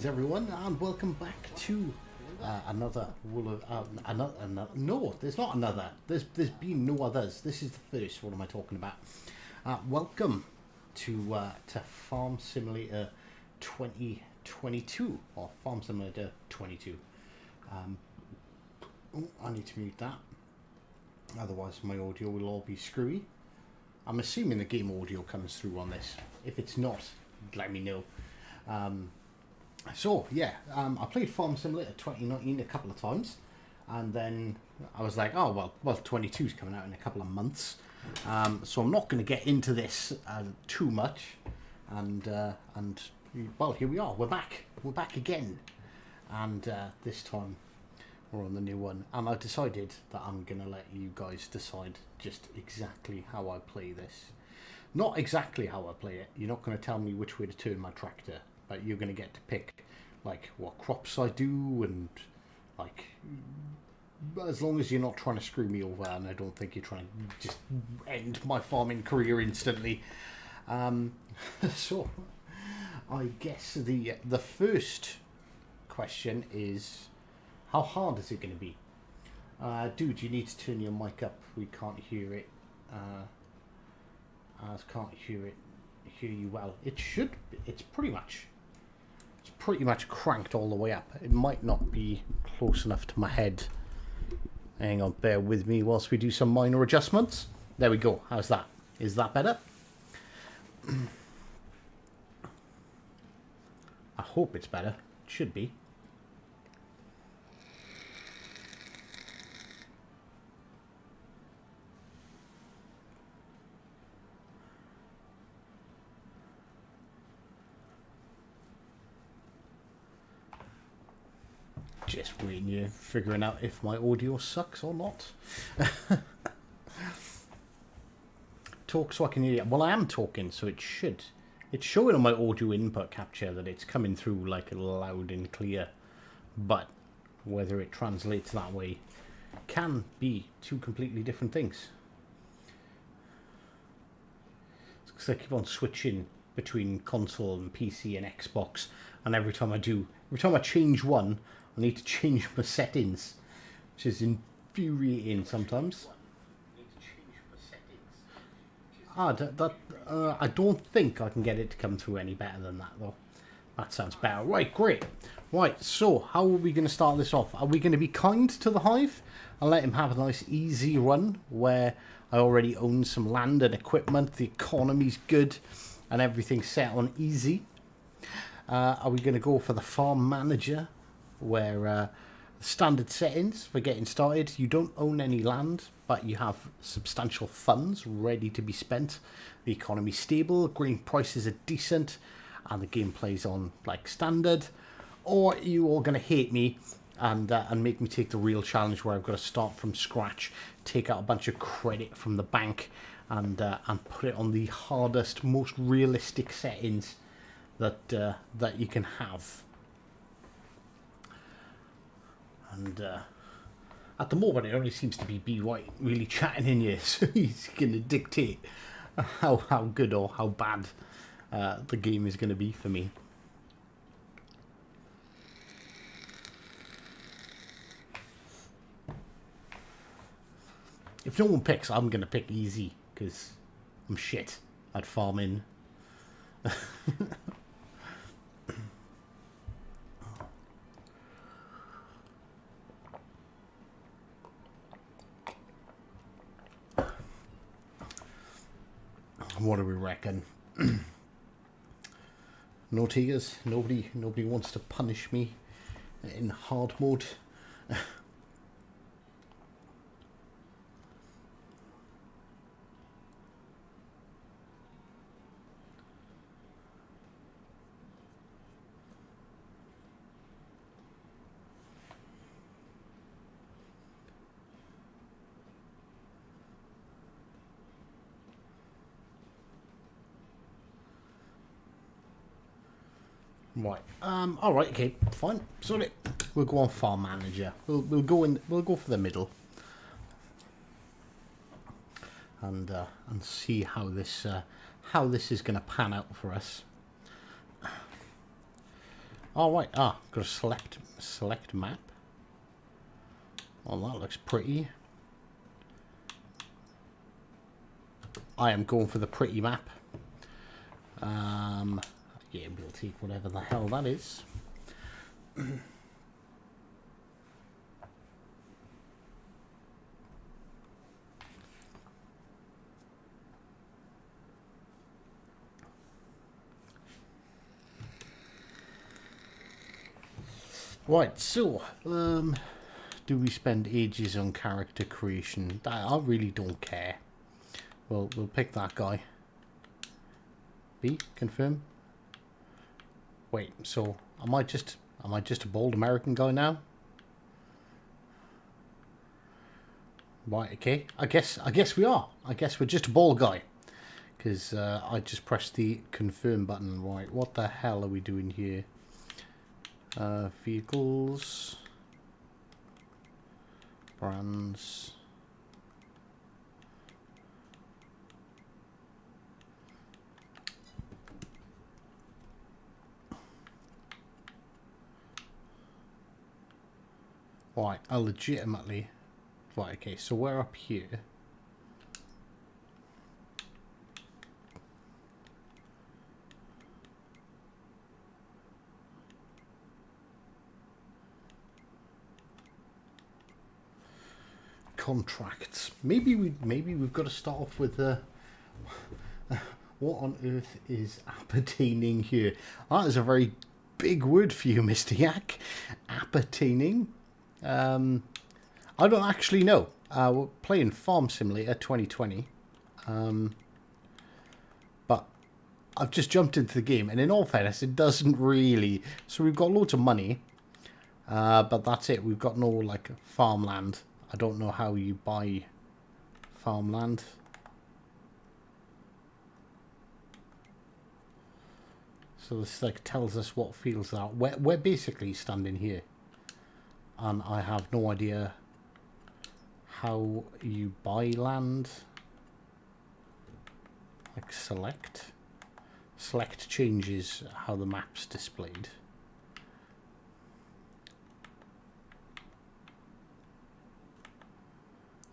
everyone, and welcome back to another Wool of another. No, there's not another. There's been no others. This is the first. What am I talking about? Welcome to Farm Simulator 2022 or Farm Simulator 22. I need to mute that. Otherwise, my audio will all be screwy. I'm assuming the game audio comes through on this. If it's not, let me know. I played Farm Simulator 2019 a couple of times, and then I was like, oh well 22 is coming out in a couple of months, so I'm not going to get into this too much, and well, here we are, we're back again, and this time we're on the new one, and I decided that I'm going to let you guys decide just exactly how I play this. Not exactly how I play it. You're not going to tell me which way to turn my tractor, but you're going to get to pick like what crops I do, and like, as long as you're not trying to screw me over, and I don't think you're trying to just end my farming career instantly. So I guess the first question is, how hard is it going to be? Dude, you need to turn your mic up. We can't hear it. I can't hear you well. It's pretty much cranked all the way up. It might not be close enough to my head. Hang on, bear with me whilst we do some minor adjustments. There we go. How's that? Is that better? I hope it's better. It should be. Just waiting here, figuring out if my audio sucks or not. Talk so I can hear you. Well, I am talking, so it should. It's showing on my audio input capture that it's coming through like loud and clear. But whether it translates that way can be two completely different things. Because I keep on switching between console and PC and Xbox, and every time I change one, I need to change my settings, which is infuriating sometimes. I don't think I can get it to come through any better than that, though. That sounds better. Right, great. Right, so how are we going to start this off? Are we going to be kind to the hive and let him have a nice easy run where I already own some land and equipment, the economy's good, and everything's set on easy? Are we going to go for the farm manager, where standard settings for getting started, you don't own any land, but you have substantial funds ready to be spent, the economy's stable, grain prices are decent, and the game plays on like standard? Or are you all going to hate me and make me take the real challenge where I've got to start from scratch, take out a bunch of credit from the bank, and put it on the hardest, most realistic settings that you can have? And at the moment, it only seems to be B. White really chatting in here, so he's going to dictate how good or how bad the game is going to be for me. If no one picks, I'm going to pick easy, because I'm shit at farming. What do we reckon? No tigers. Nobody wants to punish me in hard mode. Right. All right. Okay. Fine. Sorry. We'll go on farm manager. We'll go for the middle. and see how this is going to pan out for us. All right. Ah, got to select map. Well, that looks pretty. I am going for the pretty map. Yeah, we'll take whatever the hell that is. Right, so, do we spend ages on character creation? I really don't care. We'll pick that guy. B, confirm. Wait, so am I just a bald American guy now? Right, okay. I guess we are. I guess we're just a bald guy. Because I just pressed the confirm button. Right, what the hell are we doing here? Vehicles. Brands. Right, I legitimately... Right, okay, so we're up here. Contracts. Maybe we've got to start off with what on earth is appertaining here? That is a very big word for you, Mr. Yak. Appertaining. I don't actually know. We're playing Farm Simulator 2020. But I've just jumped into the game, and in all fairness, it doesn't really... So we've got loads of money, but that's it. We've got no, like, farmland. I don't know how you buy farmland. So this, like, tells us what fields are. We're basically standing here. And I have no idea how you buy land. Like select. Select changes how the map's displayed.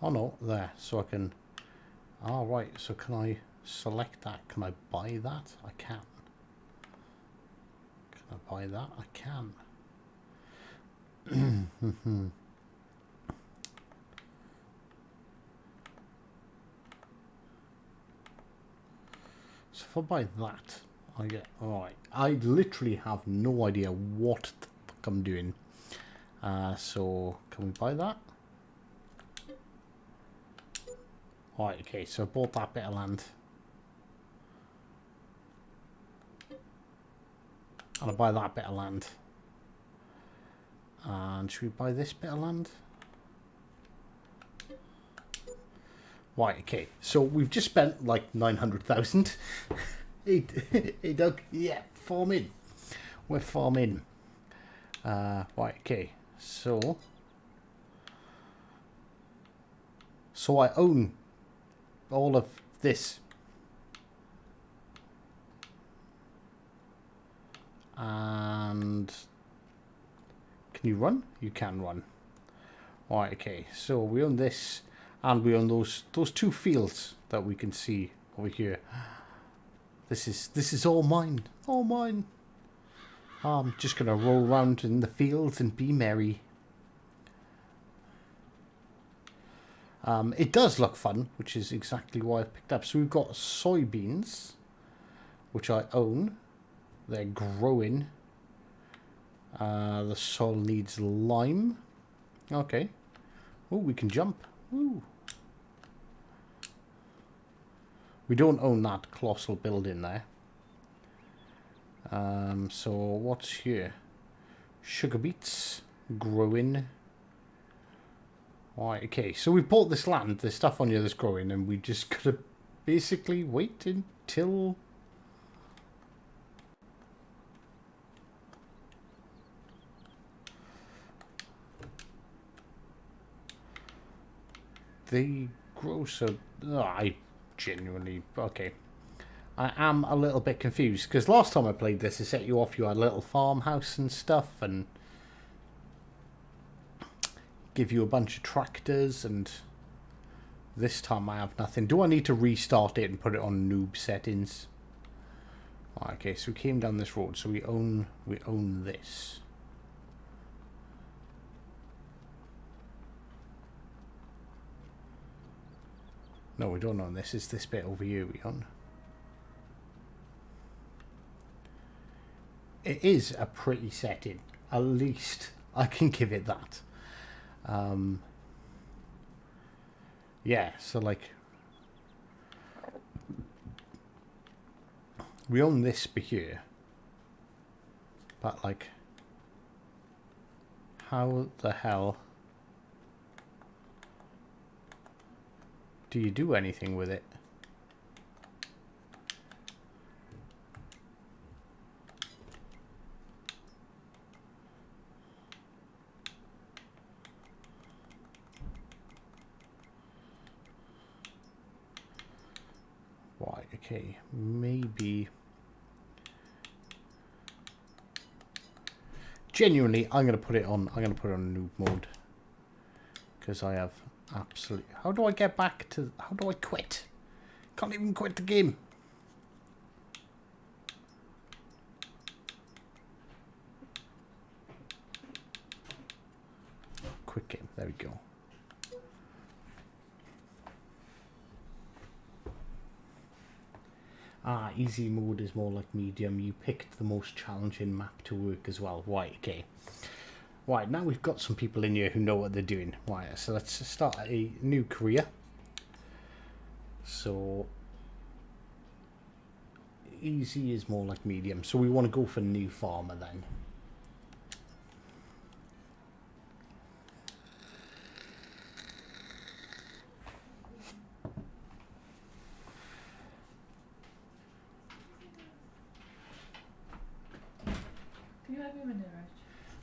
Oh no, there. So I can... Oh right, so can I select that? Can I buy that? I can. Can I buy that? I can. So if I buy that, I get... Alright, I literally have no idea what the fuck I'm doing. So, can we buy that? Alright, okay, so I bought that bit of land. And I buy that bit of land. And should we buy this bit of land? Right, okay. So we've just spent like 900,000. Hey Doug, yeah, farm in. We're farming. Right, okay. So I own all of this. And can you run? You can run. Right, okay. So we own this, and we own those two fields that we can see over here. This is all mine. All mine. I'm just gonna roll around in the fields and be merry. It does look fun, which is exactly why I picked up. So we've got soybeans, which I own. They're growing. The soil needs lime. Okay. Oh, we can jump. Ooh. We don't own that colossal building there. So what's here? Sugar beets growing. Right, okay. So we bought this land. There's stuff on here that's growing, and we just gotta basically wait until... they grow. So I genuinely... Okay. I am a little bit confused because last time I played this, it set you off. You had a little farmhouse and stuff, and give you a bunch of tractors. And this time I have nothing. Do I need to restart it and put it on noob settings? Okay, so we came down this road, so we own this. No, we don't own this. It's this bit over here we own. It is a pretty setting. At least I can give it that. Yeah, so like we own this bit here, but like how the hell do you do anything with it? Right, okay, maybe. Genuinely, I'm gonna put it on. I'm gonna put it on noob mode because I have absolutely. How do I get back to? How do I quit? Can't even quit the game. Quit game. There we go. Ah, easy mode is more like medium. You picked the most challenging map to work as well. Right, okay. Right, now we've got some people in here who know what they're doing. Right, so let's start a new career. So, easy is more like medium. So we want to go for new farmer then.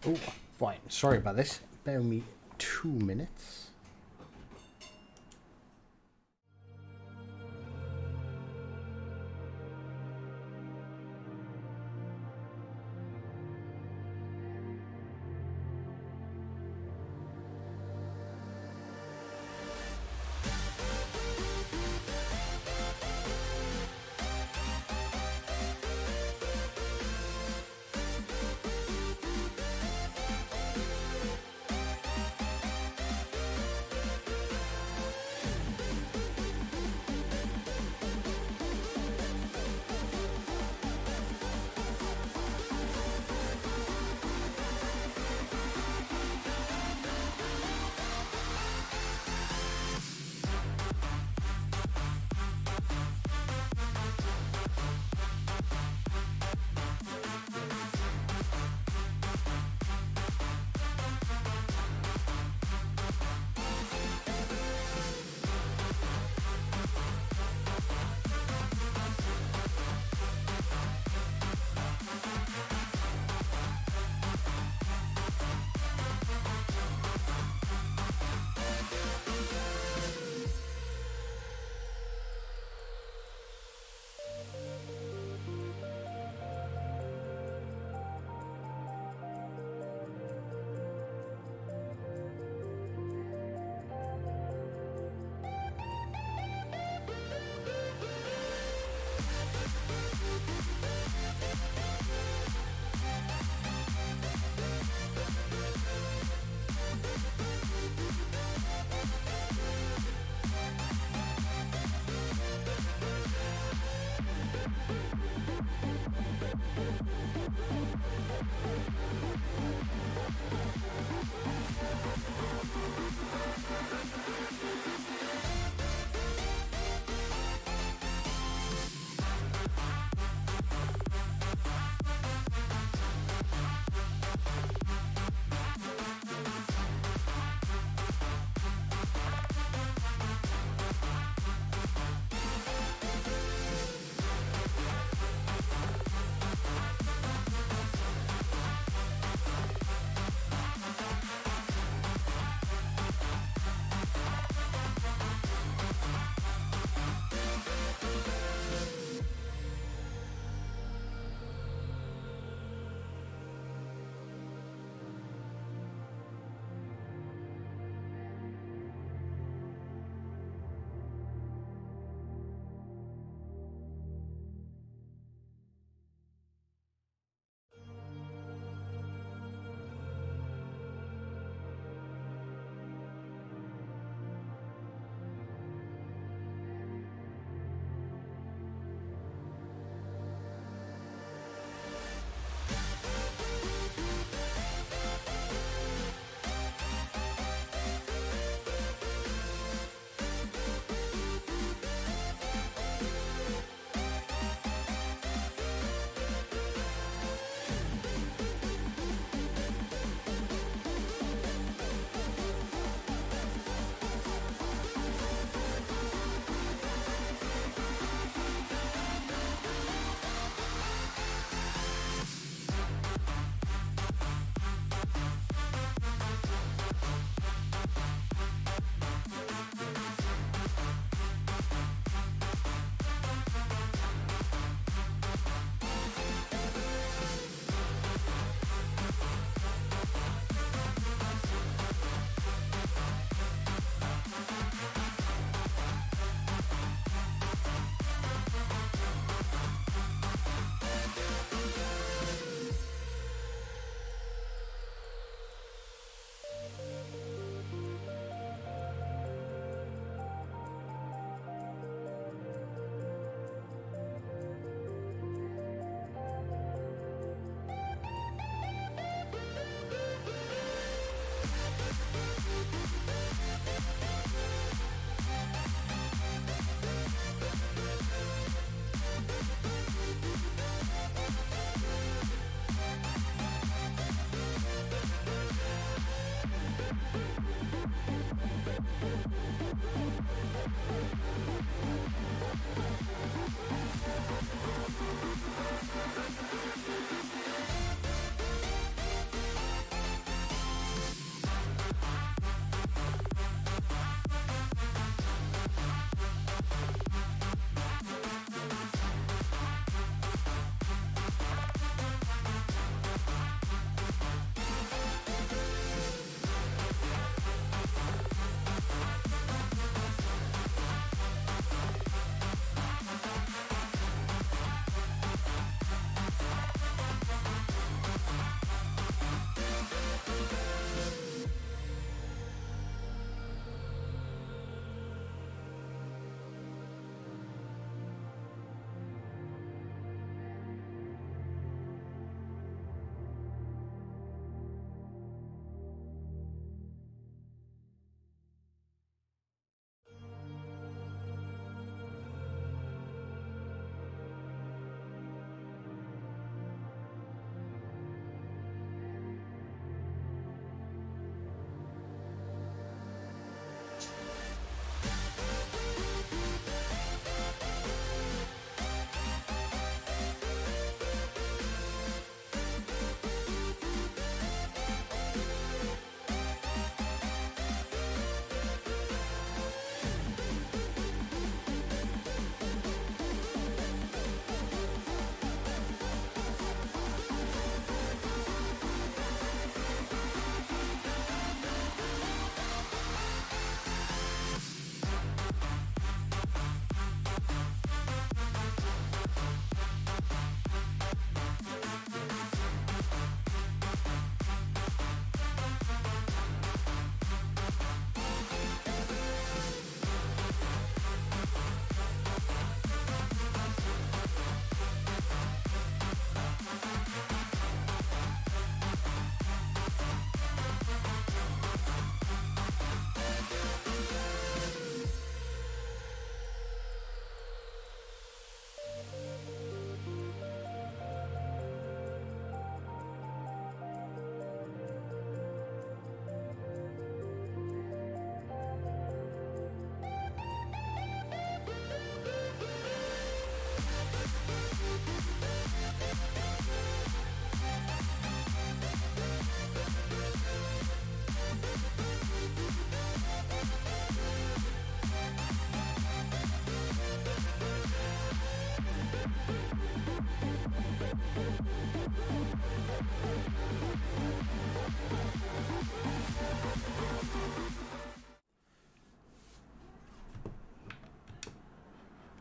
Oh, right. Sorry about this. Bear with me 2 minutes.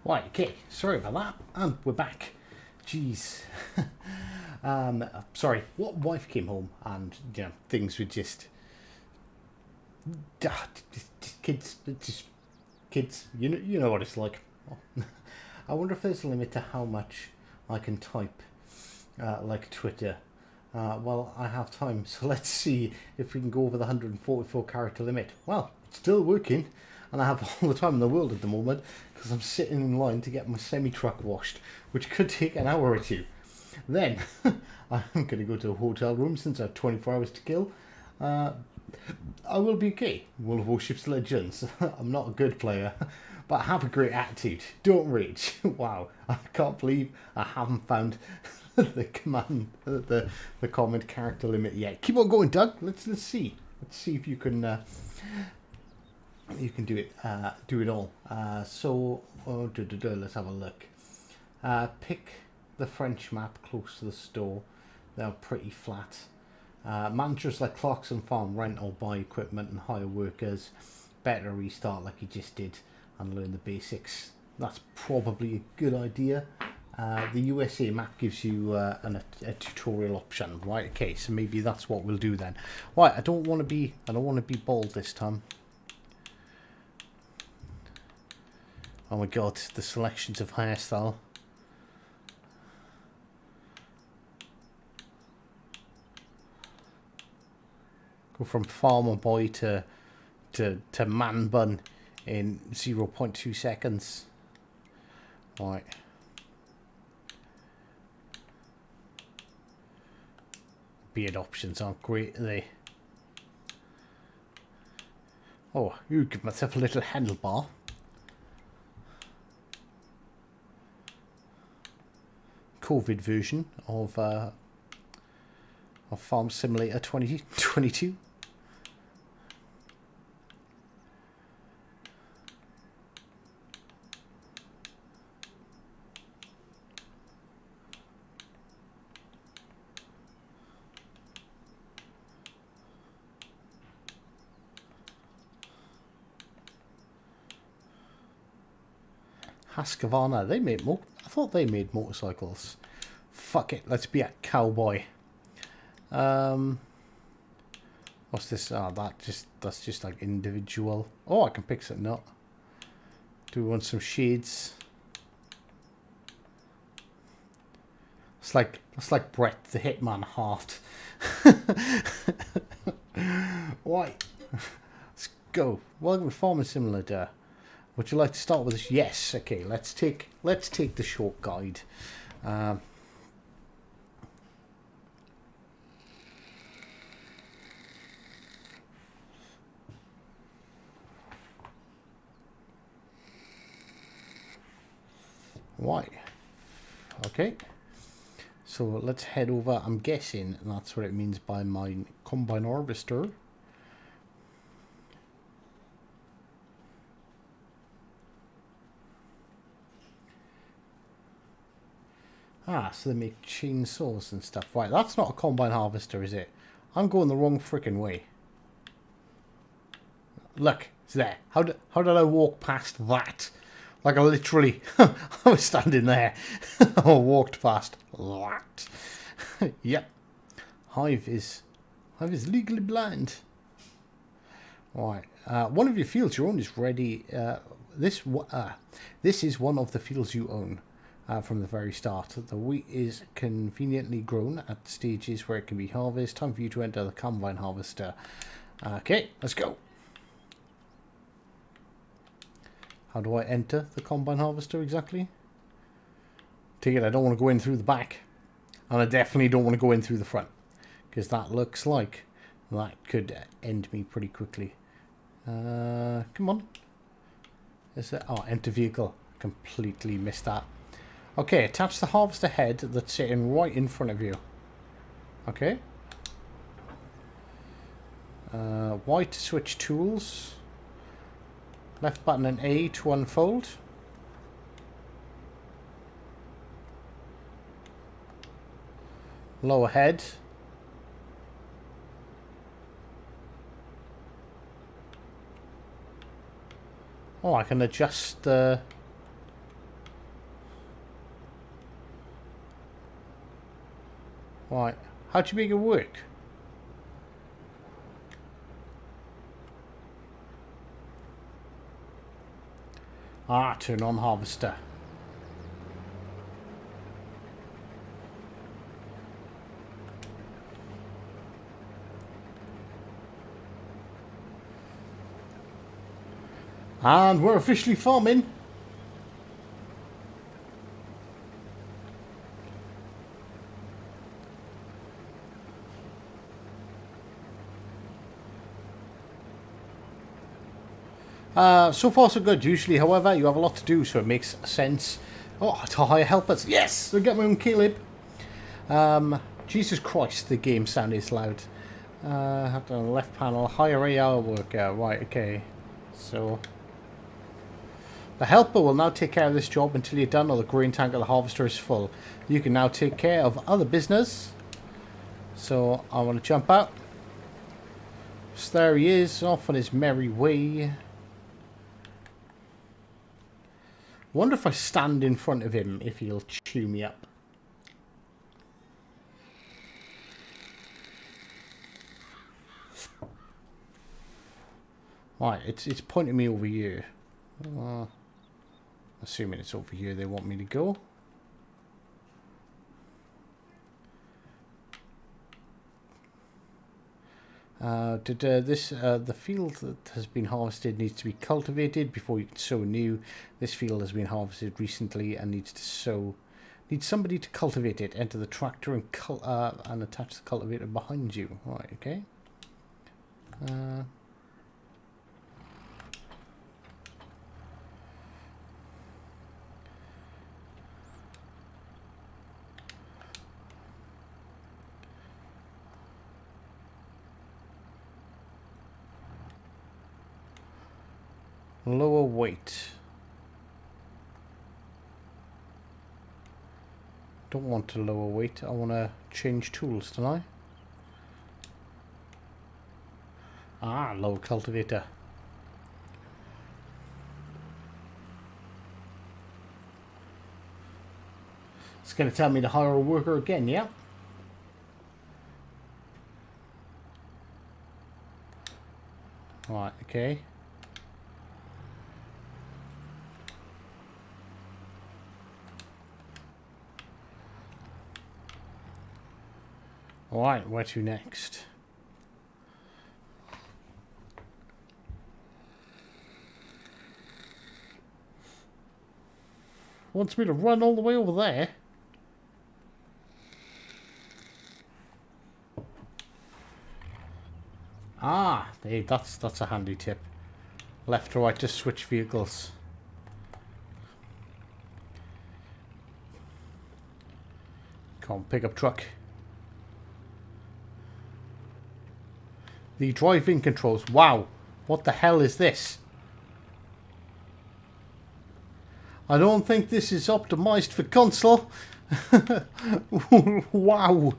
Right, okay, sorry about that. And we're back. Jeez. Sorry, what wife came home and, you know, things were just kids, just kids. You know what it's like. I wonder if there's a limit to how much I can type, like Twitter. Well, I have time, so let's see if we can go over the 144 character limit. Well, it's still working, and I have all the time in the world at the moment because I'm sitting in line to get my semi-truck washed, which could take an hour or two. Then I'm going to go to a hotel room since I have 24 hours to kill. I will be okay. World of Warships Legends. I'm not a good player, but I have a great attitude. Don't rage. Wow, I can't believe I haven't found the common character limit yet. Keep on going, Doug. Let's see. Let's see if you can do it all. Let's have a look. Pick the French map close to the store. They're pretty flat. Managers like Clarkson Farm rent or buy equipment and hire workers. Better restart like you just did and learn the basics. That's probably a good idea. The USA map gives you a tutorial option, right? Okay, so maybe that's what we'll do then. Right, I don't want to be bald this time. Oh my god, the selections of hairstyle. Go from farmer boy to man bun in 0.2 seconds. Right. Beard options aren't great, are they? Oh, you give myself a little handlebar. COVID version of Farm Simulator 2022. Husqvarna, they made I thought they made motorcycles. Fuck it, let's be a cowboy. What's this? Oh, that's just like individual. Oh, I can pick something up. Do we want some shades? It's like Brett the Hitman Hart. Why? Let's go. Welcome to Farming Simulator. Would you like to start with this? Yes. Okay. Let's take the short guide. Right. Okay. So let's head over. I'm guessing that's what it means by my combine harvester. Ah, so they make chainsaws and stuff. Right, that's not a combine harvester, is it? I'm going the wrong freaking way. Look, it's there. How did I walk past that? Like I literally, I was standing there. I walked past that. Yep. Hive is legally blind. Right. One of your fields you own is ready. This is one of the fields you own. From the very start. The wheat is conveniently grown at stages where it can be harvested. Time for you to enter the combine harvester. Okay, let's go. How do I enter the combine harvester exactly? Take it, I don't want to go in through the back. And I definitely don't want to go in through the front. Because that looks like that could end me pretty quickly. Come on. Is it? Oh, enter vehicle. Completely missed that. Okay, attach the harvester head that's sitting right in front of you. Okay. Y to switch tools. Left button and A to unfold. Lower head. Oh, I can adjust the... Right. How'd you make it work? Ah, turn on harvester. And we're officially farming. So far so good. Usually, however, you have a lot to do, so it makes sense. Oh, to hire helpers. Yes! I get my own Caleb. Jesus Christ, the game sound is loud. Have to on the left panel, hire AR worker. Right, okay. So, the helper will now take care of this job until you're done or the grain tank of the harvester is full. You can now take care of other business. So, I want to jump out. So there he is, off on his merry way. Wonder if I stand in front of him, if he'll chew me up. Right, it's pointing me over here. Assuming it's over here they want me to go. The field that has been harvested needs to be cultivated before you can sow new. This field has been harvested recently and needs somebody to cultivate it. Enter the tractor and attach the cultivator behind you. Right, okay. Lower weight. Don't want to lower weight. I want to change tools, don't I? Ah, lower cultivator. It's going to tell me to hire a worker again, yeah? Right, okay. Alright, where to next? Wants me to run all the way over there? Ah, hey, that's a handy tip. Left or right to switch vehicles. Come on, pickup truck. The drive-in controls. Wow, what the hell is this? I don't think this is optimized for console. Wow.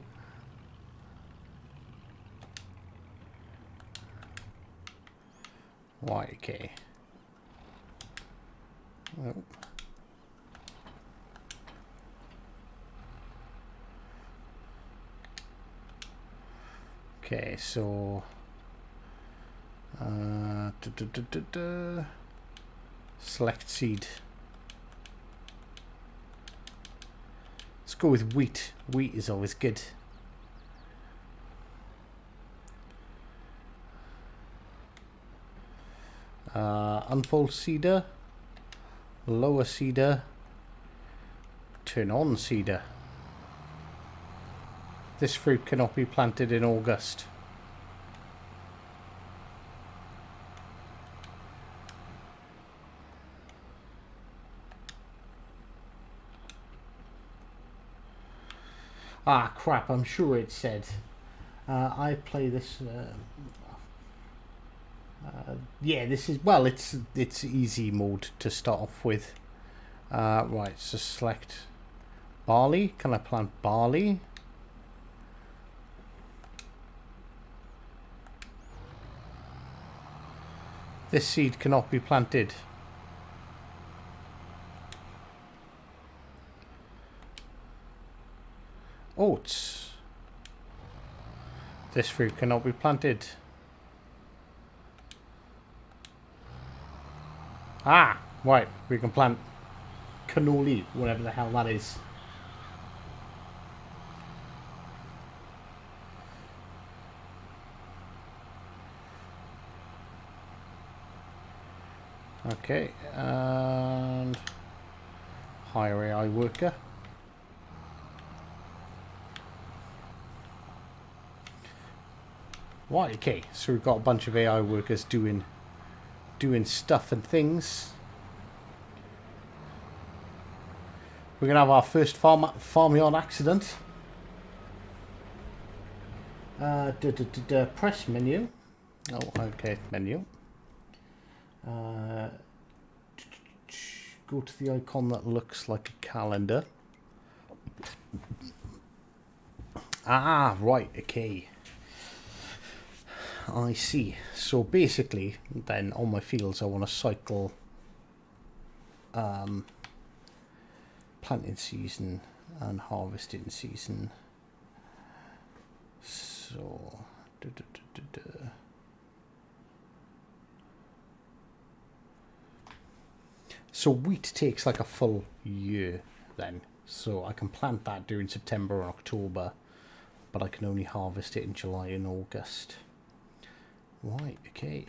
Right, okay. Well. Okay, so select seed. Let's go with wheat. Wheat is always good. Unfold cedar, lower cedar, turn on cedar. This fruit cannot be planted in August. Ah, crap, I'm sure it said. I play this... yeah, this is... Well, it's easy mode to start off with. Right, so select barley. Can I plant barley? This seed cannot be planted. Oats. This fruit cannot be planted. Ah, right. We can plant cannoli, whatever the hell that is. Okay, and hire AI worker. Right, okay, so we've got a bunch of AI workers doing stuff and things. We're gonna have our first farmyard accident. Press menu. Oh, okay, menu. Go to the icon that looks like a calendar. Ah, right, okay. I see. So basically, then on my fields, I want to cycle planting season and harvesting season. So, so wheat takes like a full year then. So I can plant that during September and October, but I can only harvest it in July and August. Right, okay.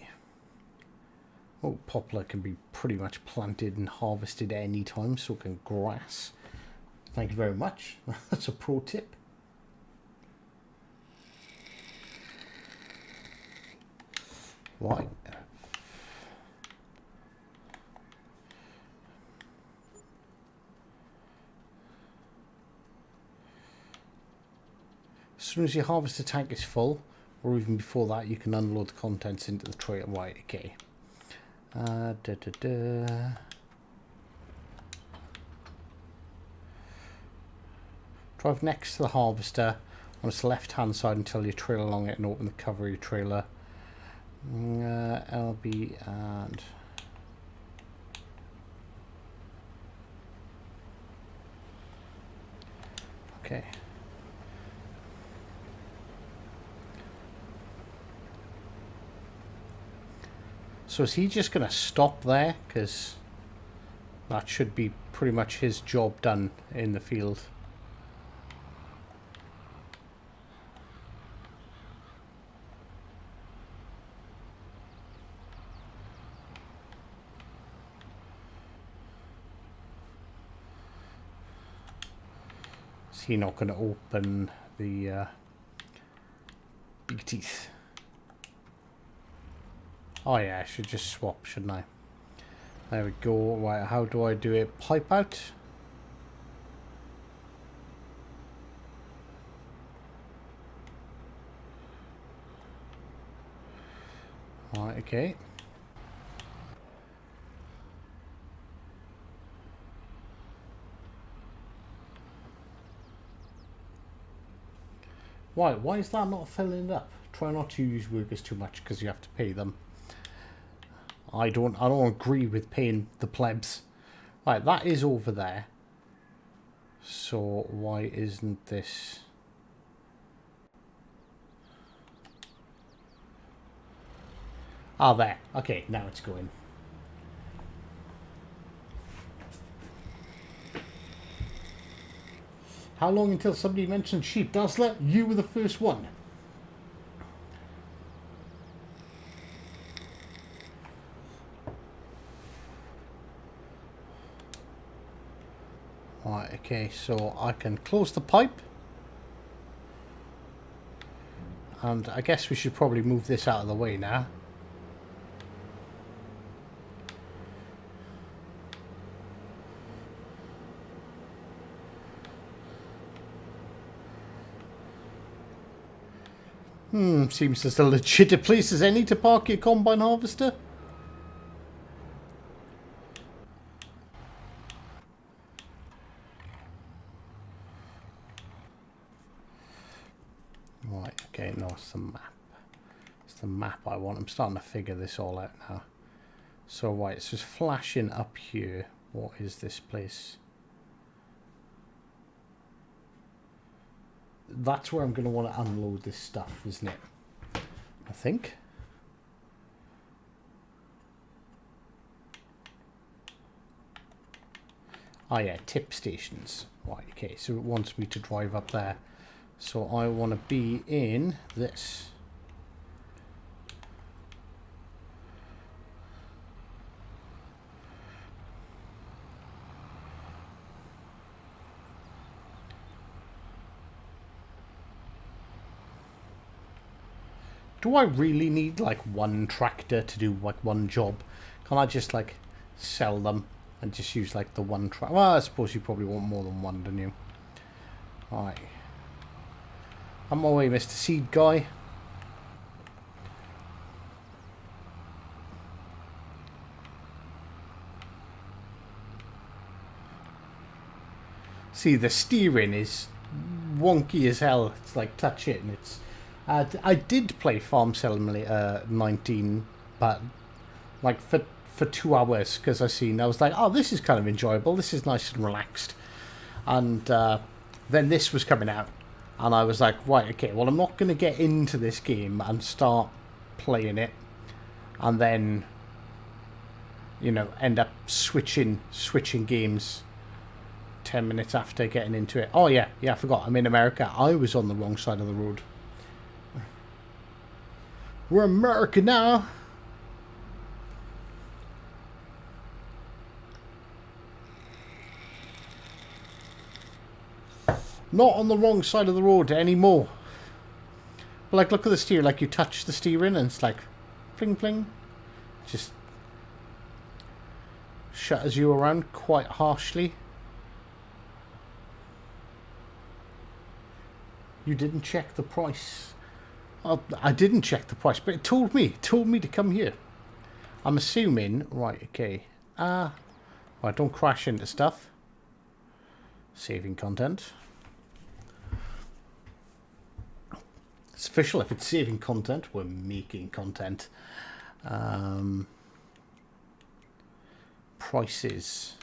Oh, poplar can be pretty much planted and harvested any time, so can grass. Thank you very much. That's a pro tip. Right. As soon as your harvester tank is full, or even before that, you can unload the contents into the tray. Right, okay. Drive next to the harvester on its left hand side until you trail along it and open the cover of your trailer. LB and okay. So is he just going to stop there? Because that should be pretty much his job done in the field. Is he not going to open the big teeth? Oh yeah, I should just swap, shouldn't I? There we go. Right, how do I do it? Pipe out? Right, okay. Why is that not filling it up? Try not to use workers too much because you have to pay them. I don't agree with paying the plebs. Right, that is over there. So why isn't this? Ah, there. Okay, now it's going. How long until somebody mentioned sheep? Dazzler, you were the first one. Right, okay, so I can close the pipe. And I guess we should probably move this out of the way now. Seems as legit a place as any to park your combine harvester. Right, okay, no, it's the map. It's the map I want. I'm starting to figure this all out now. So, right, it's just flashing up here. What is this place? that's where I'm going to want to unload this stuff, isn't it? I think. Oh yeah, tip stations. Right, okay, so it wants me to drive up there. So I want to be in this. Do I really need like one tractor to do like one job? Can I just like sell them and just use like the one tractor? Well, I suppose you probably want more than one, don't you? Alright. On my way, Mr. Seed Guy. See, the steering is wonky as hell. It's like touch it and it's... I did play Farm Simulator 19, but like for 2 hours because I was like, oh, this is kind of enjoyable. This is nice and relaxed. And then this was coming out. And I was like, right, okay, well, I'm not going to get into this game and start playing it. And then, you know, end up switching games 10 minutes after getting into it. Oh, yeah, I forgot. I'm in America. I was on the wrong side of the road. We're America now. Not on the wrong side of the road anymore. But like, look at the steer. Like, you touch the steering and it's like, pling pling. Just shutters you around quite harshly. You didn't check the price. I didn't check the price, but it told me to come here. I'm assuming, right, okay. Right, don't crash into stuff. Saving content. It's official. If it's saving content, we're making content. Prices.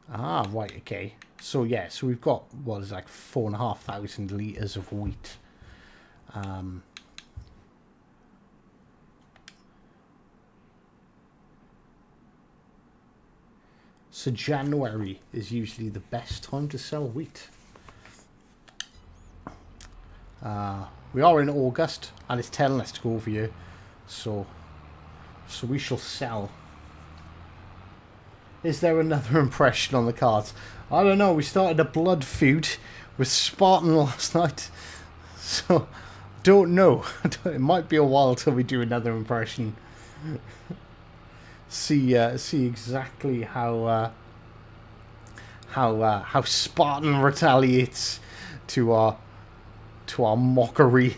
Ah, right, okay. So yeah, so we've got what is like 4,500 litres of wheat. So January is usually the best time to sell wheat. We are in August and it's telling us to go over here, so we shall sell. Is there another impression on the cards? I don't know. We started a blood feud with Spartan last night, so don't know. It might be a while till we do another impression. See exactly how Spartan retaliates to our mockery.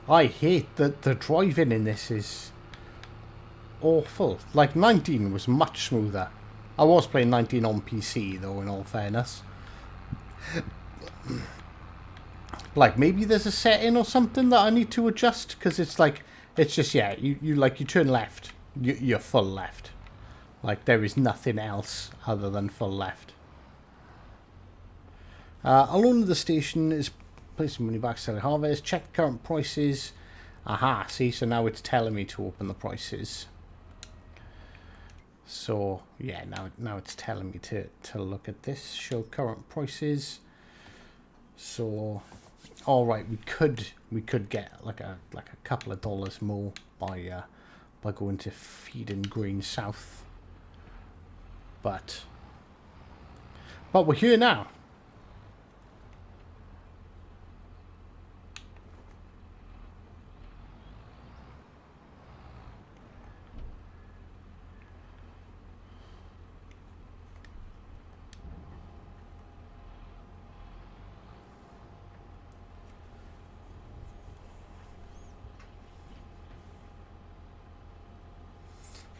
I hate that the driving in this is awful. Like 19 was much smoother. I was playing 19 on PC though, in all fairness. Like maybe there's a setting or something that I need to adjust, because it's like, it's just, yeah, you turn left, you're full left. Like there is nothing else other than full left. Along the station is placing money back, selling harvest, check current prices. Aha, see, so now it's telling me to open the prices. So yeah, now it's telling me to look at this, show current prices. So all right, we could get like a couple of dollars more by going to Feeding Green South. But we're here now.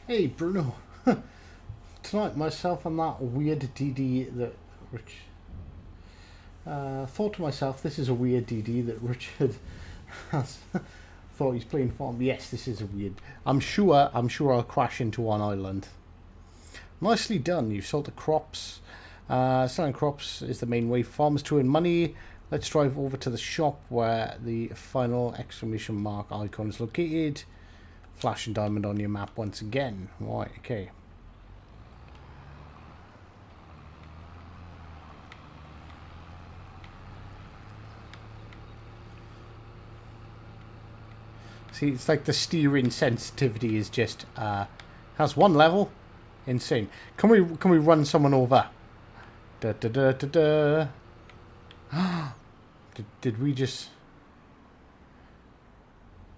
Hey, Bruno. Tonight, myself and that weird DD that Rich... thought to myself, this is a weird DD that Richard has... thought he's playing farm. Yes, this is a weird... I'm sure I'll crash into one island. Nicely done. You've sold the crops. Selling crops is the main way. Farmers to earn money. Let's drive over to the shop where the final exclamation mark icon is located. Flashing diamond on your map once again. Right, okay. See, it's like the steering sensitivity is just has one level. Insane. Can we run someone over? Da da da da da. Did we just...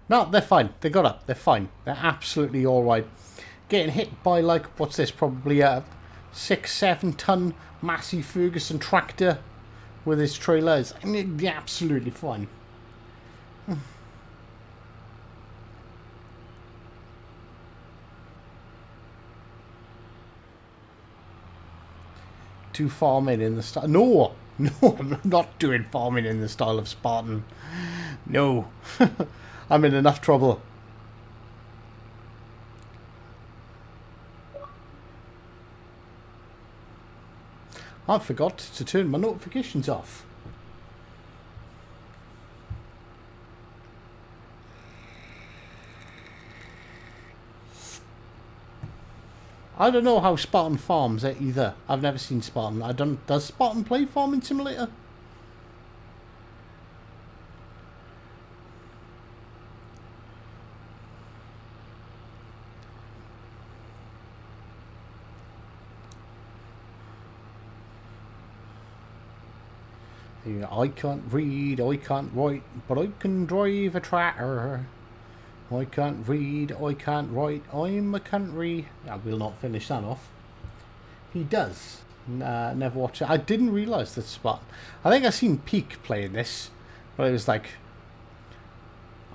No, they're fine. They got up. They're fine. They're absolutely alright. Getting hit by, like, what's this? Probably a 6-7 ton Massey Ferguson tractor with his trailers. I mean, they're absolutely fine. Do farming in the style... No! No, I'm not doing farming in the style of Spartan. No. I'm in enough trouble. I forgot to turn my notifications off. I don't know how Spartan farms it either. I've never seen Spartan. I don't... Does Spartan play Farming Simulator? Yeah, I can't read, I can't write, but I can drive a tractor. I can't read, I can't write, I'm a country. I will not finish that off. He does. Never watch it. I didn't realise this spot. I think I seen Peak playing this, but it was like...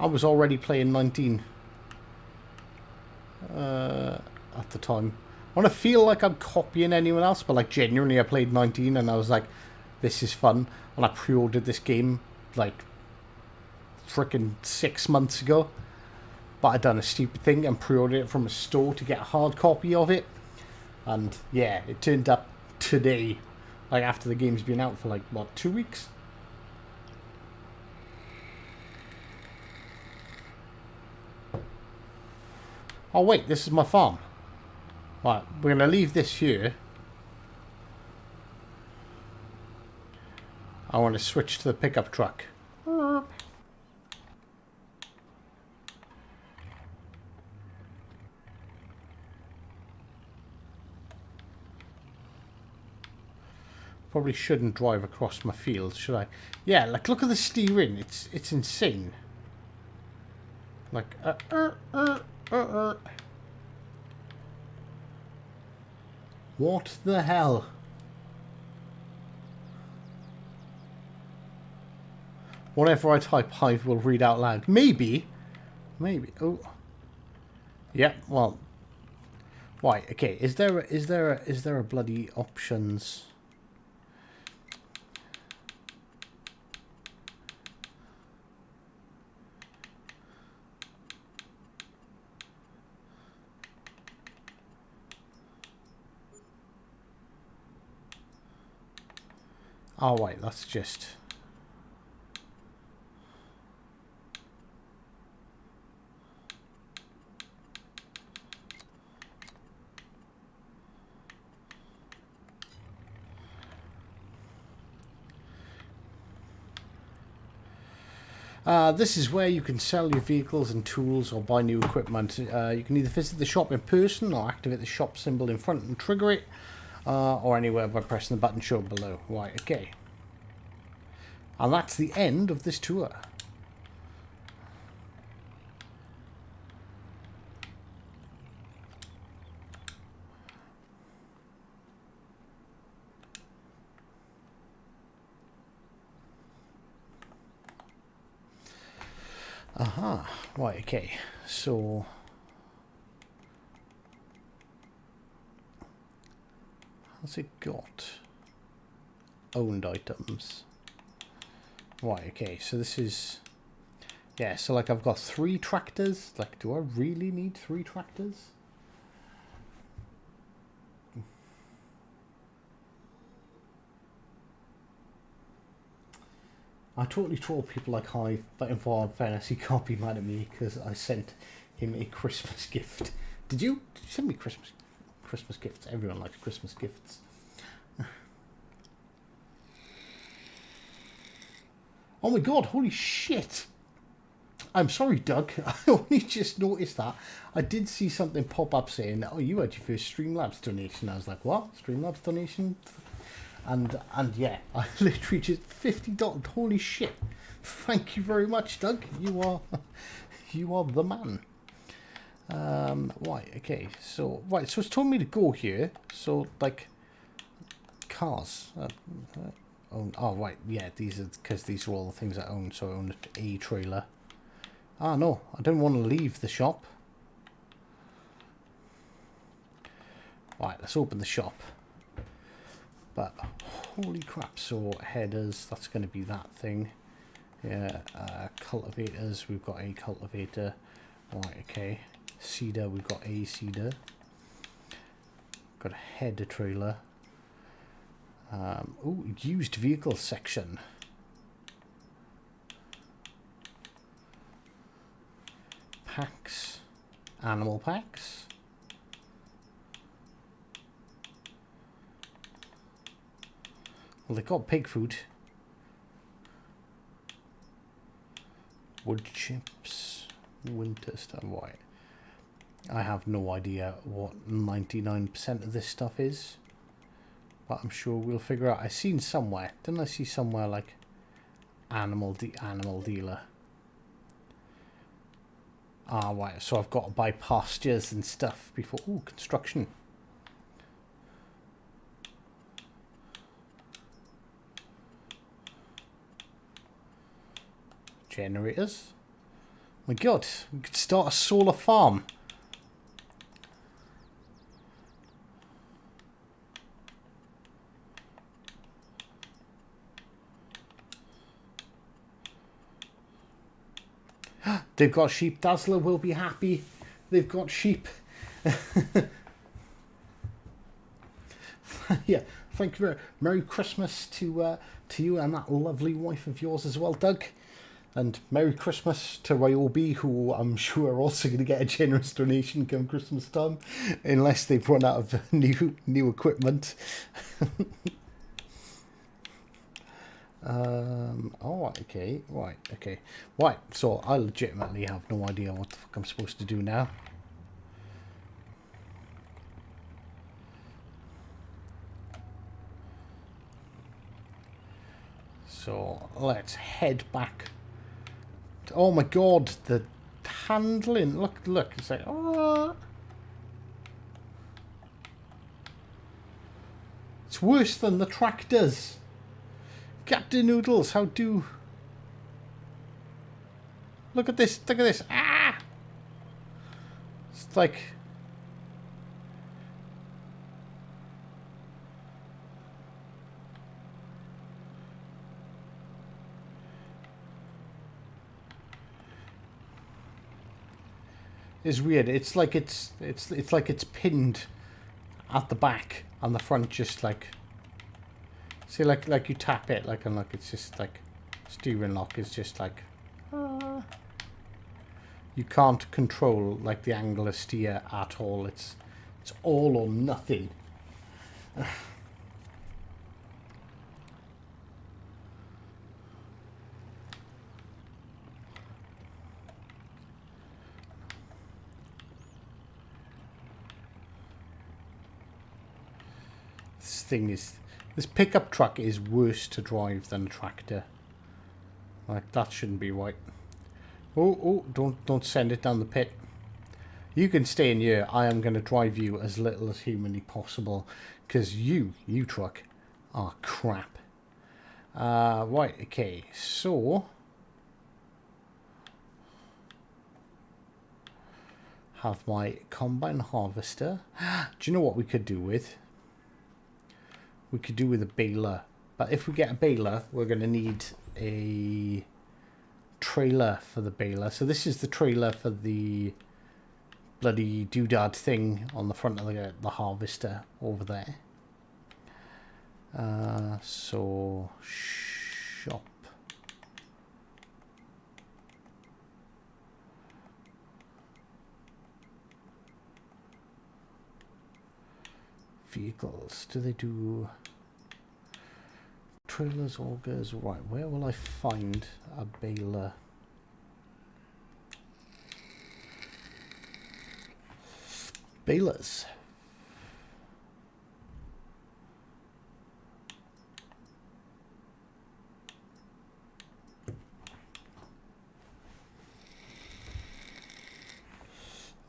I was already playing 19 at the time. I want to feel like I'm copying anyone else, but like genuinely I played 19 and I was like, this is fun. And I pre-ordered this game like freaking 6 months ago. But I done a stupid thing and pre-ordered it from a store to get a hard copy of it. And yeah, it turned up today. Like after the game's been out for like, what, 2 weeks? Oh wait, this is my farm. Right, we're going to leave this here. I want to switch to the pickup truck. Probably shouldn't drive across my field, should I? Yeah, like look at the steering. It's insane. Like What the hell? Whatever I type, Hive will read out loud. Maybe. Maybe. Oh. Yeah, well. Right, okay. Is there a bloody options? Oh wait, that's just... this is where you can sell your vehicles and tools or buy new equipment. You can either visit the shop in person or activate the shop symbol in front and trigger it, or anywhere by pressing the button shown below. Right, okay. And that's the end of this tour. Aha, right, okay, so What's it got? Owned items. Right, okay, so this is... Yeah, so like I've got 3 tractors. Like, do I really need 3 tractors? I totally troll people like Hive, but in fairness, he can't be mad at me because I sent him a Christmas gift. Did you send me Christmas gifts? Everyone likes Christmas gifts. Oh my god, holy shit! I'm sorry, Doug. I only just noticed that. I did see something pop up saying, oh, you had your first Streamlabs donation. I was like, what? Streamlabs donation? And yeah, I literally just $50. Holy shit! Thank you very much, Doug. You are the man. Right, okay. So it's told me to go here. So like cars. Oh right, yeah. These are because these are all the things I own. So I own a trailer. Ah no, I don't want to leave the shop. Right, let's open the shop. But holy crap! So headers, that's going to be that thing. Yeah, cultivators. We've got a cultivator. Right, okay. Seeder, we've got a seeder. Got a header trailer. Oh, used vehicle section. Packs, animal packs. Well, they've got pig food. Wood chips, winter stuff. Right. I have no idea what 99% of this stuff is, but I'm sure we'll figure out. I seen somewhere. Didn't I see somewhere like animal dealer? Ah, right. So I've got to buy pastures and stuff before. Ooh, construction. Generators. Oh my god, we could start a solar farm. They've got sheep. Dazzler will be happy. They've got sheep. Yeah, thank you very much. Merry Christmas to you and that lovely wife of yours as well, Doug. And Merry Christmas to Ryobi, who I'm sure are also going to get a generous donation come Christmas time, unless they've run out of new equipment. Oh, okay, right, okay. Right, so I legitimately have no idea what the fuck I'm supposed to do now. So let's head back. Oh my god, the handling. Look, it's like, oh. It's worse than the tractors. Captain Noodles, how do... Look at this, ah! It's like... It's weird. It's like it's like it's pinned at the back and the front just like... See, like you tap it, like, and like it's just like steering lock is just like you can't control like the angle of steer at all. It's all or nothing. This pickup truck is worse to drive than a tractor. Like, that shouldn't be right. Oh, don't send it down the pit. You can stay in here. I am going to drive you as little as humanly possible, because you truck are crap. Right, okay, so have my combine harvester. Do you know what we could do with? we could do with a baler. But if we get a baler, we're going to need a trailer for the baler. So this is the trailer for the bloody doodad thing on the front of the harvester over there. So shop. Vehicles. Do they do trailers, augers? Right, where will I find a baler? Balers.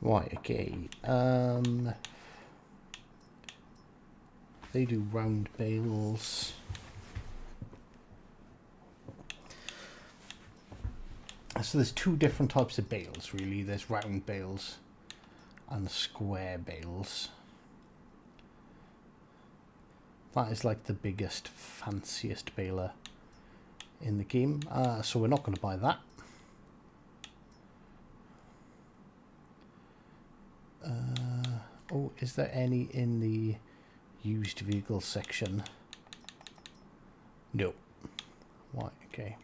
Right, okay. They do round bales. So there's two different types of bales, really. There's round bales and square bales. That is like the biggest, fanciest baler in the game. So we're not going to buy that. Oh, is there any in the used vehicle section? No. Right, okay.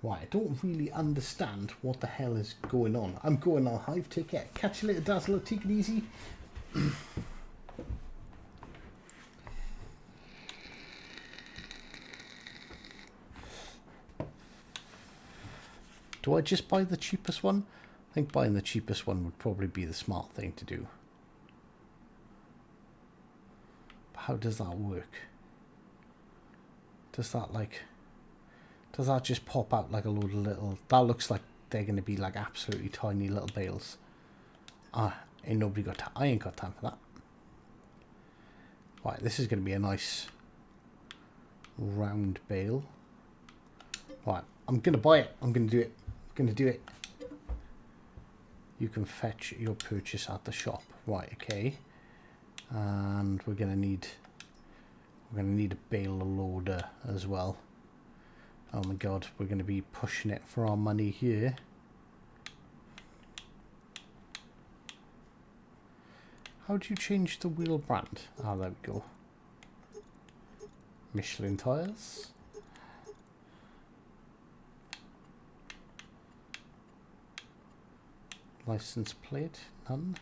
Right, I don't really understand what the hell is going on. I'm going on Hive. Take care. Catch you later, Dazzler. Take it easy. Do I just buy the cheapest one? I think buying the cheapest one would probably be the smart thing to do. But how does that work? Does that does that just pop out like a load of little... That looks like they're going to be like absolutely tiny little bales. Ain't nobody got time. I ain't got time for that. Right, this is going to be a nice round bale. Right, I'm going to buy it. I'm going to do it. I'm going to do it. You can fetch your purchase at the shop. Right, okay. And we're going to need a bale loader as well. Oh my god, we're going to be pushing it for our money here. How do you change the wheel brand? Ah, there we go. Michelin tires. License plate, none.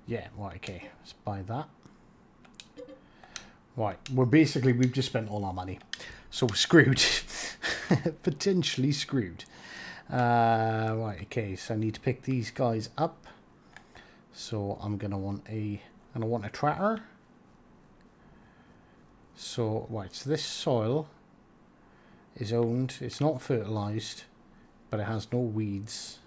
Yeah, right, okay, let's buy that. Right, we've just spent all our money. So we're screwed. Potentially screwed. Right, okay, so I need to pick these guys up. So I'm gonna want a tractor. So right, so this soil is owned, it's not fertilized, but it has no weeds.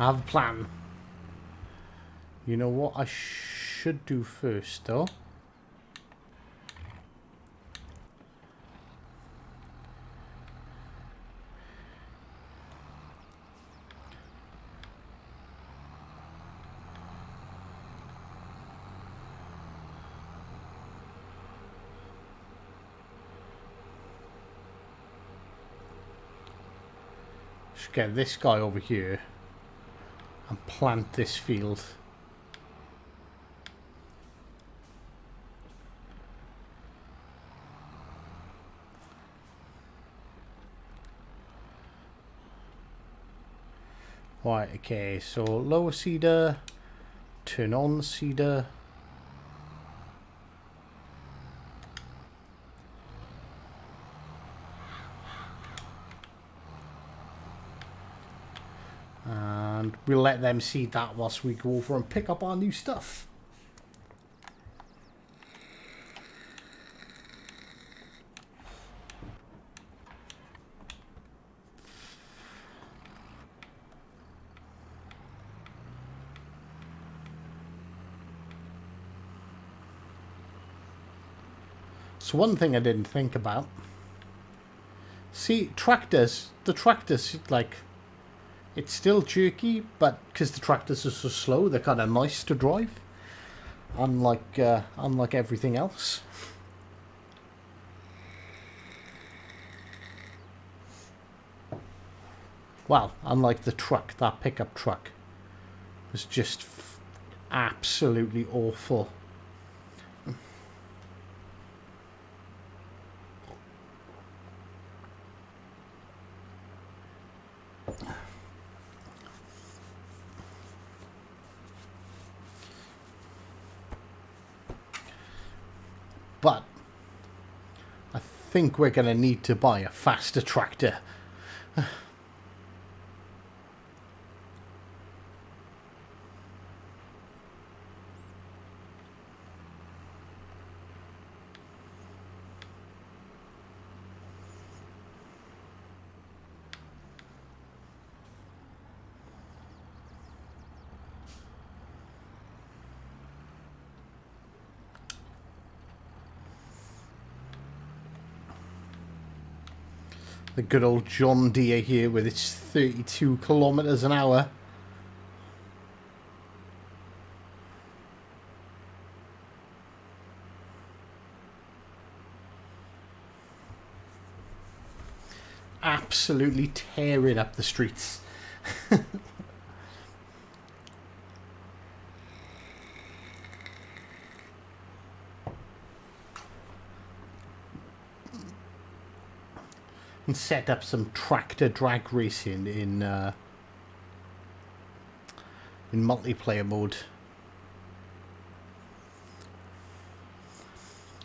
I have a plan. You know what I should do first, though? Should get this guy over here and plant this field. Right, okay, so lower seeder, turn on seeder. we'll let them see that whilst we go over and pick up our new stuff. So one thing I didn't think about. See, the tractors, like, it's still jerky, but because the tractors are so slow, they're kind of nice to drive. Unlike everything else. Well, unlike the truck, that pickup truck was just absolutely awful. But I think we're going to need to buy a faster tractor. The good old John Deere here with its 32 kilometers an hour. Absolutely tearing up the streets. And set up some tractor drag racing in multiplayer mode.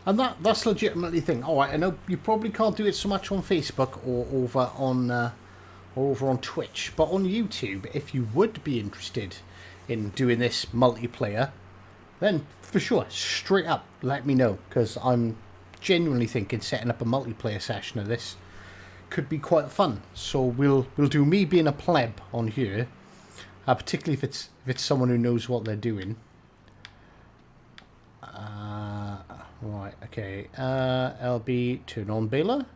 And that's legitimately thing. All right, I know you probably can't do it so much on Facebook or over on Twitch, but on YouTube, if you would be interested in doing this multiplayer, then for sure, straight up, let me know, because I'm genuinely thinking setting up a multiplayer session of this could be quite fun. So we'll do me being a pleb on here, particularly if it's someone who knows what they're doing. Right, okay. LB, turn on Bale.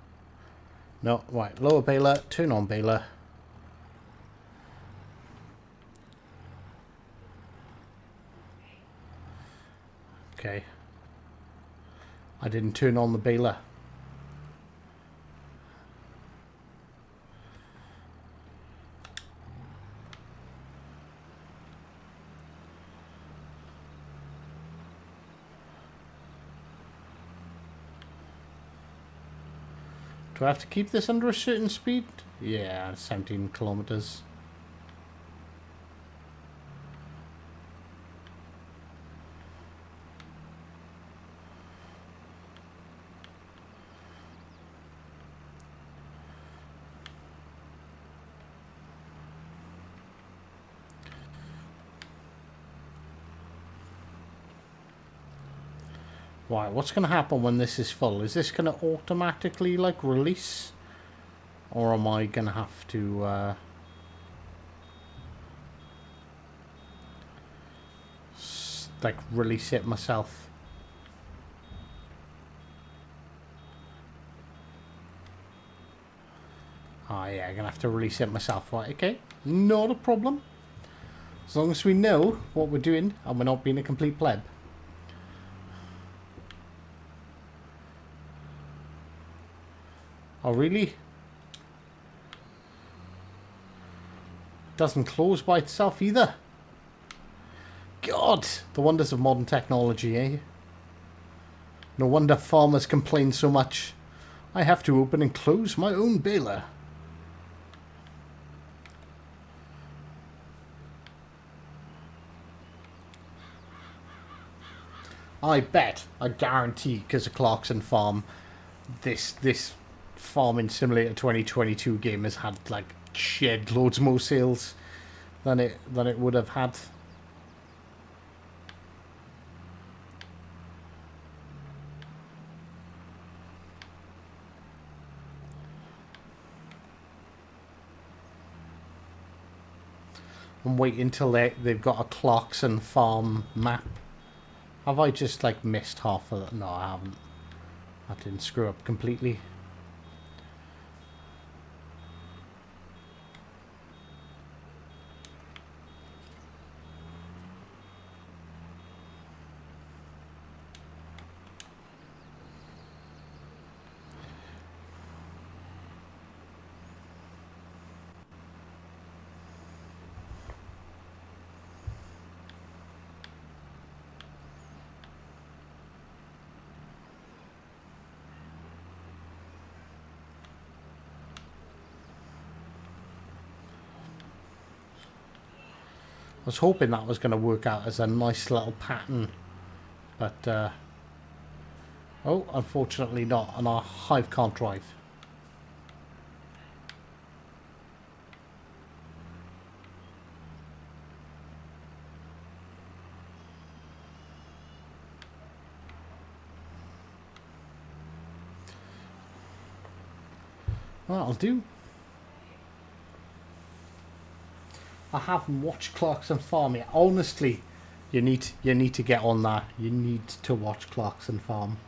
No, right, lower Bale, turn on Bale. Okay. I didn't turn on the Bale. Do I have to keep this under a certain speed? Yeah, 17 kilometers. Right, what's going to happen when this is full? Is this going to automatically, like, release? Or am I going to have to, like, release it myself? Oh, yeah, I'm going to have to release it myself. Right, okay. Not a problem. As long as we know what we're doing and we're not being a complete pleb. Oh, really? Doesn't close by itself either. God, the wonders of modern technology, eh? No wonder farmers complain so much. I have to open and close my own baler. I bet, I guarantee, because of Clarkson Farm, this Farming Simulator 2022 game has had, like, shed loads more sales than it would have had. And wait until they've got a Clarkson farm map. Have I just like missed half of it? No, I haven't. I didn't screw up completely. I was hoping that was going to work out as a nice little pattern, but oh, unfortunately not, and our hive can't drive. Well, that'll do. I haven't watched Clarkson Farm yet. Honestly, you need to get on that. You need to watch Clarkson Farm.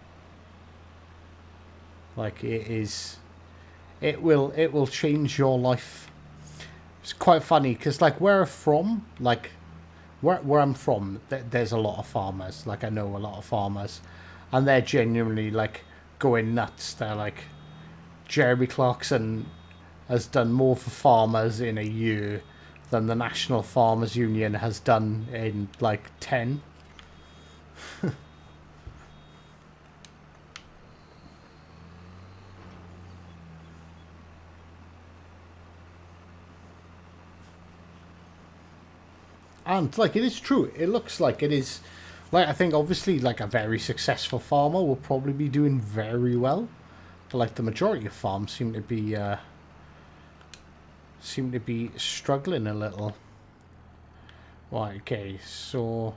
Like it will change your life. It's quite funny because like where I'm from, like where I'm from, there's a lot of farmers. Like I know a lot of farmers, and they're genuinely like going nuts. They're like, Jeremy Clarkson has done more for farmers in a year than the National Farmers Union has done in like 10. And like it is true. It looks like it is. Like I think obviously like a very successful farmer will probably be doing very well. But like the majority of farms seem to be struggling a little. Right, okay, so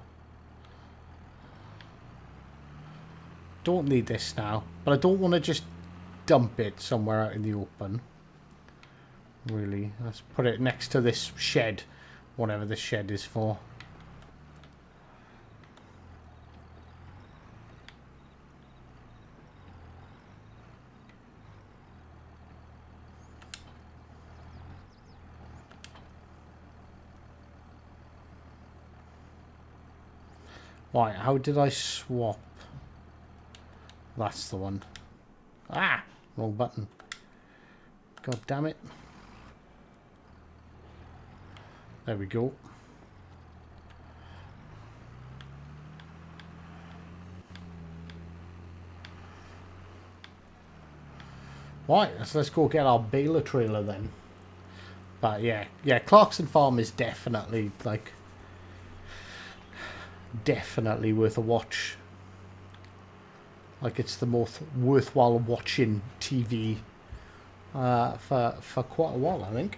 don't need this now, but I don't want to just dump it somewhere out in the open. Really, let's put it next to this shed, whatever this shed is for. Right, how did I swap? That's the one. Ah! Wrong button. God damn it. There we go. Right, so let's go get our Bale trailer then. But yeah, Clarkson Farm is definitely like... definitely worth a watch. Like it's the most worthwhile watching TV for quite a while, I think.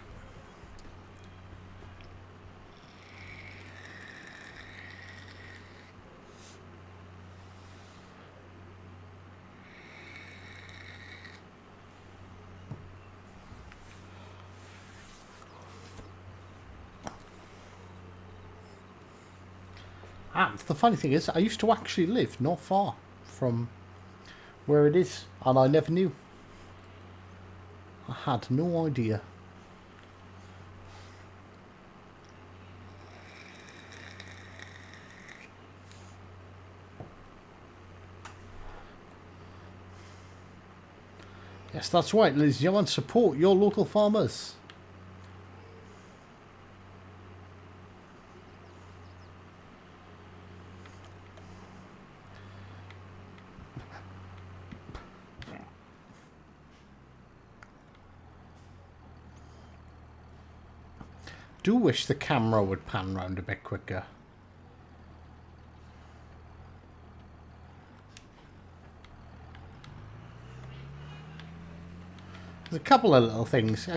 And the funny thing is, I used to actually live not far from where it is, and I never knew. I had no idea. Yes, that's right, ladies and gentlemen. Support your local farmers. Do wish the camera would pan round a bit quicker. There's a couple of little things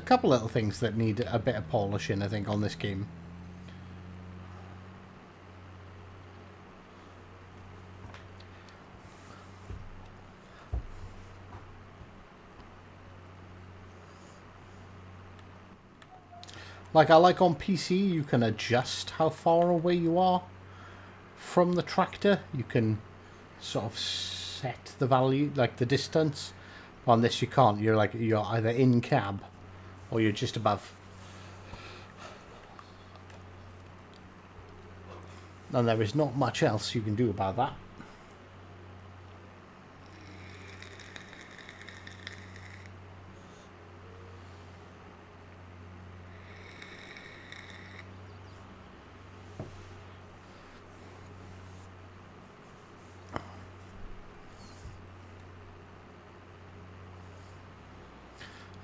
that need a bit of polishing, I think, on this game. Like, I like on PC, you can adjust how far away you are from the tractor. You can sort of set the value, like the distance. On this, you can't. You're either in cab or you're just above. And there is not much else you can do about that.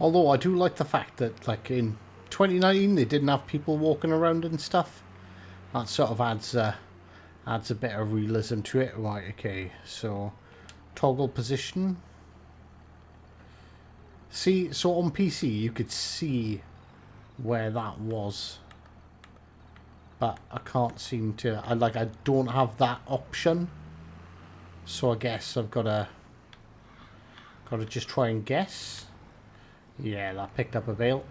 Although I do like the fact that, like, in 2019 they didn't have people walking around and stuff. That sort of adds a bit of realism to it. Right, okay, so toggle position. See, so on PC you could see where that was, but I can't seem to. I don't have that option, so I guess I've gotta just try and guess. Yeah, that picked up a Bale.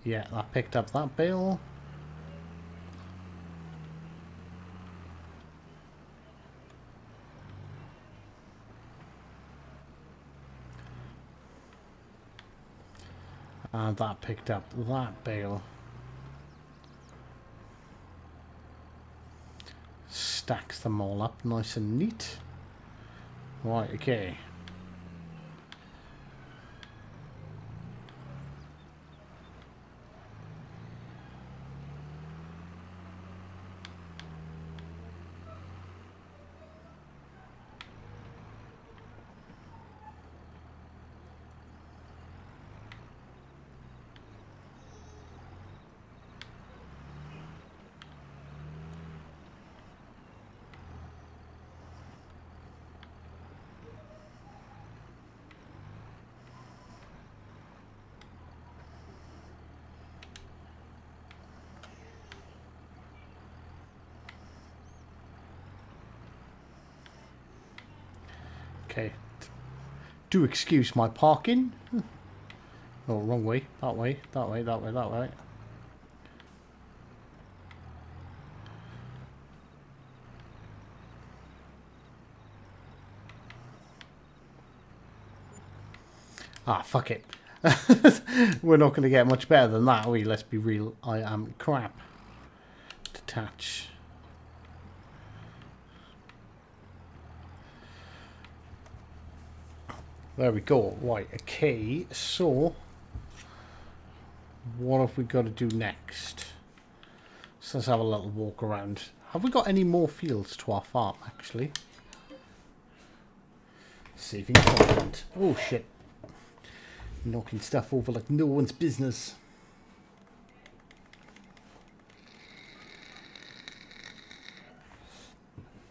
Yeah, that picked up that Bale. And that picked up that Bale. Stacks them all up nice and neat. Right, okay. Okay. Do excuse my parking. Oh, wrong way. That way. That way. That way. That way. Ah, fuck it. We're not going to get much better than that, are we? Let's be real. I am crap. Detach. There we go. Right, okay. So, what have we got to do next? So let's have a little walk around. Have we got any more fields to our farm, actually? Saving content. Oh, shit. Knocking stuff over like no one's business.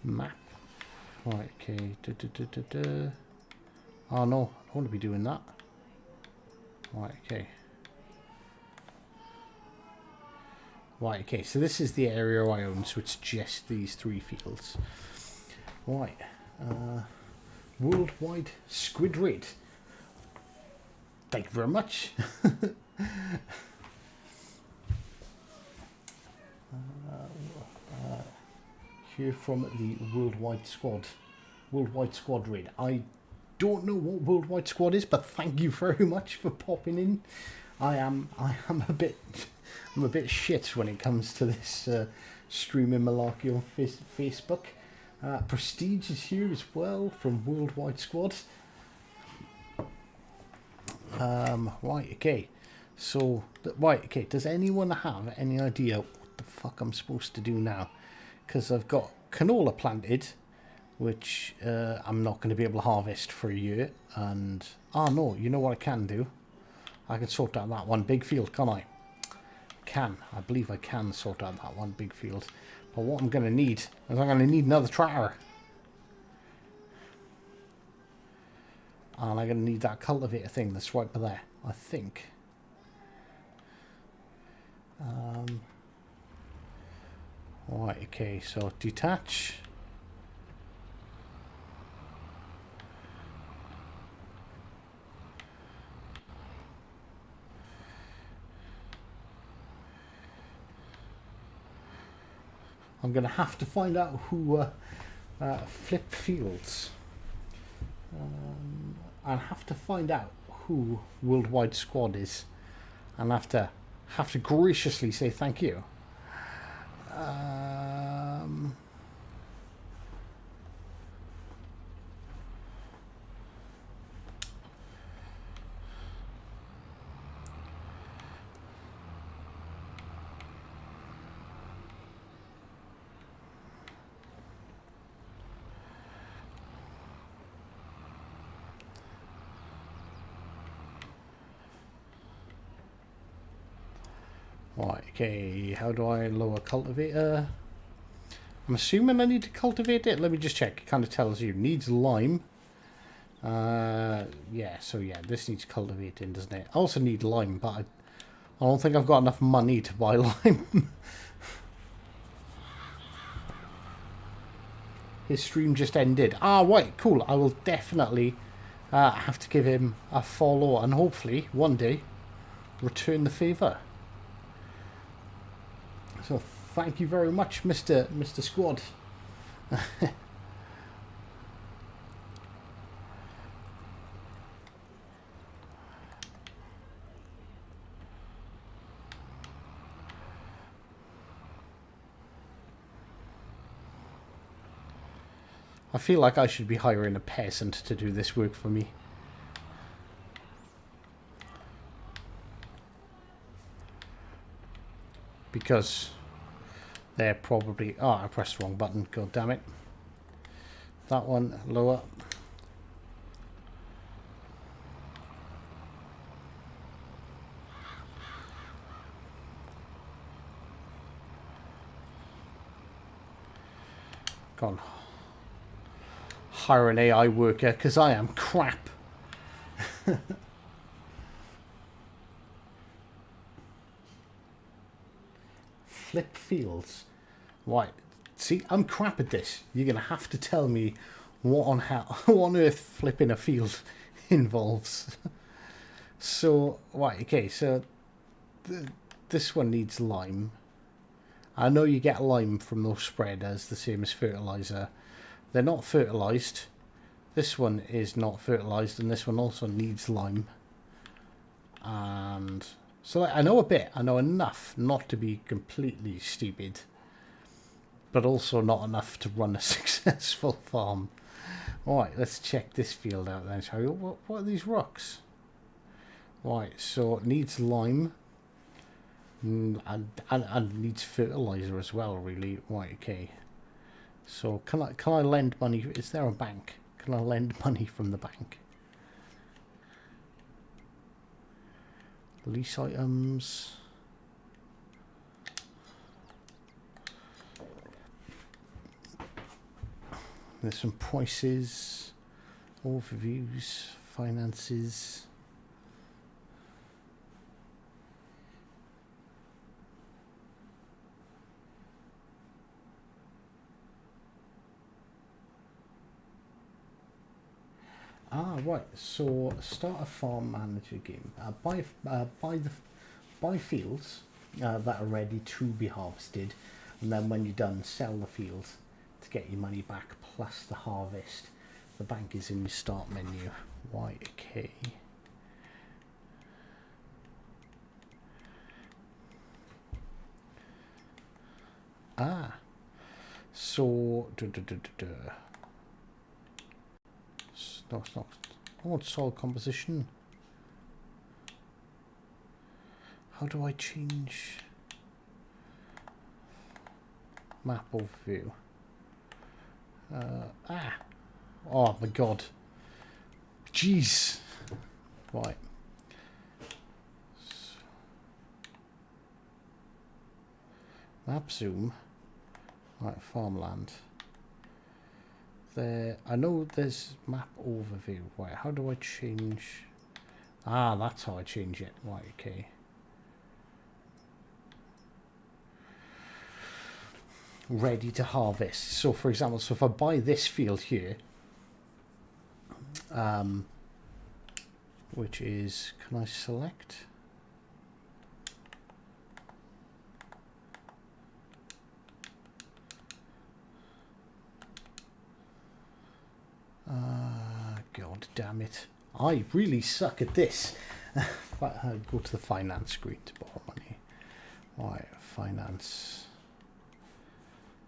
Map. Right, okay. Oh no, I don't want to be doing that. Right, okay. Right, okay, so this is the area I own, so it's just these 3 fields. Right. Worldwide squid rate. Thank you very much. Here from the Worldwide Squad. Worldwide Squad raid. I don't know what Worldwide Squad is, but thank you very much for popping in. I am I'm a bit shit when it comes to this streaming malarkey on Facebook. Prestige is here as well from Worldwide Squad. Right, okay. So, right, okay. Does anyone have any idea what the fuck I'm supposed to do now? Because I've got canola planted, which I'm not going to be able to harvest for a year. And, oh no, you know what I can do? I can sort out that one big field, can't I? I believe I can sort out that one big field. But what I'm going to need is I'm going to need another tractor. And I'm going to need that cultivator thing that's right there, I think. Right, okay, so detach. I'm going to have to find out who Flip Fields. I'll have to find out who Worldwide Squad is. And have to graciously say thank you. Right, okay, how do I lower cultivator? I'm assuming I need to cultivate it. Let me just check. It kind of tells you. Needs lime. Yeah, so yeah, this needs cultivating, doesn't it? I also need lime, but I don't think I've got enough money to buy lime. His stream just ended. Ah, right, cool. I will definitely have to give him a follow and hopefully one day return the favour. So thank you very much, Mr. Squad. I feel like I should be hiring a peasant to do this work for me. Because they're probably... Oh, I pressed the wrong button. God damn it. That one, lower. Gone. Hire an AI worker, because I am crap. Flip fields. Right. See, I'm crap at this. You're going to have to tell me what on earth flipping a field involves. So, right, okay, so this one needs lime. I know you get lime from those spreaders, the same as fertilizer. They're not fertilized. This one is not fertilized, and this one also needs lime. And so I know a bit. I know enough not to be completely stupid, but also not enough to run a successful farm. Alright, let's check this field out then, shall we? What are these rocks? Right, so it needs lime. And needs fertilizer as well, really. Right, okay. So can I lend money? Is there a bank? Can I lend money from the bank? Lease items. There's some prices, overviews, finances. Ah, right. So start a farm manager game. Buy fields that are ready to be harvested, and then when you're done, sell the fields to get your money back plus the harvest. The bank is in your start menu. Right. Okay. Ah. So. No, it's not. I want solid composition. How do I change map overview? Oh my god. Jeez. Right. Map zoom. Right, farmland. There, I know there's map overview. Right, how do I change? Ah, that's how I change it. Right, okay. Ready to harvest. So, for example, so if I buy this field here, which is, can I select? damn it. I really suck at this. Go to the finance screen to borrow money. Right, finance.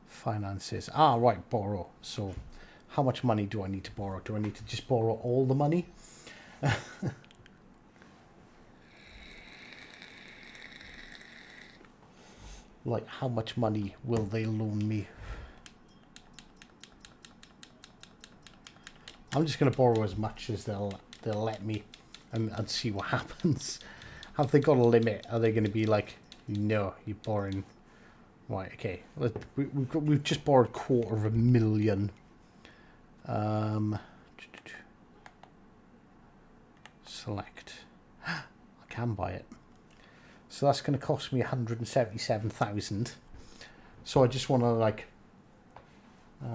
Finances. Ah, right, borrow. So, how much money do I need to borrow? Do I need to just borrow all the money? Like, how much money will they loan me? I'm just going to borrow as much as they'll let me and see what happens. Have they got a limit? Are they going to be like, no, you're borrowing... Right, okay. We've just borrowed $250,000. Select. I can buy it. So that's going to cost me 177,000. So I just want to like... I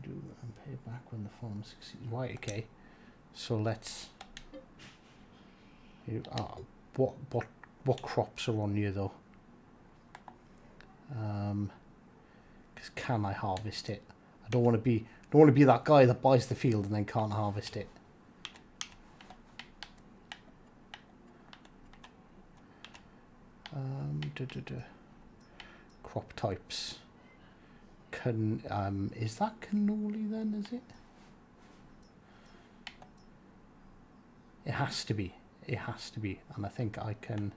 do and pay back when the farm succeeds. Right, okay. So let's... what crops are on here though? Because can I harvest it? I don't want to be that guy that buys the field and then can't harvest it. Crop types. Is that cannoli then, is it? It has to be. It has to be. And I think I can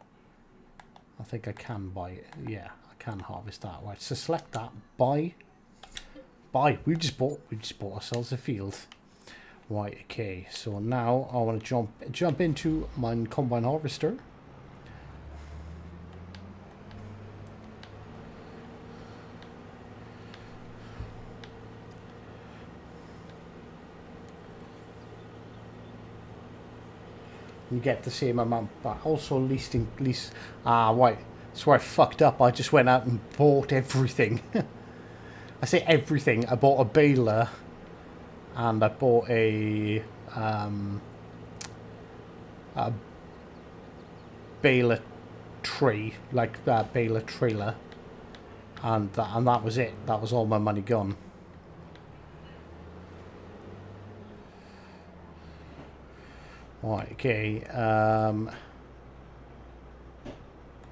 buy it. Yeah, I can harvest that. Right, so select that. Buy. We just bought ourselves a field. Right, okay. So now I want to jump into my combine harvester. You get the same amount, but also least. Right. So I fucked up. I just went out and bought everything. I say everything. I bought a baler, and I bought a baler tray, like that baler trailer, and that was it. That was all my money gone. Right, okay,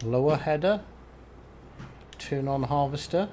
lower header, turn on harvester.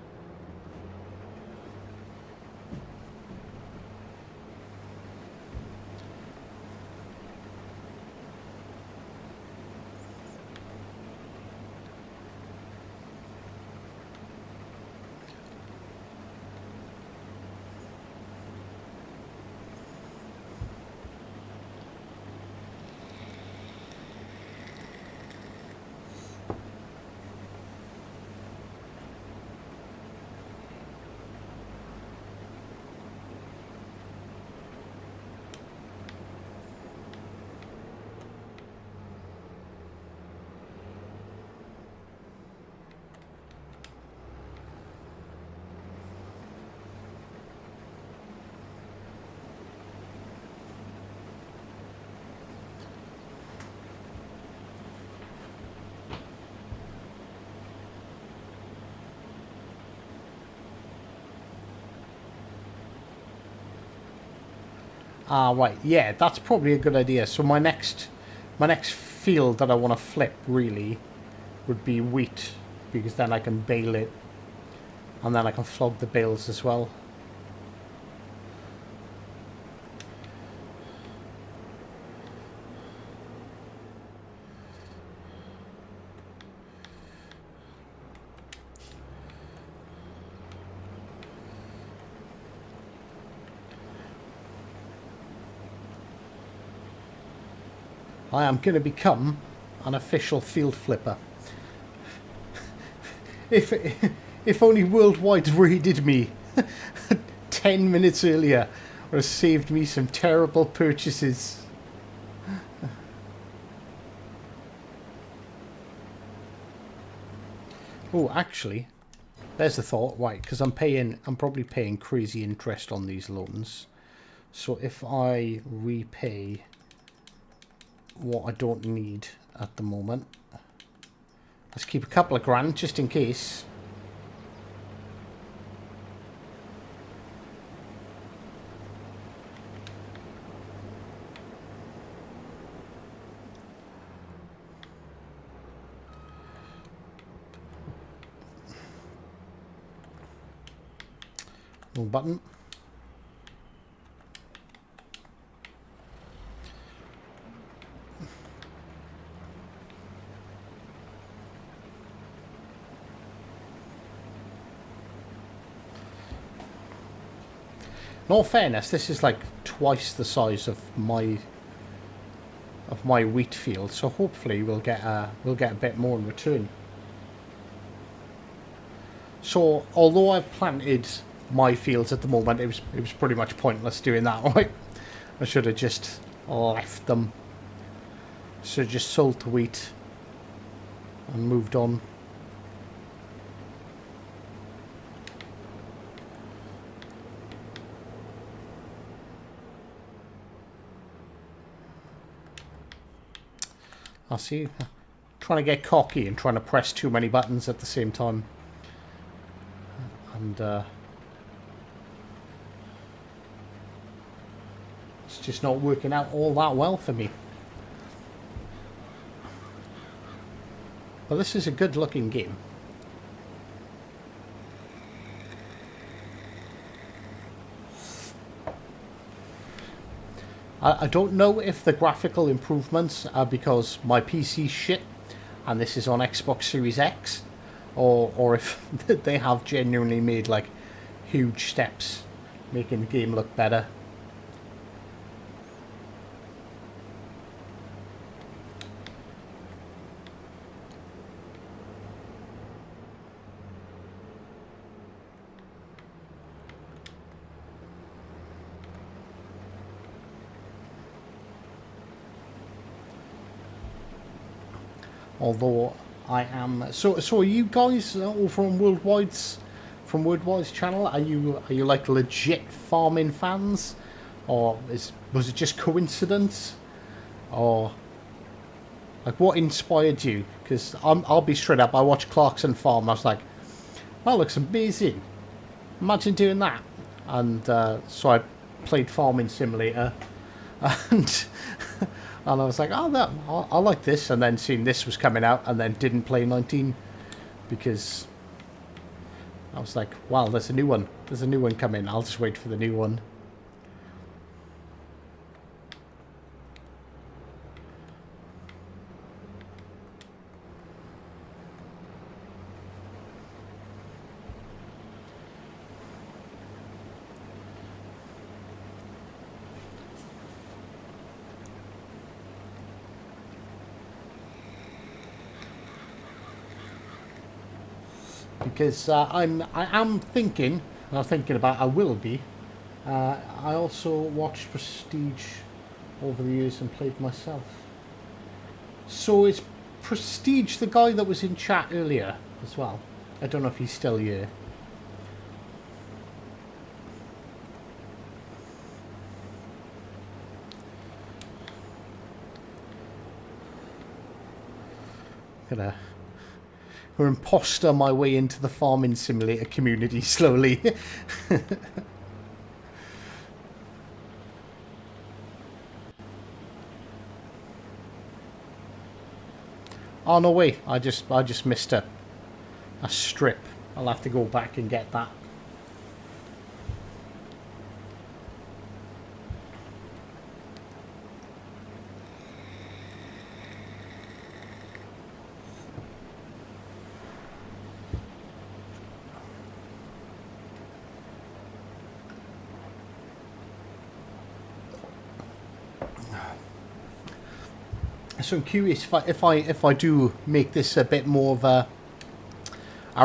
Right, yeah, that's probably a good idea. So my next field that I want to flip really would be wheat, because then I can bale it, and then I can flog the bales as well. I am going to become an official field flipper. If only Worldwide raided me 10 minutes earlier, would have saved me some terrible purchases. Oh, actually, there's the thought. Right, because I'm probably paying crazy interest on these loans. So if I repay what I don't need at the moment, let's keep a couple of grand just in case. Wrong button. In all fairness, this is like twice the size of my wheat field, so hopefully we'll get a bit more in return. So although I've planted my fields at the moment, it was pretty much pointless doing that. Right? I should have just left them. Should have just sold the wheat and moved on. I see. Trying to get cocky and trying to press too many buttons at the same time. And it's just not working out all that well for me. But this is a good looking game. I don't know if the graphical improvements are because my PC's shit and this is on Xbox Series X, or if they have genuinely made like huge steps making the game look better. Although I am so are you guys all from Worldwide's channel? Are you like legit farming fans, or was it just coincidence, or like what inspired you? Because I'll be straight up. I watched Clarkson Farm. I was like, that looks amazing. Imagine doing that. And so I played Farming Simulator, and. And I was like, oh, I like this. And then seeing this was coming out and then didn't play 19 because I was like, wow, there's a new one. There's a new one coming. I'll just wait for the new one. Because I will be. I also watched Prestige over the years and played myself. So is Prestige the guy that was in chat earlier as well? I don't know if he's still here. Gonna imposter my way into the Farming Simulator community slowly. Oh no way, I just missed a strip. I'll have to go back and get that. So I'm curious if I do make this a bit more of a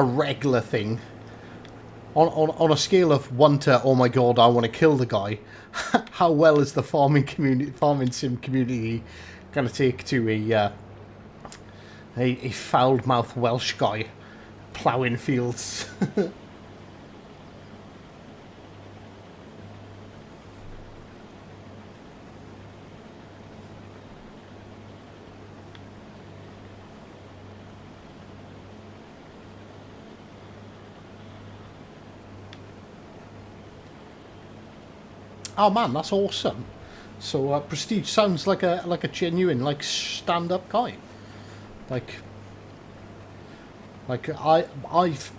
regular thing, on a scale of 1 to oh my god I want to kill the guy, how well is the farming sim community gonna take to a foul-mouthed Welsh guy ploughing fields? Oh man, that's awesome. So Prestige sounds like a genuine like stand-up guy. Like I've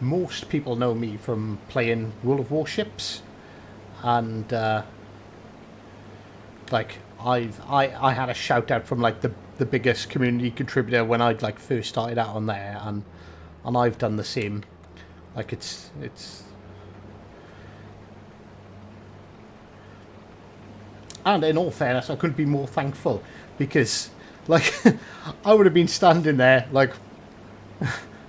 most people know me from playing World of Warships, and like I had a shout out from like the biggest community contributor when I'd like first started out on there, and I've done the same. Like it's and in all fairness, I couldn't be more thankful, because like I would have been standing there like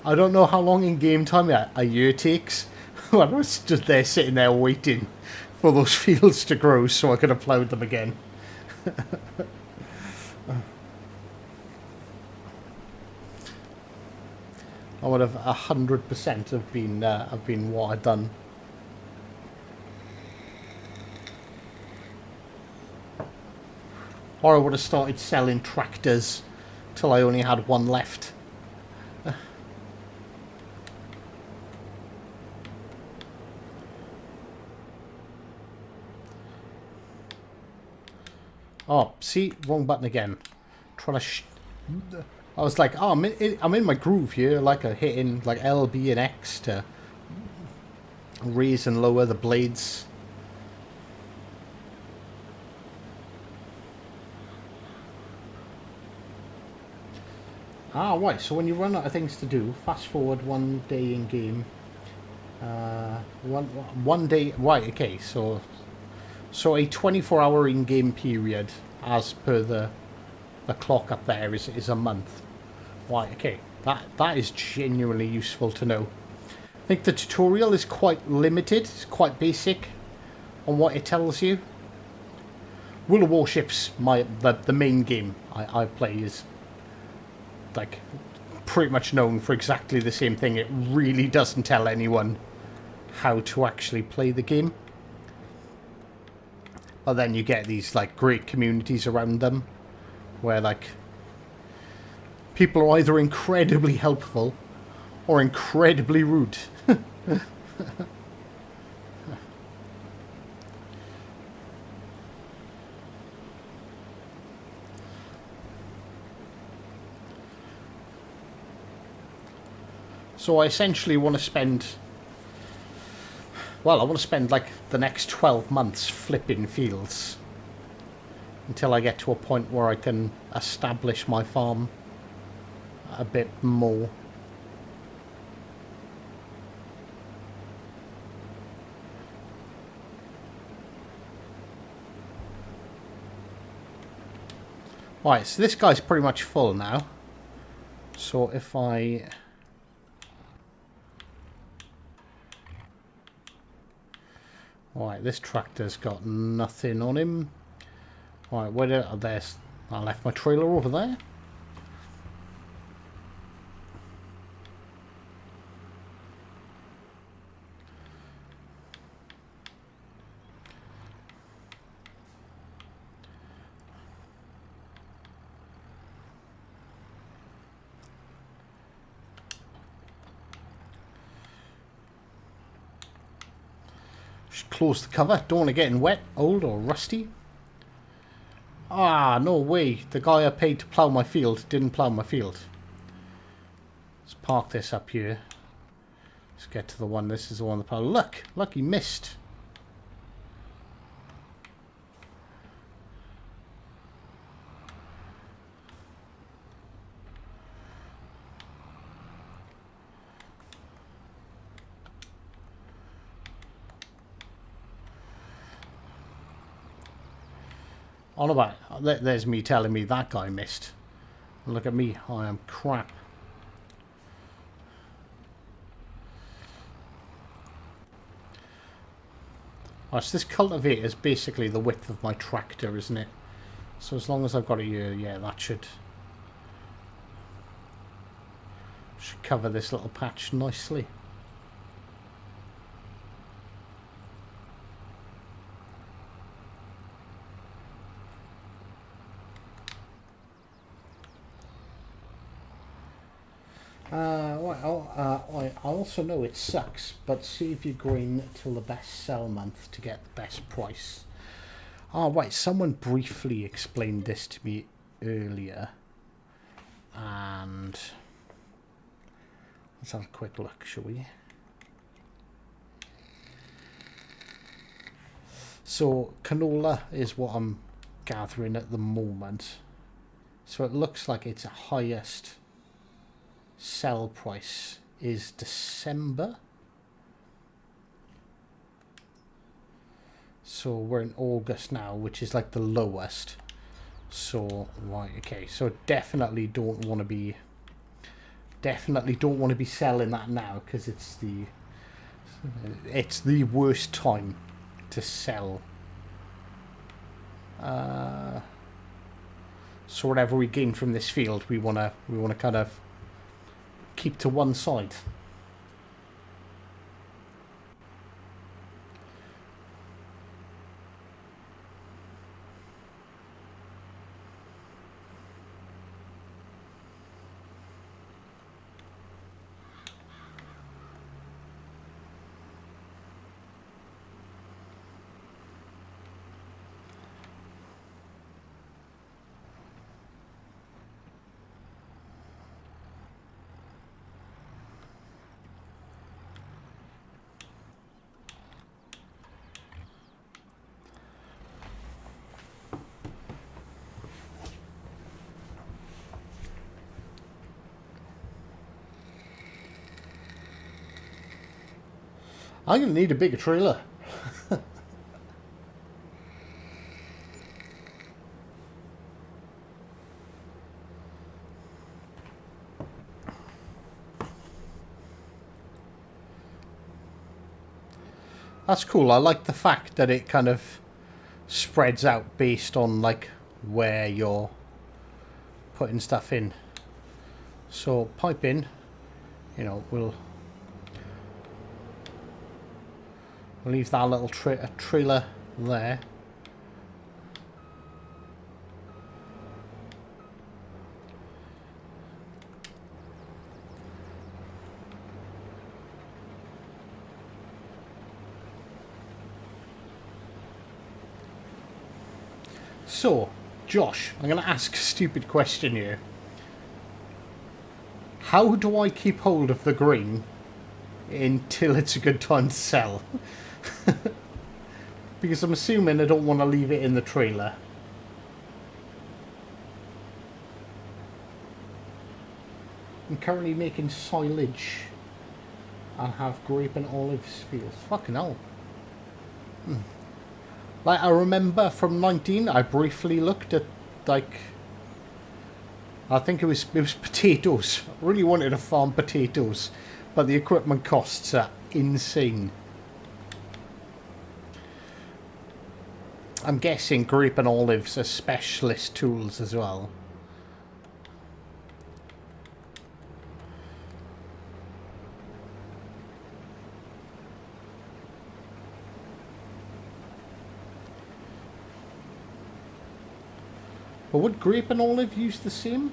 I don't know how long in game time a year takes. I was stood there sitting there waiting for those fields to grow so I could have ploughed them again. I would have 100% have been what I'd done. Or I would have started selling tractors till I only had one left. Oh, see? Wrong button again. Trying to... I was like, oh, I'm in my groove here. Like, I'm hitting like L, B, and X to raise and lower the blades. Ah, right. So when you run out of things to do, fast forward one day in game. One day... Right, okay. So a 24-hour in-game period, as per the clock up there, is a month. Right, okay. That is genuinely useful to know. I think the tutorial is quite limited. It's quite basic on what it tells you. World of Warships, the main game I play, is like pretty much known for exactly the same thing. It really doesn't tell anyone how to actually play the game. But then you get these like great communities around them, where like people are either incredibly helpful or incredibly rude. So I essentially want to spend... Well, I want to spend like the next 12 months flipping fields until I get to a point where I can establish my farm a bit more. Right, so this guy's pretty much full now. So if I... Right, this tractor's got nothing on him. Right, there's... I left my trailer over there. Close the cover. Don't want to get in wet, old or rusty. Ah, no way. The guy I paid to plough my field didn't plough my field. Let's park this up here. Let's get to the one. This is the one that ploughed. Look, he missed. On about, there's me telling me that guy missed. Look at me, I am crap. Oh, so this cultivator is basically the width of my tractor, isn't it? So as long as I've got a year, yeah, that should cover this little patch nicely. I also know it sucks, but save your green till the best sell month to get the best price. Ah, right, someone briefly explained this to me earlier. And let's have a quick look, shall we? So canola is what I'm gathering at the moment. So it looks like its highest sell price is December. So we're in August now, which is like the lowest. So right, okay. So definitely don't want to be selling that now, because it's the worst time to sell. So whatever we gain from this field, we wanna kind of keep to one side. I'm going to need a bigger trailer. That's cool. I like the fact that it kind of spreads out based on like where you're putting stuff in. So pipe in, you know, we'll leave that little trailer there. So, Josh, I'm going to ask a stupid question here. How do I keep hold of the green until it's a good time to sell? Because I'm assuming I don't want to leave it in the trailer. I'm currently making silage and have grape and olive fields. Fucking hell. Like, I remember from 19, I briefly looked at, like, I think it was potatoes. I really wanted to farm potatoes, but the equipment costs are insane. I'm guessing grape and olives are specialist tools as well. But would grape and olive use the same?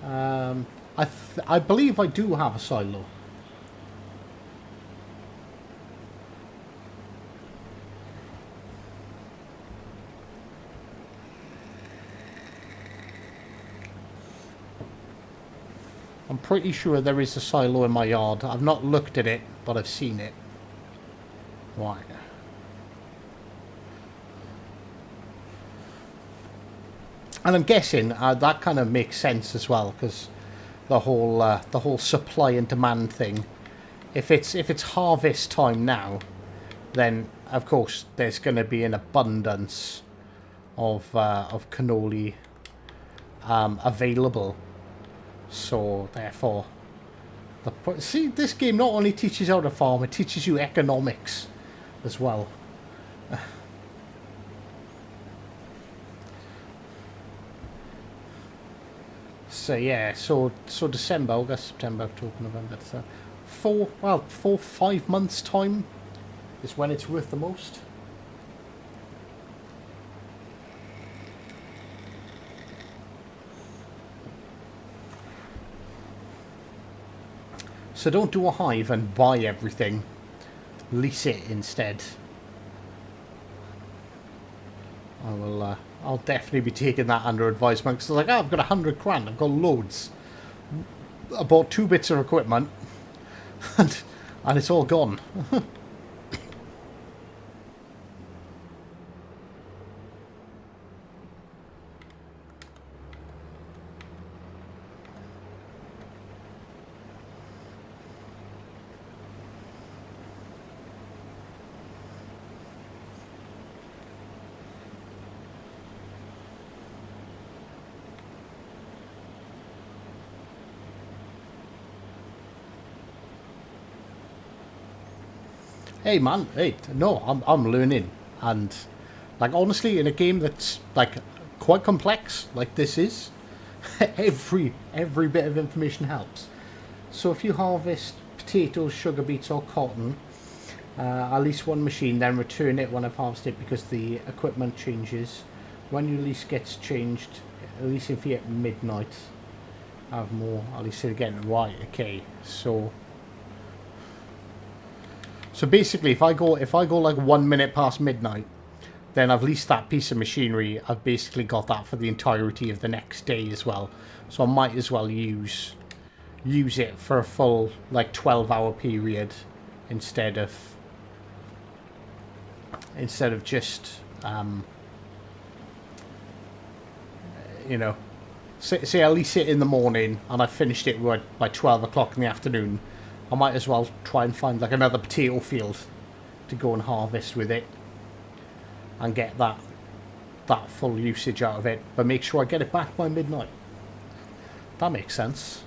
I believe I do have a silo. I'm pretty sure there is a silo in my yard. I've not looked at it, but I've seen it. Right. And I'm guessing that kind of makes sense as well, because the whole supply and demand thing. If it's harvest time now, then of course there's going to be an abundance of cannoli available. So therefore, see, this game not only teaches you how to farm, it teaches you economics as well. So yeah, so December, August, September, October, November, December. 5 months time is when it's worth the most. So don't do a hive and buy everything. Lease it instead. I will. I'll definitely be taking that under advisement, because I was like, oh, I've got 100 grand. I've got loads. I bought 2 bits of equipment, and it's all gone. Hey man, hey, no, I'm learning, and like honestly, in a game that's like quite complex, like this is, every bit of information helps. So if you harvest potatoes, sugar beets, or cotton, at least one machine, then return it when I've harvested because the equipment changes. When your lease gets changed, at least if you at midnight, have more. At least again, right? Okay, so basically, if I go like 1 minute past midnight, then I've leased that piece of machinery. I've basically got that for the entirety of the next day as well. So I might as well use it for a full like 12-hour period instead of just you know, say I lease it in the morning and I finished it by 12 o'clock in the afternoon. I might as well try and find like another potato field to go and harvest with it and get that full usage out of it, but make sure I get it back by midnight. That makes sense.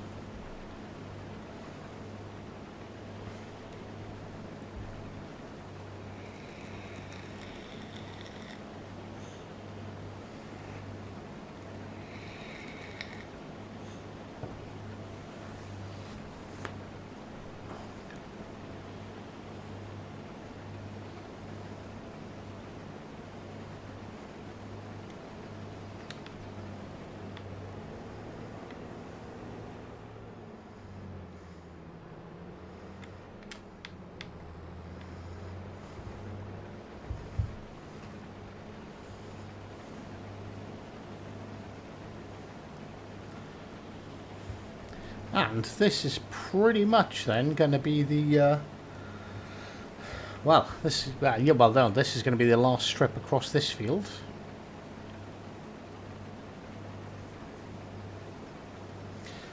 And this is pretty much then going to be the well, this is yeah, well, no, this is going to be the last strip across this field.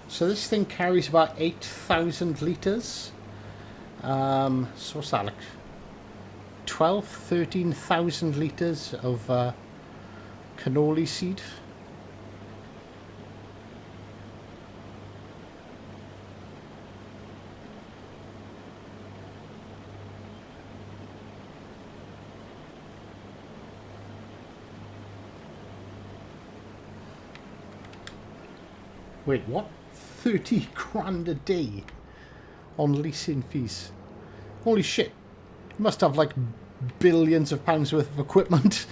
So this thing carries about 8,000 litres. So what's that, like 12, 13,000 litres of cannoli seed. Wait, what? 30 grand a day on leasing fees. Holy shit. You must have like billions of pounds worth of equipment.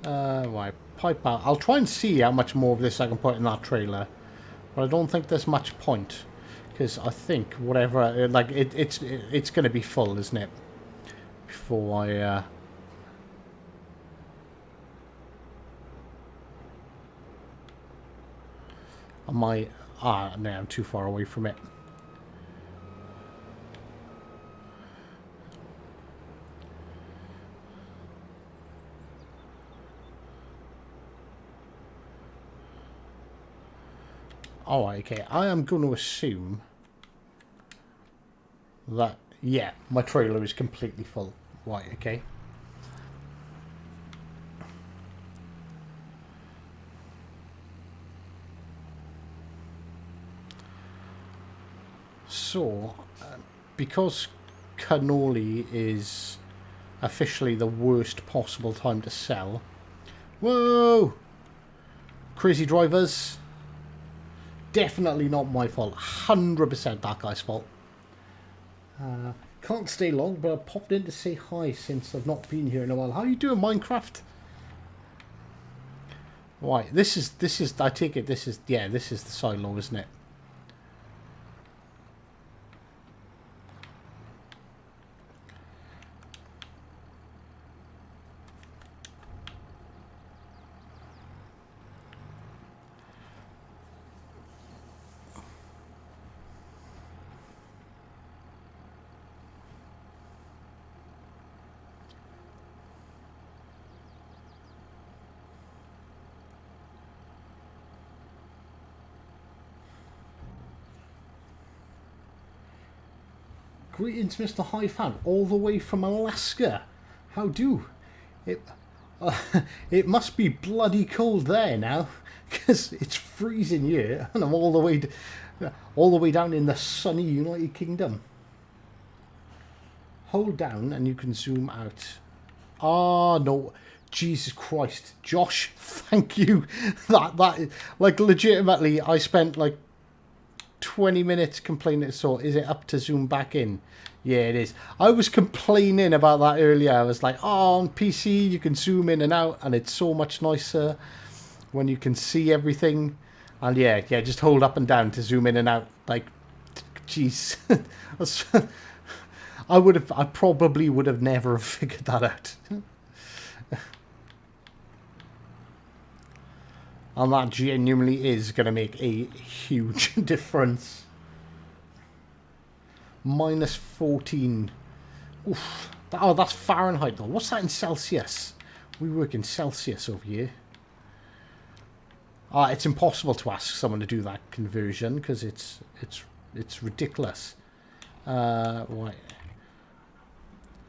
Right, pipe out. I'll try and see how much more of this I can put in that trailer. But I don't think there's much point. Because I think whatever, like it's going to be full, isn't it? Before I... I might... Ah, no, I'm too far away from it. Oh, okay. I am going to assume that, yeah, my trailer is completely full. Right, okay. So, because cannoli is officially the worst possible time to sell. Whoa! Crazy drivers. Definitely not my fault. 100% that guy's fault. Can't stay long, but I popped in to say hi since I've not been here in a while. How are you doing, Minecraft? Right, this is. I take it this is. Yeah, this is the silo, isn't it? Greetings, Mr. High Fan, all the way from Alaska. How do? It, it must be bloody cold there now, because it's freezing here, and I'm all the way down in the sunny United Kingdom. hold down and you can zoom out. Oh, no. Jesus Christ. Josh, thank you. That like, legitimately, I spent, like, 20 minutes complaining. So, is it up to zoom back in? Yeah, it is. I was complaining about that earlier. I was like, oh, on PC, you can zoom in and out, and it's so much nicer when you can see everything. And yeah, just hold up and down to zoom in and out. Like, jeez. I probably would have never figured that out. And that genuinely is going to make a huge difference. Minus 14. Oof. Oh, that's Fahrenheit though. What's that in Celsius? We work in Celsius over here. It's impossible to ask someone to do that conversion because it's ridiculous. Right.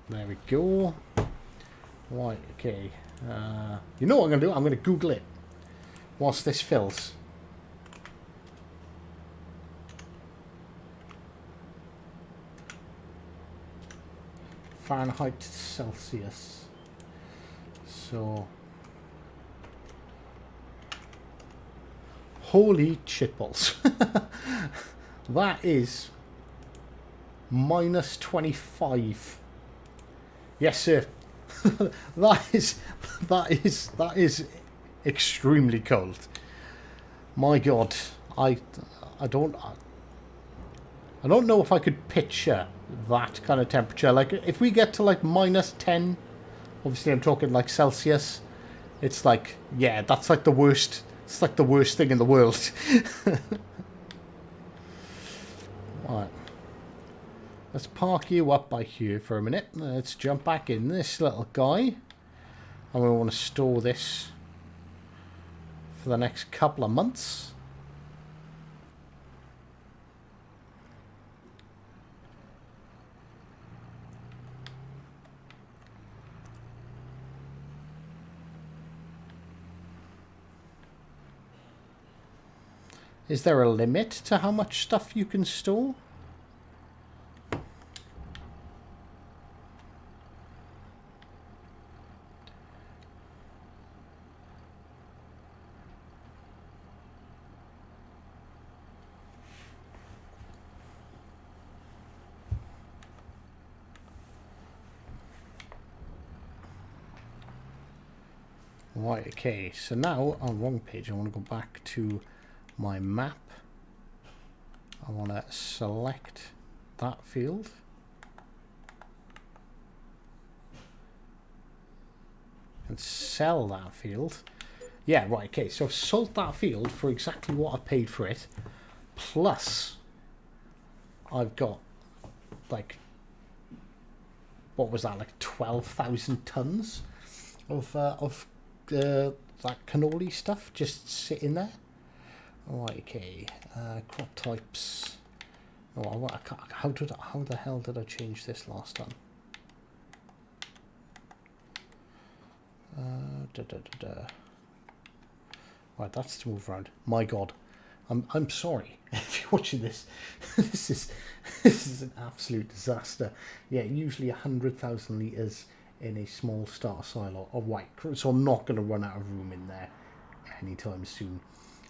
There we go. Right, okay. You know what I'm going to do? I'm going to Google it whilst this fills. Fahrenheit to Celsius. So, holy shitballs. That is minus 25. Yes, sir. that is extremely cold. My God, I don't know if I could picture that kind of temperature. Like, if we get to like minus 10, obviously I'm talking like Celsius, it's like, yeah, that's like the worst. It's like the worst thing in the world. Right. Let's park you up by here for a minute. Let's jump back in this little guy. And we want to store this for the next couple of months. Is there a limit to how much stuff you can store? Right, okay, so now on wrong page I want to go back to my map. I want to select that field. And sell that field. Yeah, right, okay, so I've sold that field for exactly what I paid for it. Plus, I've got, like, what was that, like 12,000 tons of that cannoli stuff just sitting there. Right, okay, crop types. Oh, how the hell did I change this last time? Right, that's to move around. My God, I'm sorry if you're watching this. This is an absolute disaster. Yeah, usually 100,000 litres in a small starter silo. Oh, right, so I'm not going to run out of room in there anytime soon.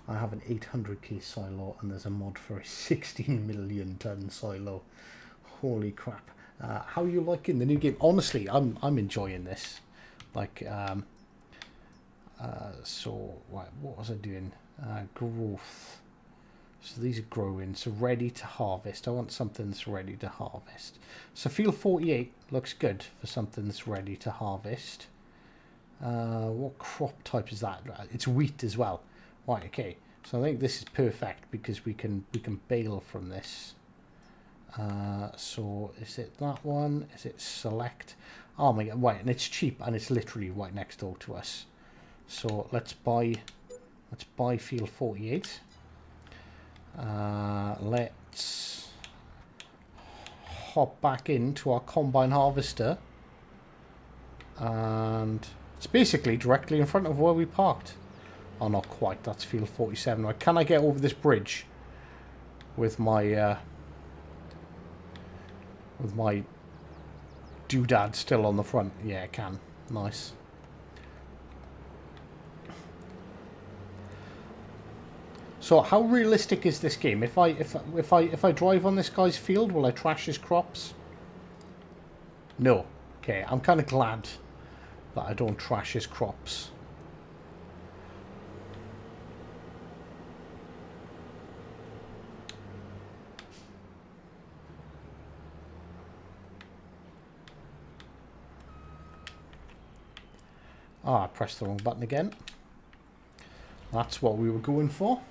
I have an 800k silo and there's a mod for a 16 million ton silo. Holy crap. How are you liking the new game? Honestly, I'm enjoying this. Like, so, right, what was I doing? Growth. So these are growing, so ready to harvest. I want something that's ready to harvest. So field 48 looks good for something that's ready to harvest. What crop type is that? It's wheat as well. Right, okay. So I think this is perfect because we can bale from this. So is it that one? Is it select? Oh my God, right, and it's cheap and it's literally right next door to us. So let's buy field 48. Let's hop back into our combine harvester, and it's basically directly in front of where we parked. Oh, not quite. That's field 47. Right, can I get over this bridge with my doodad still on the front. Yeah, it can. Nice. So how realistic is this game? If I drive on this guy's field, will I trash his crops? No. Okay, I'm kind of glad that I don't trash his crops. Ah, I pressed the wrong button again. That's what we were going for.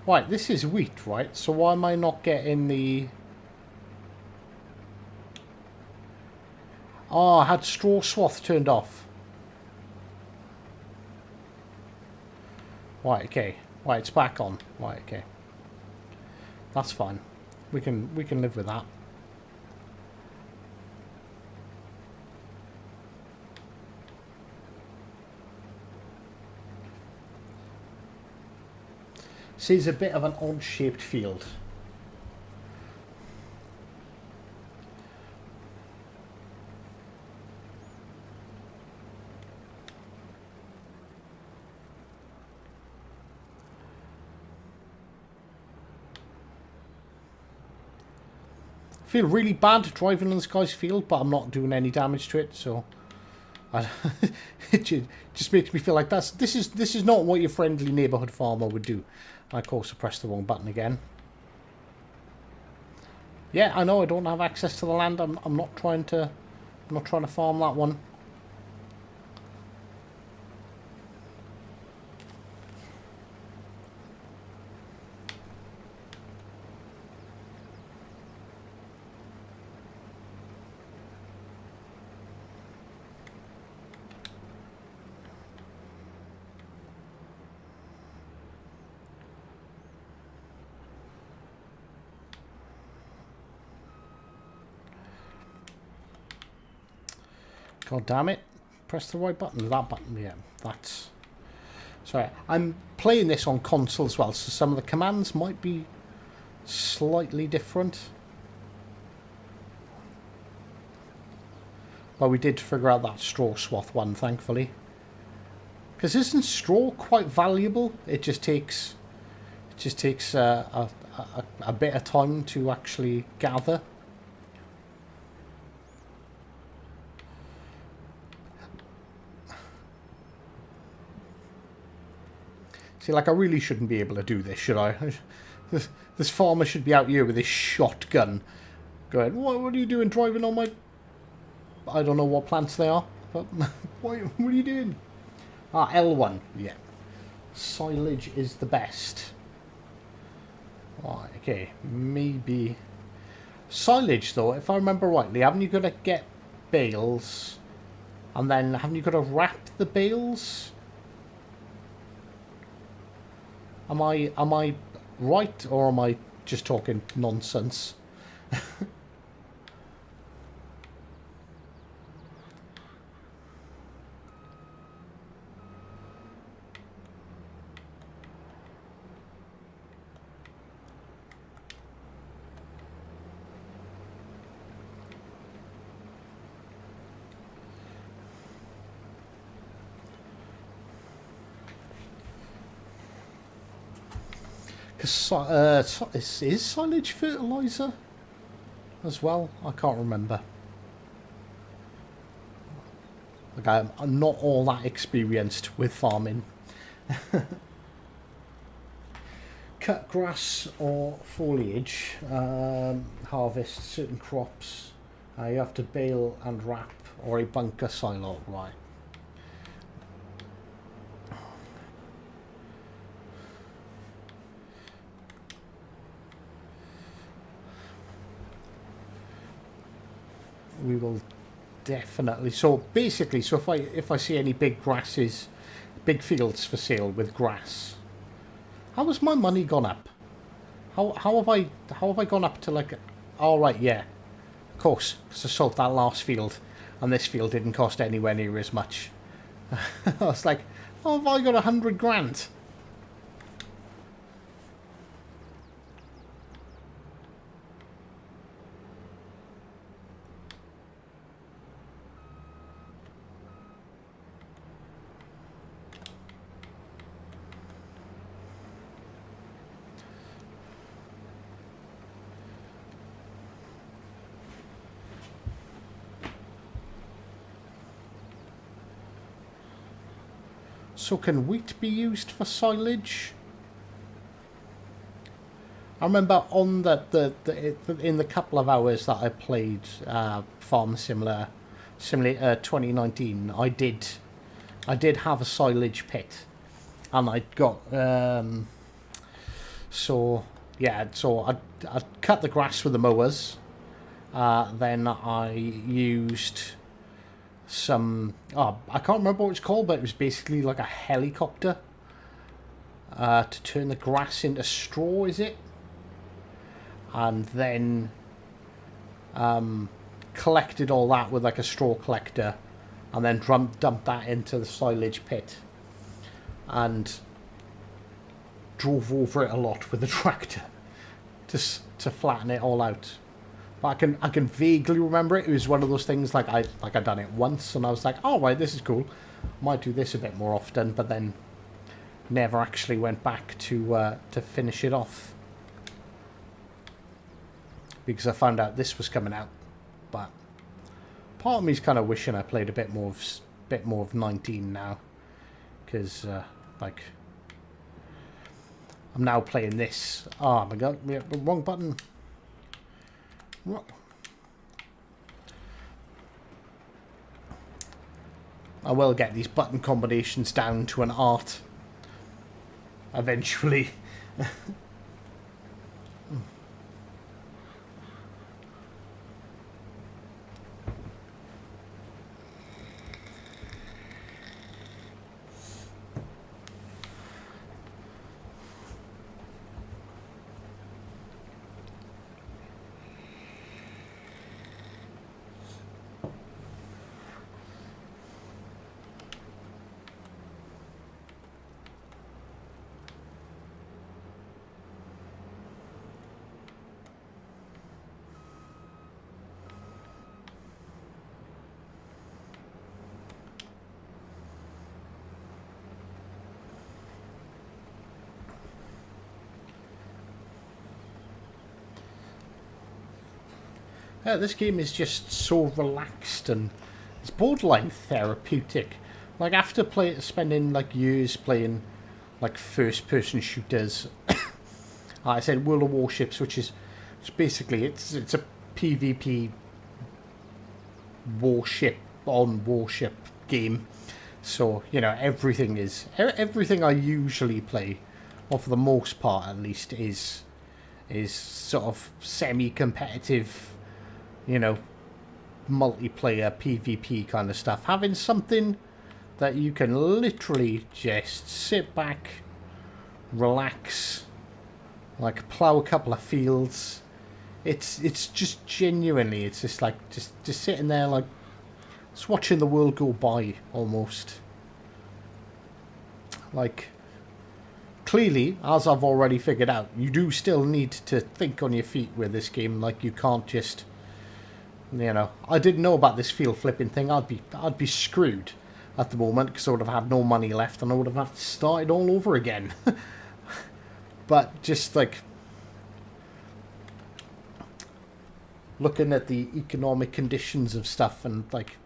Right, this is wheat, right? So why am I not getting the... Oh, I had straw swath turned off. Right, okay. Right, it's back on. Right, okay. That's fine. We can live with that. See, it's a bit of an odd-shaped field. I feel really bad driving on this guy's field, but I'm not doing any damage to it, so it just makes me feel like this is not what your friendly neighbourhood farmer would do. I of course pressed the wrong button again. Yeah, I know I don't have access to the land. I'm not trying to farm that one. God damn it. Press the right button. That button, yeah. That's... Sorry, I'm playing this on console as well, so some of the commands might be slightly different. Well, we did figure out that straw swath one, thankfully. Because isn't straw quite valuable? It just takes... a bit of time to actually gather. See, like, I really shouldn't be able to do this, should I? This farmer should be out here with his shotgun going, what are you doing driving on my... I don't know what plants they are, but what are you doing? Ah, L1, yeah. Silage is the best. Right, okay, maybe... Silage, though, if I remember rightly, haven't you got to get bales? And then haven't you got to wrap the bales? Am I right, or am I just talking nonsense? Is silage fertilizer as well? I can't remember. Like, I'm not all that experienced with farming. Cut grass or foliage. Harvest certain crops. You have to bale and wrap, or a bunker silo. Right. We will definitely. So basically, so if I see any big grasses, big fields for sale with grass, how has my money gone up? How have I gone up to like all right, yeah, of course, because I sold that last field, and this field didn't cost anywhere near as much. I was like, oh, have I got 100 grand? So can wheat be used for silage? I remember on in the couple of hours that I played Farm Simulator 2019, I did have a silage pit, and I got so yeah, so I cut the grass with the mowers. Then I used some, I can't remember what it's called, but it was basically like a helicopter to turn the grass into straw, is it? And then collected all that with like a straw collector, and then dumped that into the silage pit, and drove over it a lot with the tractor to flatten it all out. But I can vaguely remember it. It was one of those things like I done it once, and I was like, oh right, this is cool. Might do this a bit more often, but then never actually went back to finish it off because I found out this was coming out. But part of me's kind of wishing I played a bit more of 19 now, because like I'm now playing this. Oh my god, wrong button. What? I will get these button combinations down to an art eventually. Yeah, this game is just so relaxed and it's borderline therapeutic. Like after spending like years playing like first-person shooters, I said World of Warships, which is basically it's a PvP warship on warship game. So you know everything I usually play, or for the most part at least, is sort of semi-competitive, you know, multiplayer PvP kind of stuff. Having something that you can literally just sit back, relax, like plow a couple of fields. It's just genuinely, it's just like just sitting there like just watching the world go by almost. Like clearly, as I've already figured out, you do still need to think on your feet with this game. Like you can't just, you know, I didn't know about this field flipping thing. I'd be screwed at the moment because I would have had no money left and I would have had to start it all over again. But just like looking at the economic conditions of stuff and like,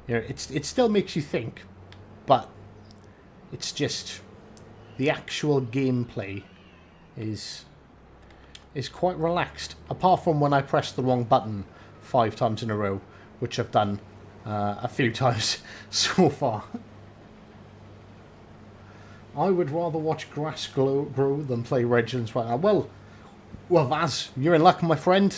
you know, it still makes you think, but it's just the actual gameplay is quite relaxed. Apart from when I press the wrong button 5 times in a row, which I've done a few times so far. I would rather watch grass grow than play Legends right now. Well, Vaz, you're in luck, my friend,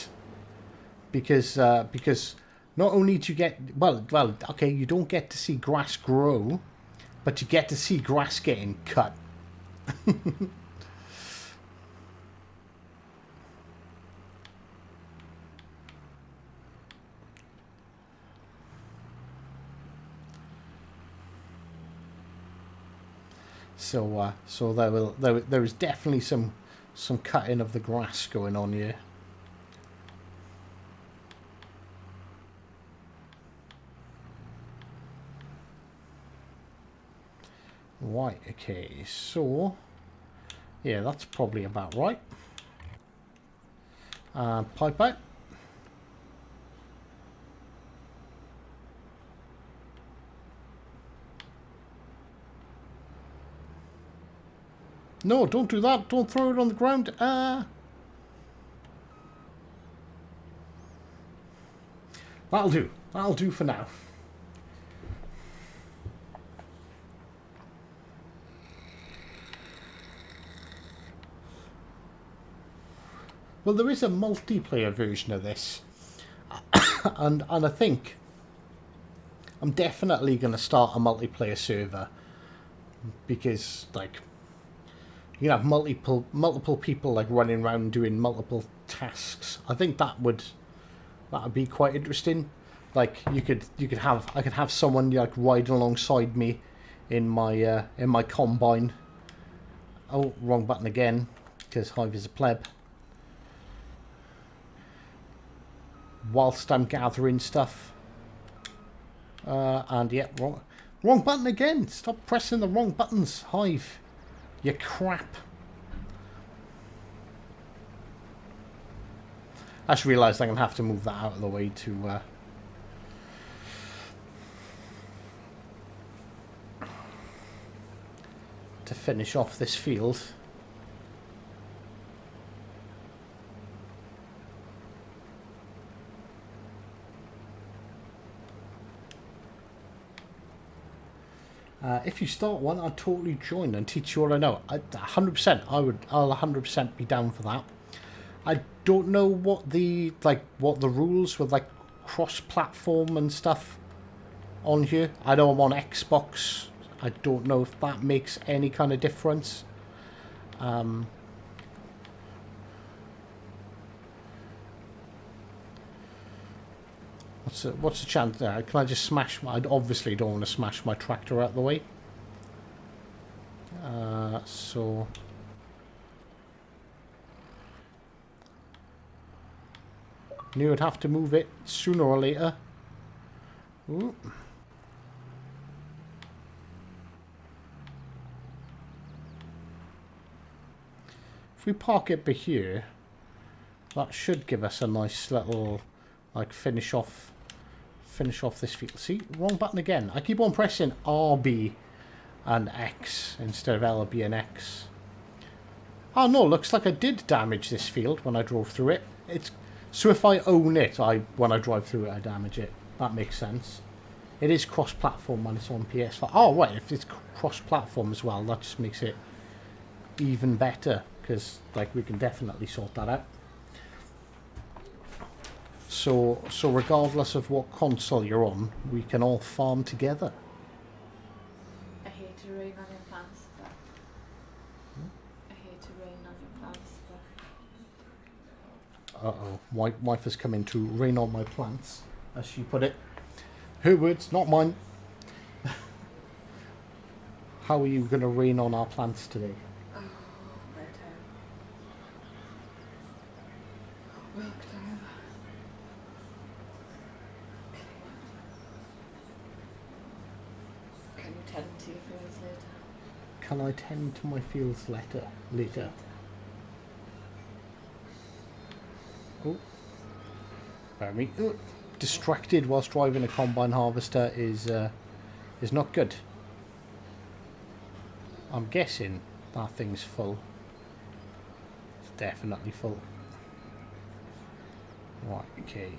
because not only do you get well, okay, you don't get to see grass grow, but you get to see grass getting cut. So there is definitely some cutting of the grass going on here. Right, okay, so yeah, that's probably about right. Pipe out. No, don't do that. Don't throw it on the ground. That'll do. That'll do for now. Well, there is a multiplayer version of this. and I think I'm definitely going to start a multiplayer server. Because, like, you can have multiple people, like, running around doing multiple tasks. I think that would be quite interesting. Like, I could have someone, like, riding alongside me in my combine. Oh, wrong button again, because Hive is a pleb. Whilst I'm gathering stuff. And yeah, wrong button again. Stop pressing the wrong buttons, Hive. You crap. I just realised I'm going to have to move that out of the way to finish off this field. If you start one, I'd totally join and teach you all I know. 100%. I'll 100% be down for that. I don't know what the rules with, like, cross-platform and stuff on here. I know I'm on Xbox. I don't know if that makes any kind of difference. What's the chance there? Can I just smash I obviously don't want to smash my tractor out of the way. So knew I'd have to move it sooner or later. Ooh. If we park it by here, that should give us a nice little, like, finish off this field. See, wrong button again. I keep on pressing RB and X instead of LB and X. Oh no, looks like I did damage this field when I drove through it. So if I own it, when I drive through it, I damage it. That makes sense. It is cross-platform when it's on PS5. Oh right, if it's cross-platform as well, that just makes it even better, because, like, we can definitely sort that out. So regardless of what console you're on, we can all farm together. I hate to rain on your plants, but I hate to rain on your plants, but Uh-oh, wife has come in to rain on my plants, as she put it. Her words, not mine. How are you going to rain on our plants today? oh, right time. Work time. Can you tend to your fields later? Can I tend to my fields later? Oh, very distracted whilst driving a combine harvester is not good. I'm guessing that thing's full. It's definitely full. Right, okay.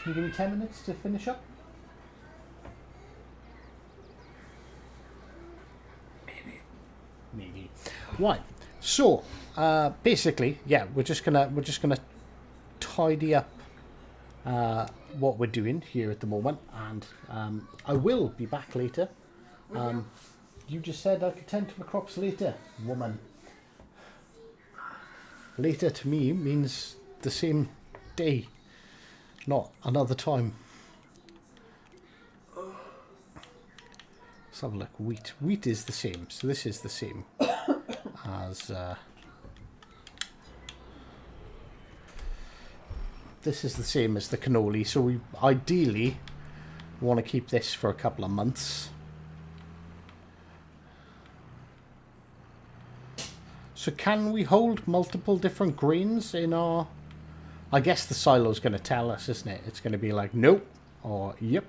Can you give me 10 minutes to finish up? Maybe. Right. So, basically, yeah, we're just gonna tidy up what we're doing here at the moment, and I will be back later. You just said I could tend to my crops later, woman. Later to me means the same day. not another time. Let's have a look. Wheat. Wheat is the same. So this is the same as... this is the same as the cannoli. So we ideally want to keep this for a couple of months. So can we hold multiple different grains in our... I guess the silo's going to tell us, isn't it? It's going to be like, nope, or yep.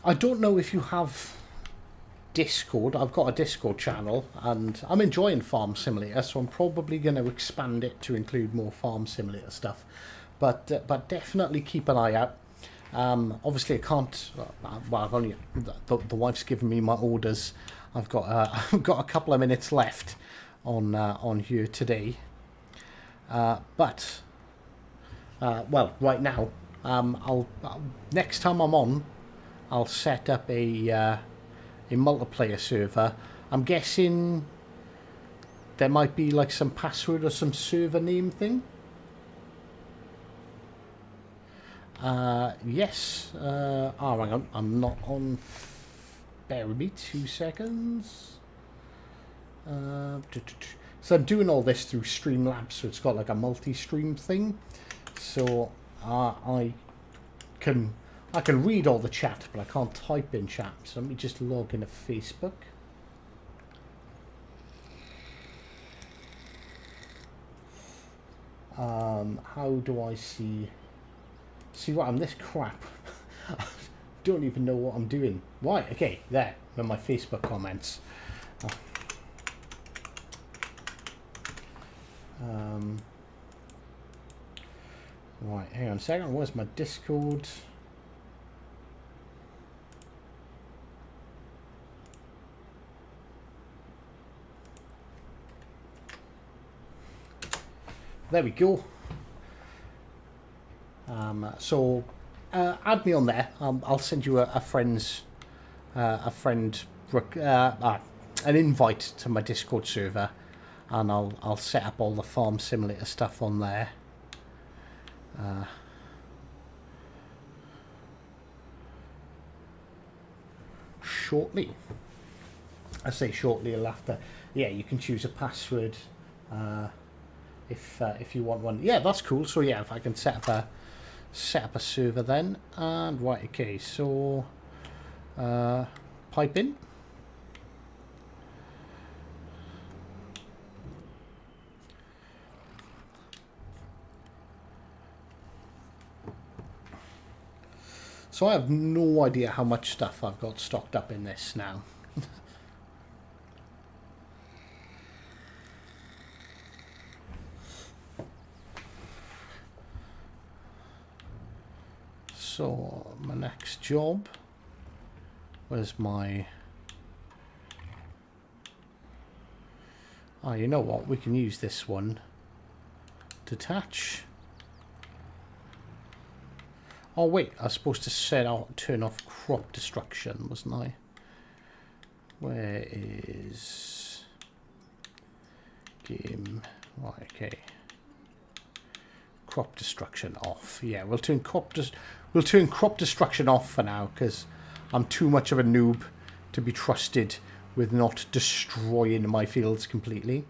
I don't know if you have Discord. I've got a Discord channel and I'm enjoying Farm Simulator, so I'm probably going to expand it to include more Farm Simulator stuff. But definitely keep an eye out. Obviously, I can't. Well, I've only the wife's given me my orders. I've got I've got a couple of minutes left on here today. Well, right now, I'll next time I'm on, I'll set up a multiplayer server. I'm guessing there might be like some password or some server name thing. Yes. Oh, hang on. I'm not on. Bear with me 2 seconds. So I'm doing all this through Streamlabs, so it's got like a multi-stream thing. So I can read all the chat, but I can't type in chat. So let me just log into Facebook. How do I see what I'm this crap? I don't even know what I'm doing. Right, okay, there, with my Facebook comments. Right, hang on a second, where's my Discord? There we go. So add me on there. I'll send you an invite to my Discord server, and I'll set up all the Farm Simulator stuff on there. Shortly. I say shortly after. Yeah, you can choose a password if you want one. Yeah, that's cool. So yeah, if I can set up a server then, and right, okay, so pipe in. So I have no idea how much stuff I've got stocked up in this now. So my next job was my... Oh, you know what? We can use this one. Detach. Oh wait, I was supposed to turn off crop destruction, wasn't I? Where is game? Right, okay. Crop destruction off. Yeah, we'll turn crop destruction off for now, because I'm too much of a noob to be trusted with not destroying my fields completely.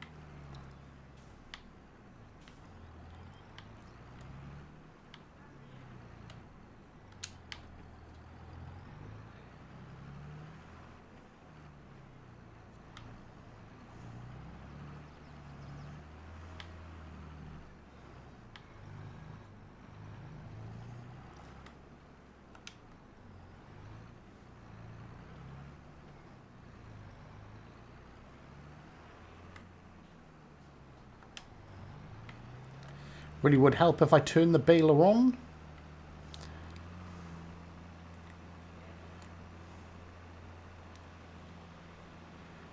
Really would help if I turn the baler on.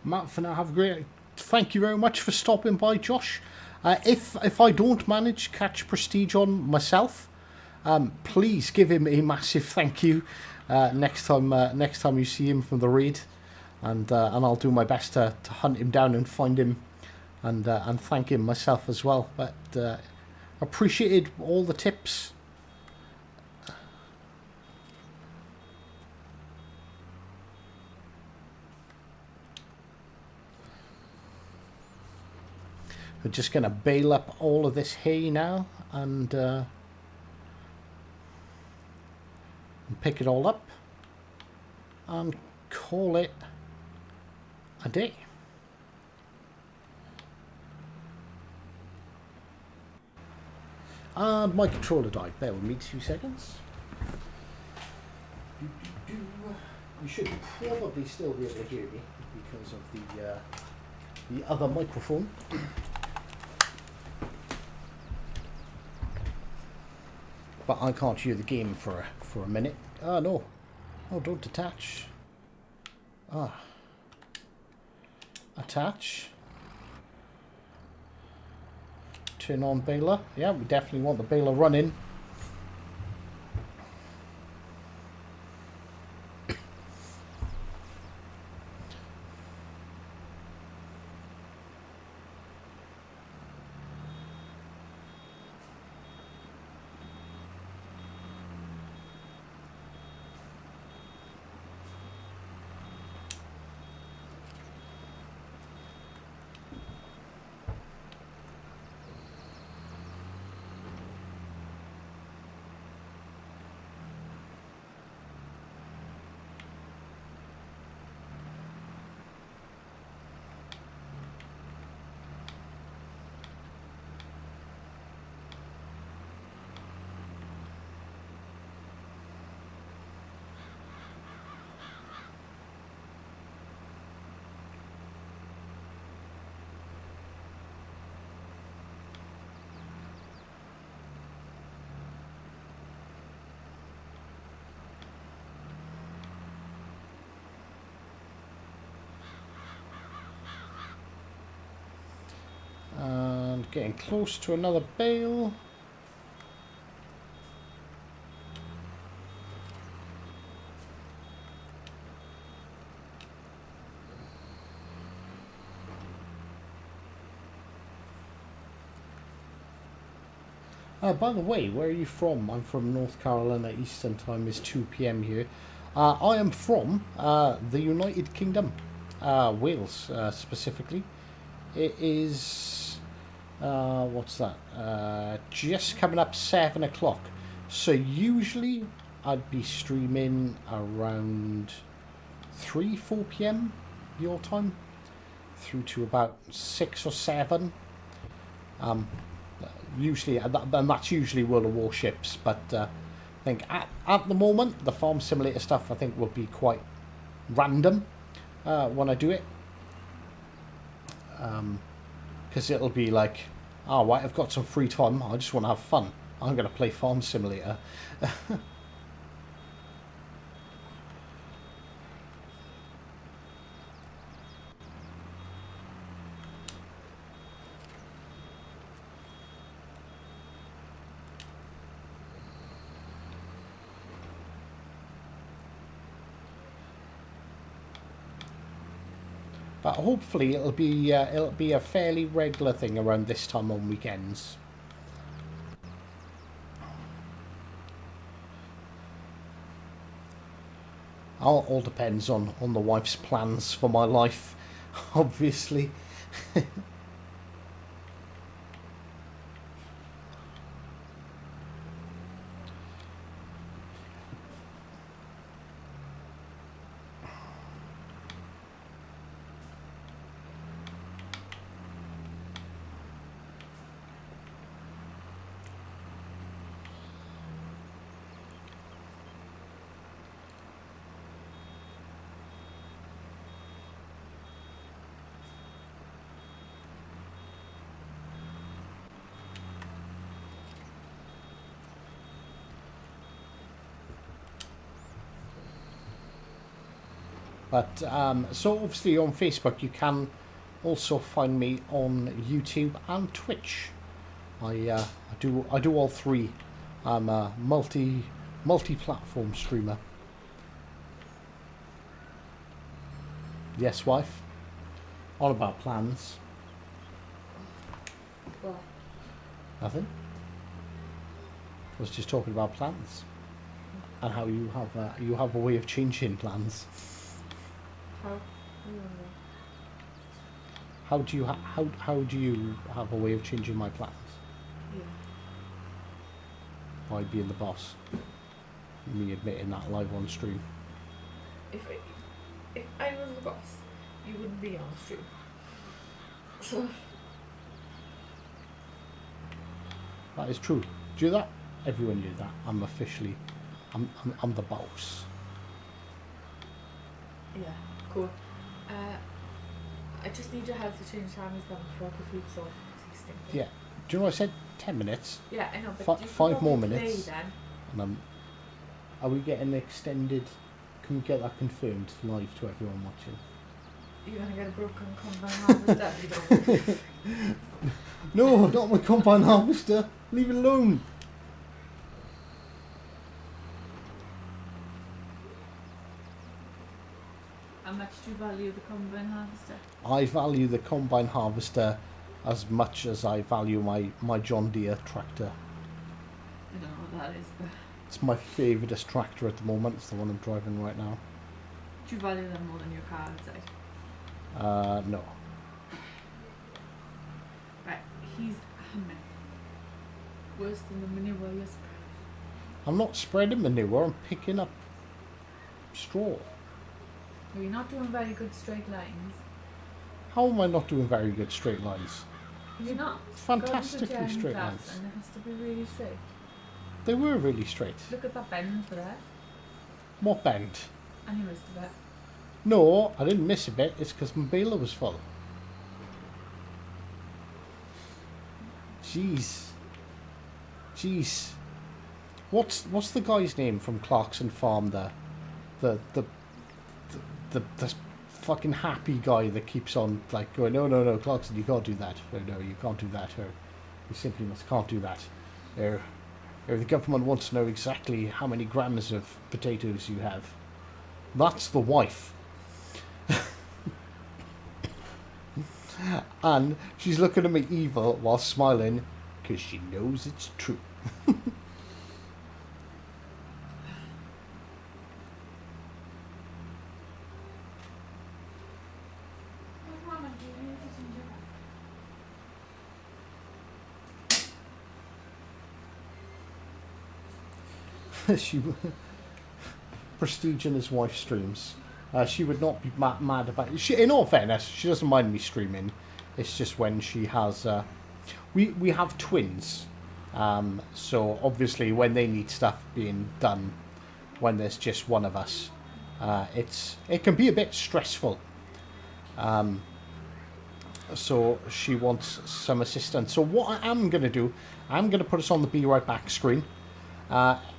Matt, for now, have a great... Thank you very much for stopping by, Josh. If I don't manage catch Prestige on myself, Please give him a massive thank you next time you see him from the raid, and I'll do my best to hunt him down and find him, and thank him myself as well. But appreciated all the tips. We're just going to bale up all of this hay now and pick it all up and call it a day. And my controller died. Bear with me 2 seconds. You should probably still be able to hear me because of the other microphone. But I can't hear the game for a minute. Ah, no. Oh, don't attach. Ah. Attach. Turn on baler. Yeah, we definitely want the baler running. And getting close to another bale. By the way, where are you from? I'm from North Carolina. Eastern time is 2 PM here. I am from the United Kingdom, Wales specifically. It is, what's that? Just coming up 7 o'clock. So usually I'd be streaming around 3-4 PM your time through to about 6 or 7. Usually, and that's usually World of Warships, but I think at the moment the Farm Simulator stuff I think will be quite random when I do it, because it'll be like, oh right, I've got some free time, I just want to have fun, I'm going to play Farm Simulator. But hopefully it'll be a fairly regular thing around this time on weekends. All depends on the wife's plans for my life, obviously. But so obviously on Facebook you can also find me on YouTube and Twitch. I do all three I'm a multi-platform streamer. Yes, wife. All about plans. What? Nothing. I was just talking about plans and how you have a way of changing plans. How? How do you have a way of changing my plans? Yeah. By being the boss. Me admitting that live on stream. If I was the boss, you wouldn't be on stream. So That is true. Do you that? Everyone knew that. I'm officially, I'm the boss. yeah, cool. I just need your help to change time as well before the food's off. Yeah. Do you know what I said? 10 minutes. Yeah, I know. But you Five more play minutes. then. And are we getting extended? Can we get that confirmed live to everyone watching? You're gonna get a broken combine harvester. No, not my combine harvester. Leave it alone. How much do you value the combine harvester? I value the combine harvester as much as I value my John Deere tractor. I don't know what that is, but It's my favouriteest tractor at the moment. It's the one I'm driving right now. do you value them more than your car outside? No. Right, he's humming. Worse than the manure you're spreading. I'm not spreading manure, I'm picking up straw. Well, you're not doing very good straight lines. How am I not doing very good straight lines? You're not. Fantastically Go to the straight class lines. and it has to be really straight. They were really straight. Look at that bend for there. What bend? And you missed a bit. No, I didn't miss a bit. It's because my baler was full. Jeez. What's the guy's name from Clarkson Farm there? The fucking happy guy that keeps on like going, no, Clarkson, you can't do that. No, you can't do that. Or you simply can't do that. Or the government wants to know exactly how many grams of potatoes you have. That's the wife. And she's looking at me evil while smiling because she knows it's true. She Prestige in his wife streams. She would not be mad about it. In all fairness, she doesn't mind me streaming. It's just when she has... we have twins. So obviously when they need stuff being done, when there's just one of us, it can be a bit stressful. So she wants some assistance. So what I am going to do, I'm going to put us on the Be Right Back screen.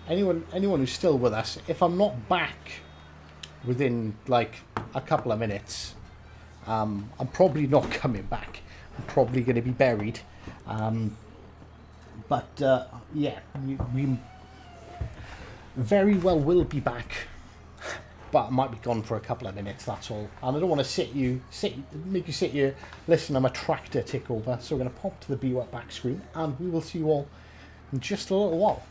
Anyone who's still with us, if I'm not back within like a couple of minutes, I'm probably not coming back. I'm probably going to be buried. But yeah, we very well will be back. But I might be gone for a couple of minutes, that's all. And I don't want to make you sit here, listen to my tractor tick over. So we're going to pop to the Be Right Back screen, and we will see you all in just a little while.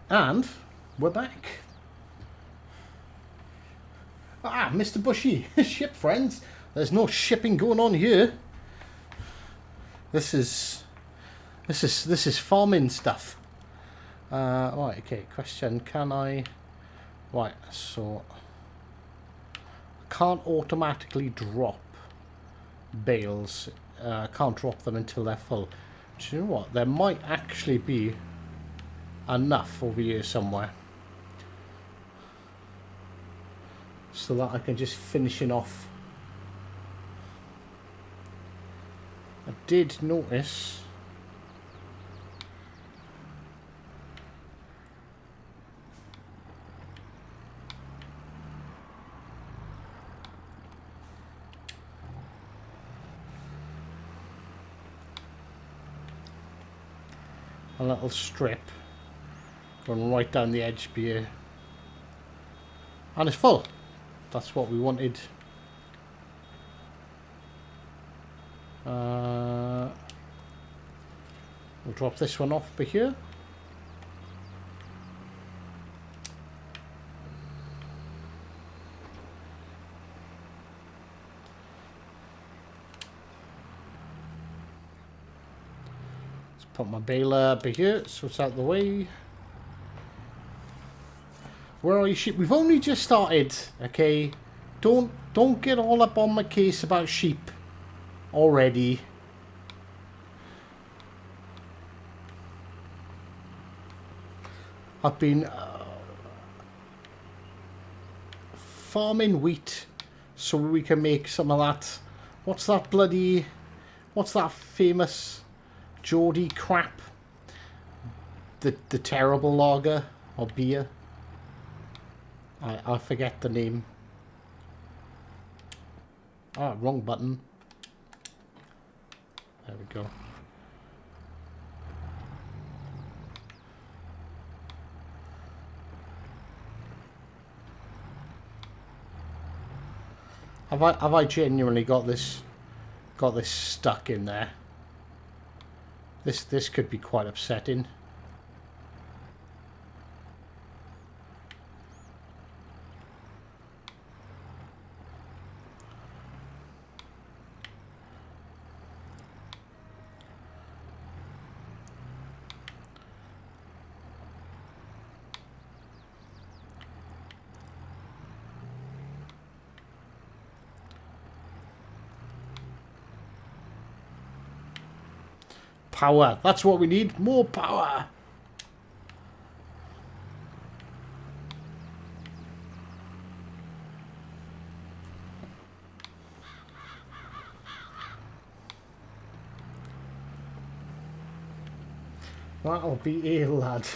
And we're back. Ah, Mr. Bushy, ship friends. There's no shipping going on here. This is farming stuff. Right, okay, question, can I... Right, so... I can't automatically drop bales. I can't drop them until they're full. Do you know what? There might actually be enough over here somewhere. So that I can just finish it off. I did notice... a little strip going right down the edge here, and it's full. That's what we wanted. We'll drop this one off by here. Put my baler up here, so it's out of the way. Where are you sheep? We've only just started, okay? Don't get all up on my case about sheep already. I've been farming wheat so we can make some of that. What's that famous Geordie crap? The terrible lager or beer. I forget the name. Ah, wrong button. There we go. Have I genuinely got this stuck in there? This could be quite upsetting. Power. That's what we need. More power. That'll be a lad.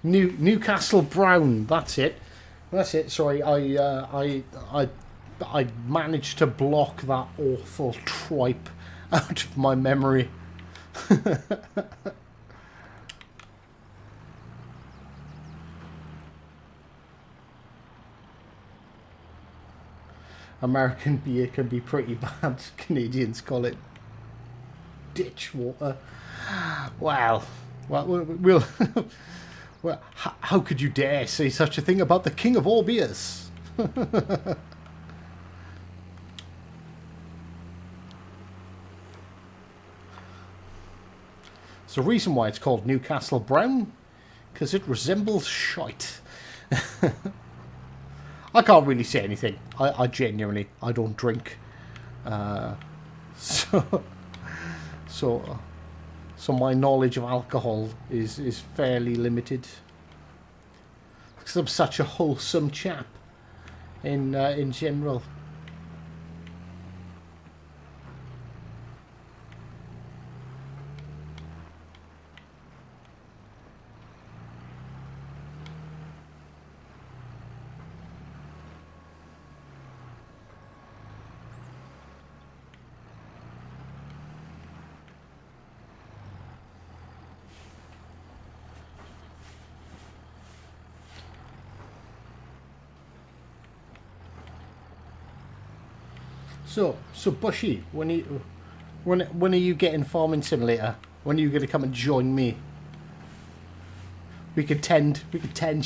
Newcastle Brown. That's it. That's it. Sorry, I managed to block that awful tripe out of my memory. American beer can be pretty bad. Canadians call it ditch water. Well, we'll well, how could you dare say such a thing about the king of all beers? The reason why it's called Newcastle Brown, because it resembles shite. I can't really say anything. I genuinely, I don't drink. So my knowledge of alcohol is fairly limited. Because I'm such a wholesome chap in general. So Bushy, when are you getting Farming Simulator? When are you going to come and join me? We could tend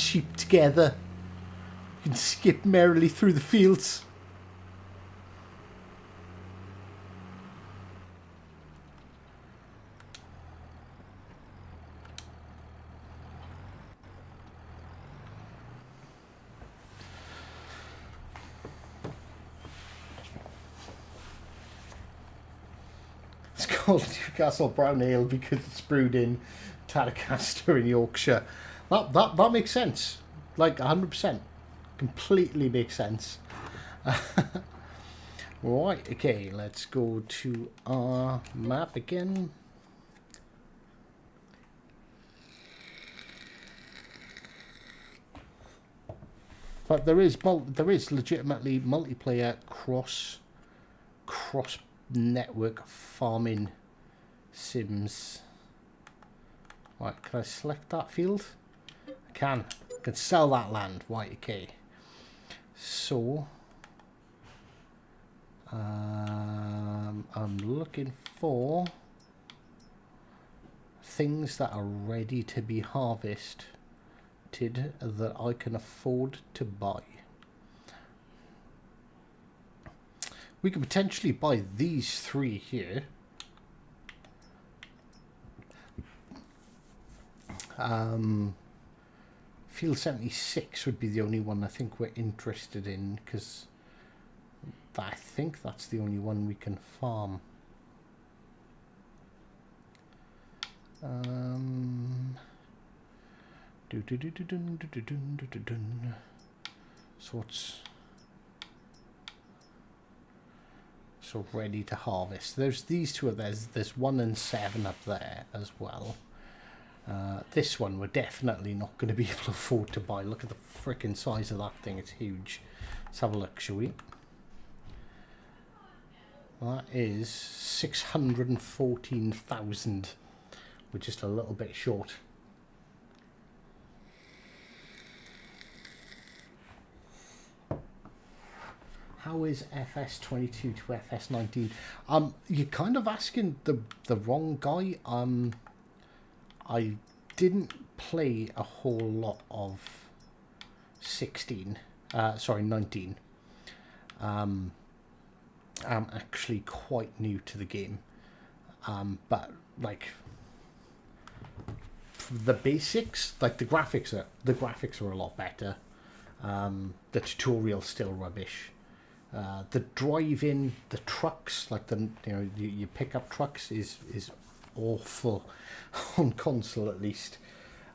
sheep together. We can skip merrily through the fields. It's called Newcastle Brown Ale because it's brewed in Tadcaster in Yorkshire. That makes sense. Like 100%. Completely makes sense. Right, okay, let's go to our map again. But there is legitimately multiplayer cross network farming sims. Right, can I select that field? I can sell that land. Right, okay. So I'm looking for things that are ready to be harvested that I can afford to buy. We could potentially buy these three here. Field 76 would be the only one I think we're interested in, because I think that's the only one we can farm. So ready to harvest. There's these two. There's 1 and 7 up there as well. This one we're definitely not going to be able to afford to buy. Look at the freaking size of that thing. It's huge. Let's have a look, shall we? That is 614,000. We're just a little bit short. How is FS22 to FS19? You're kind of asking the wrong guy. I didn't play a whole lot of 19. I'm actually quite new to the game. But like the basics, like the graphics are a lot better. The tutorial's still rubbish. The driving, the trucks, like you pick up trucks is awful on console at least.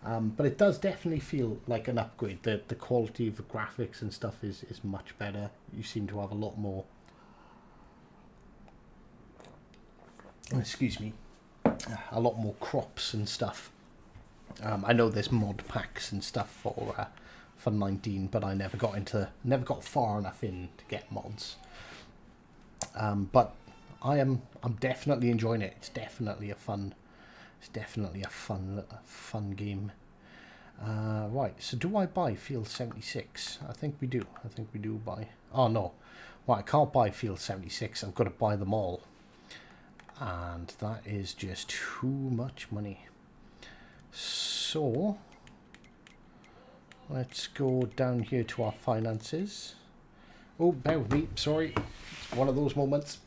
But it does definitely feel like an upgrade. The quality of the graphics and stuff is much better. You seem to have a lot more, excuse me, a lot more crops and stuff. I know there's mod packs and stuff for 19, but I never got far enough in to get mods. But I'm definitely enjoying it. It's definitely a fun game. Right, so do I buy Field 76? I think we do. Buy. Oh no, well, I can't buy Field 76. I've got to buy them all, and that is just too much money. So let's go down here to our finances. Oh, bear with me. Sorry, it's one of those moments.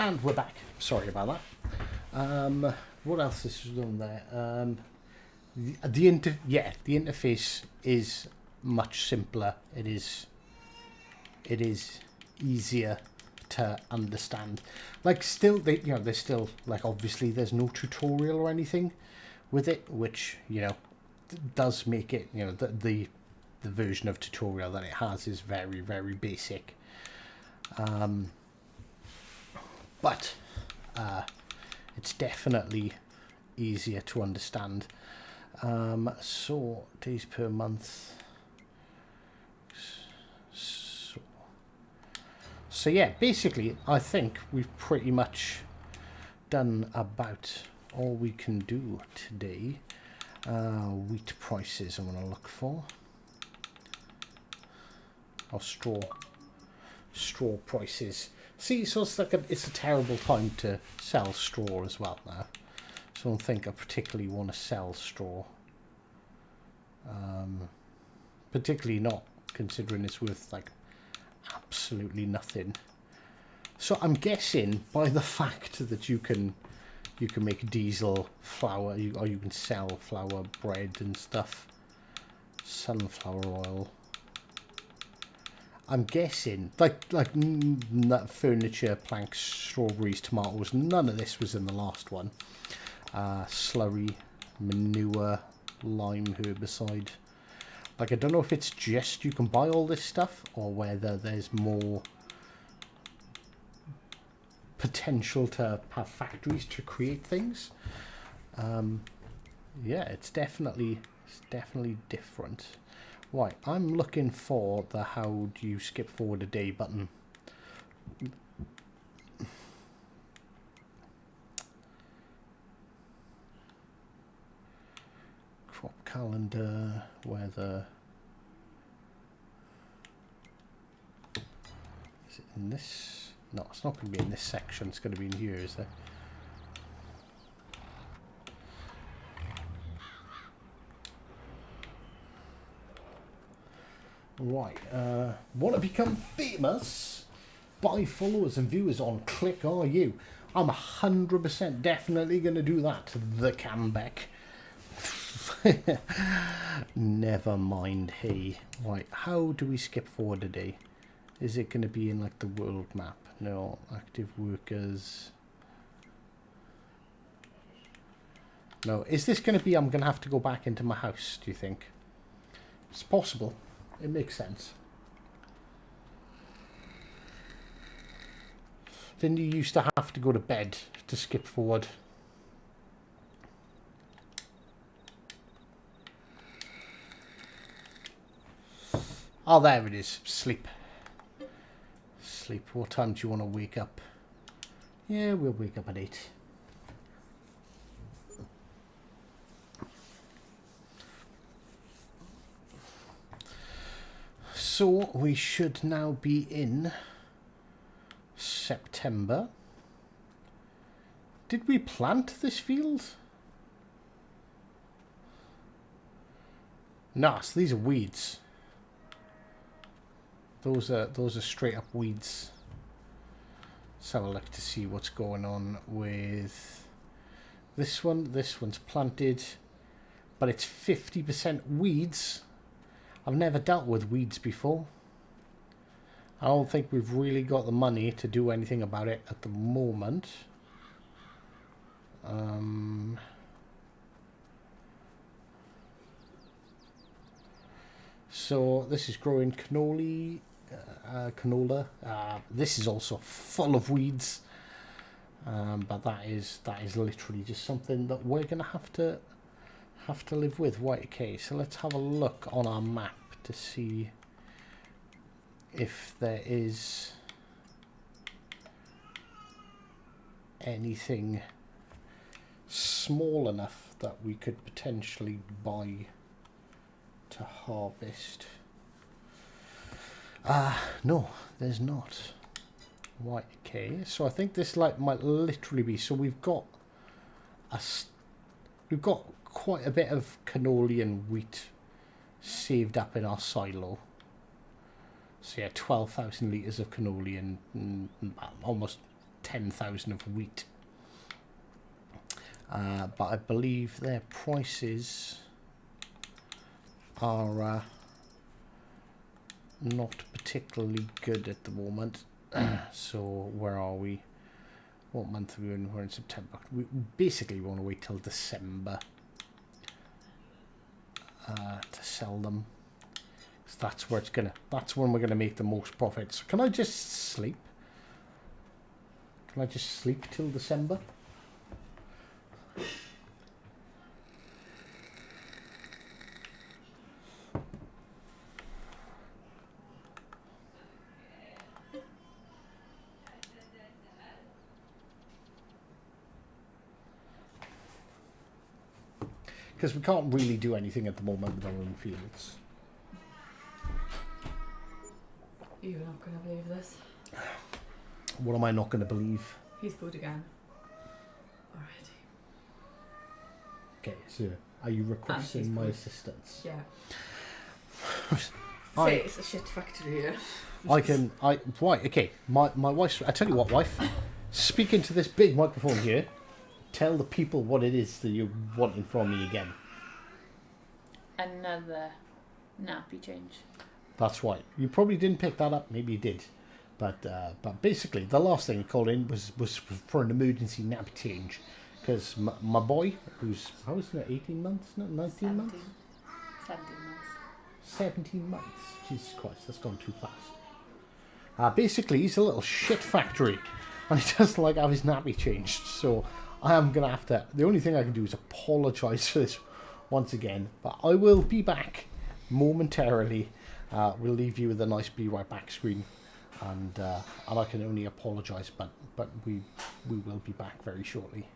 And we're back. Sorry about that. What else is on there? The interface is much simpler. It is easier to understand. Like, still, there's still, like, obviously there's no tutorial or anything with it, which, does make it, the version of tutorial that it has is very, very basic. But it's definitely easier to understand. So days per month. So yeah, basically I think we've pretty much done about all we can do today. Wheat prices I'm going to look for. Or straw prices. See, so it's like it's a terrible time to sell straw as well now. So I don't think I particularly want to sell straw. Particularly not considering it's worth like absolutely nothing. So I'm guessing by the fact that you can make diesel flour, or you can sell flour, bread and stuff. Sunflower oil. I'm guessing, like that furniture, planks, strawberries, tomatoes, none of this was in the last one. Slurry, manure, lime, herbicide. Like, I don't know if it's just you can buy all this stuff, or whether there's more potential to have factories to create things. Yeah, it's definitely different. Right, I'm looking for the how do you skip forward a day button. Crop calendar, weather. Is it in this? No, it's not going to be in this section. It's going to be in here, is it? Right, want to become famous? Buy followers and viewers on Click Are You. I'm 100% definitely going to do that. The comeback. Never mind, hey. Right, how do we skip forward a day? Is it going to be in like the world map? No, active workers. No, is this going to be, I'm going to have to go back into my house, do you think? It's possible. It makes sense. Then you used to have to go to bed to skip forward. Oh, there it is. Sleep. Sleep. What time do you want to wake up? Yeah, we'll wake up at 8. So we should now be in September. Did we plant this field? No, so these are weeds. Those are straight up weeds. Let's have a look to see what's going on with this one. This one's planted, but it's 50% weeds. I've never dealt with weeds before. I don't think we've really got the money to do anything about it at the moment. So this is growing canola. This is also full of weeds, but that is literally just something that we're gonna have to live with. Right, okay, so let's have a look on our map to see if there is anything small enough that we could potentially buy to harvest. No, there's not. Right, okay, so I think this might literally be, so we've got quite a bit of cannoli and wheat saved up in our silo. So yeah, 12,000 litres of cannoli and almost 10,000 of wheat. But I believe their prices are not particularly good at the moment. So where are we? What month are we in? We're in September. We basically want to wait till December to sell them. So that's where that's when we're gonna make the most profits. Can I just sleep? Can I just sleep till December? Because we can't really do anything at the moment with our own fields. You're not going to believe this. What am I not going to believe? He's good again. Alright. Okay, so are you requesting my assistance? Yeah. I- Say it's a shit factory here. Right, okay. My wife's, I tell you what, wife, speak into this big microphone here. Tell the people what it is that you're wanting from me again. Another nappy change. That's right. You probably didn't pick that up. Maybe you did. But basically, the last thing I called in was for an emergency nappy change. Because my boy, who's, how is it, 18 months? No, 19 months? 17 months. 17 months. Jesus Christ, that's gone too fast. Basically, he's a little shit factory. And he doesn't like have his nappy changed. So I am going to have to... The only thing I can do is apologise for this once again. But I will be back momentarily. We'll leave you with a nice be right back screen. And I can only apologise, but we will be back very shortly.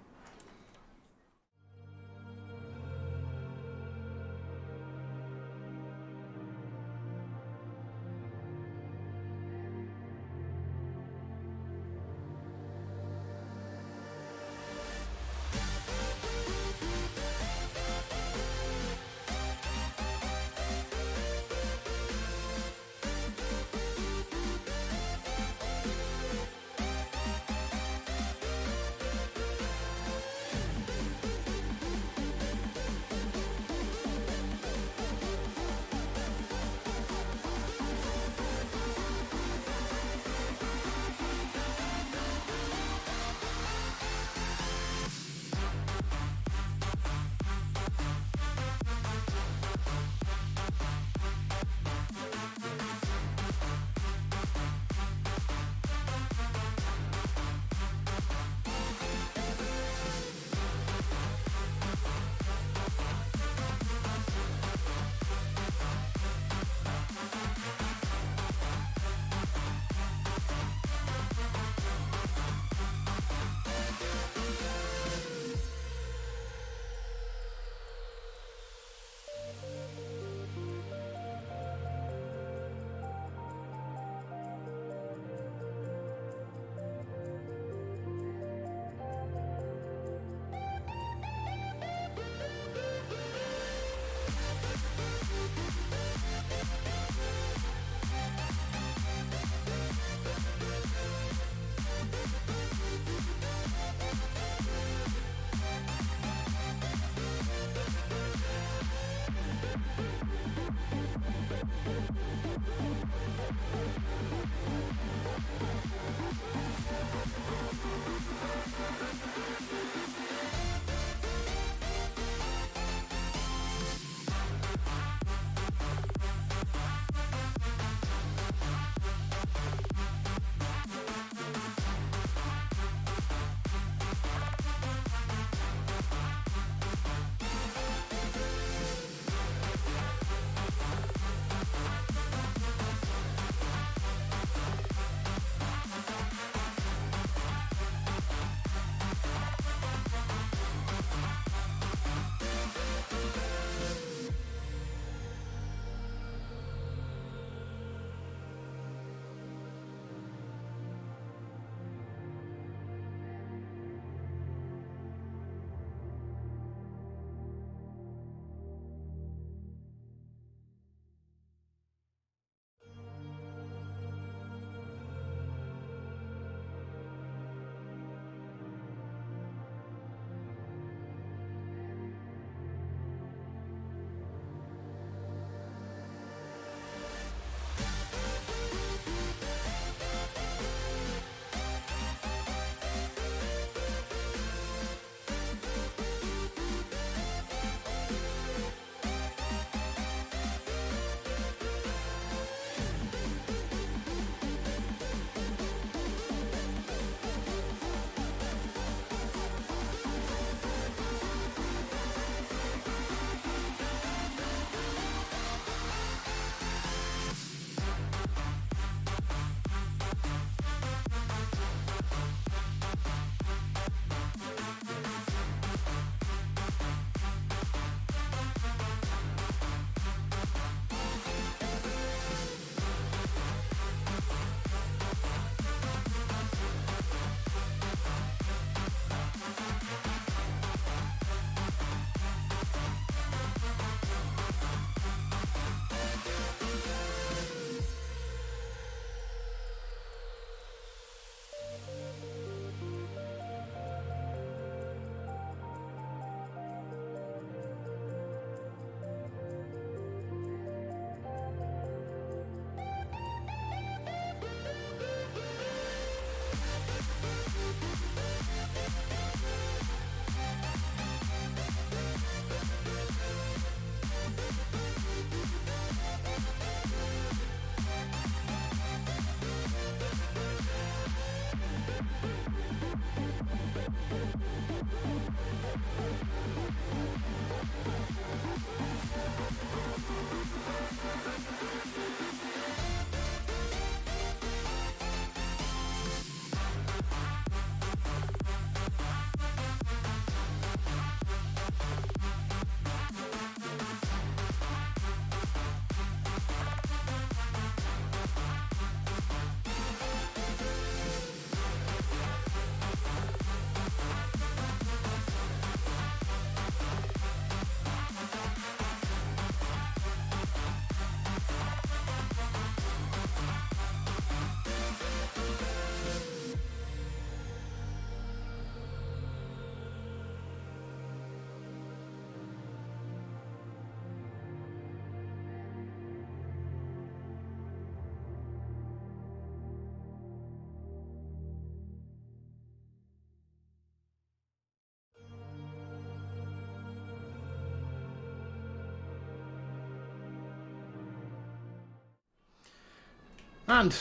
And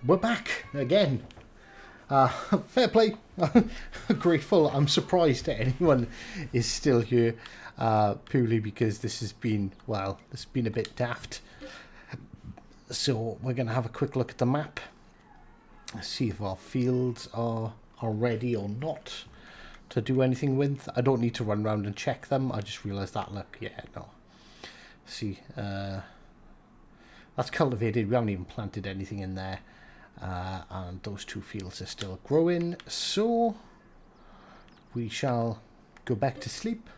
we're back again. Fair play. Grateful. I'm surprised that anyone is still here, purely because this has been, well, it's been a bit daft. So we're going to have a quick look at the map. See if our fields are ready or not to do anything with. I don't need to run around and check them. I just realised that, look, yeah, no. See, that's cultivated. We haven't even planted anything in there. And those two fields are still growing. So we shall go back to sleep.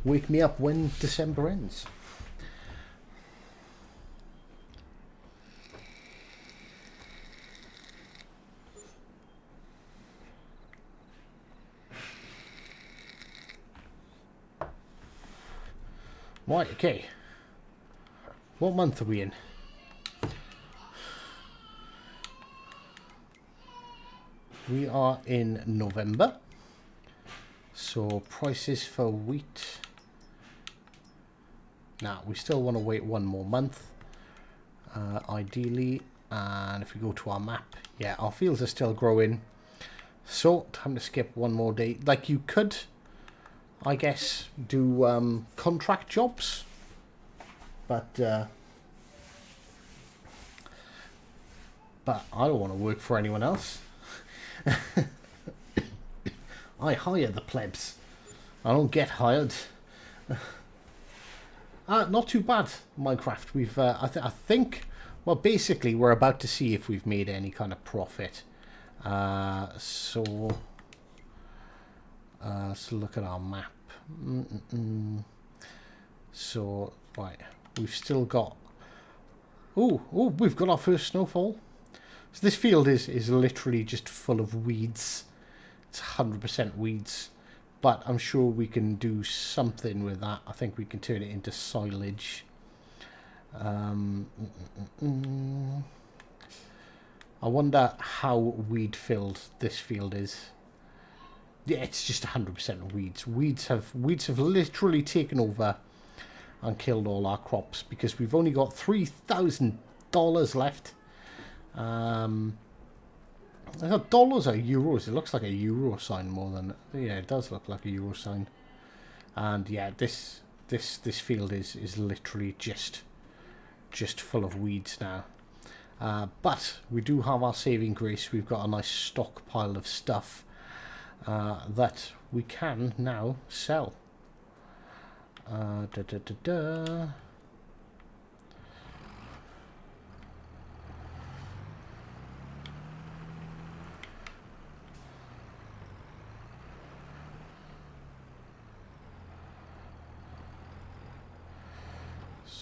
Wake me up when December ends. Right, okay. What month are we in? We are in November. So prices for wheat. Now, we still want to wait one more month. Ideally. And if we go to our map, yeah, our fields are still growing. So, time to skip one more day. Like, you could, I guess, do contract jobs. But I don't want to work for anyone else. I hire the plebs. I don't get hired. Not too bad, Minecraft. We've, I think, well, basically, we're about to see if we've made any kind of profit. So let's look at our map. So, right, we've still got... Oh, we've got our first snowfall. So this field is literally just full of weeds. It's 100% weeds. But I'm sure we can do something with that. I think we can turn it into silage. I wonder how weed filled this field is. Yeah, it's just 100% weeds. Weeds have literally taken over and killed all our crops because we've only got $3,000 left. I thought dollars or euros. It looks like a euro sign more than, yeah, it does look like a euro sign. And yeah, this field is literally just full of weeds now. But we do have our saving grace. We've got a nice stockpile of stuff that we can now sell.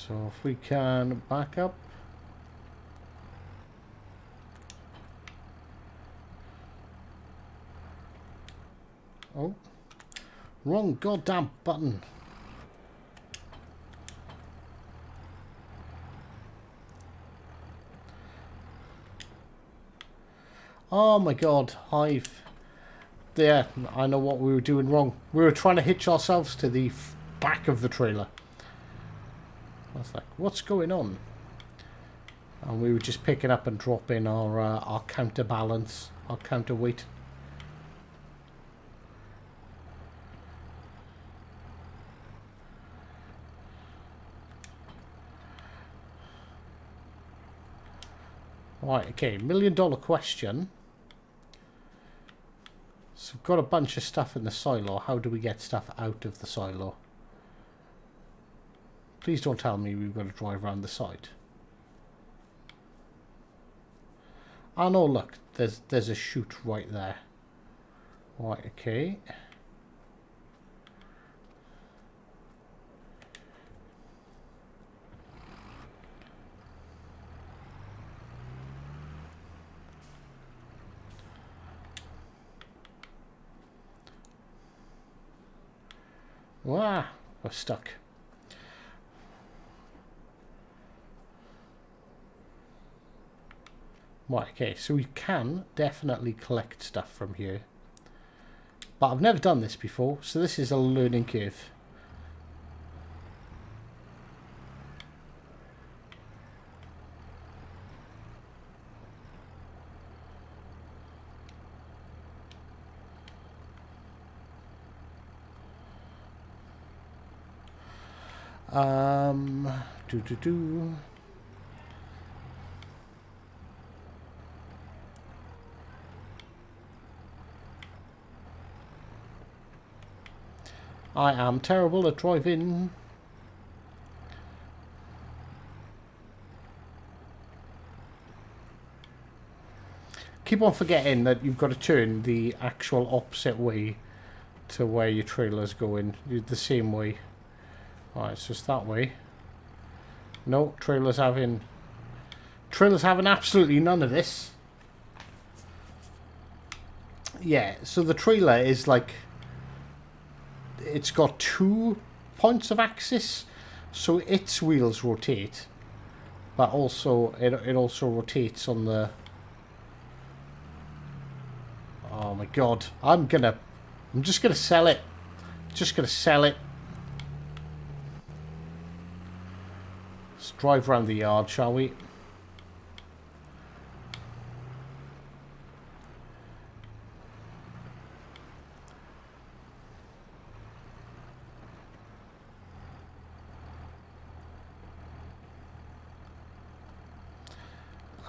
So if we can back up. Oh, wrong goddamn button. Oh my god, Hive. Yeah, I know what we were doing wrong. We were trying to hitch ourselves to the back of the trailer. I was like, what's going on? And we were just picking up and dropping our counterbalance, our counterweight. Right, okay, $1 million question. So we've got a bunch of stuff in the silo. How do we get stuff out of the silo? Please don't tell me we've got to drive around the side. Oh no, look, there's a chute right there. Right, okay. Wow, we're stuck. Right, okay, so we can definitely collect stuff from here. But I've never done this before, so this is a learning curve. Do. I am terrible at driving. Keep on forgetting that you've got to turn the actual opposite way to where your trailer's going. The same way. Alright, so it's that way. No, trailer's having absolutely none of this. Yeah, so the trailer is like, it's got 2 points of axis, so its wheels rotate, but also it also rotates on the. Oh my god, I'm just gonna sell it. Just gonna sell it. Let's drive around the yard, shall we?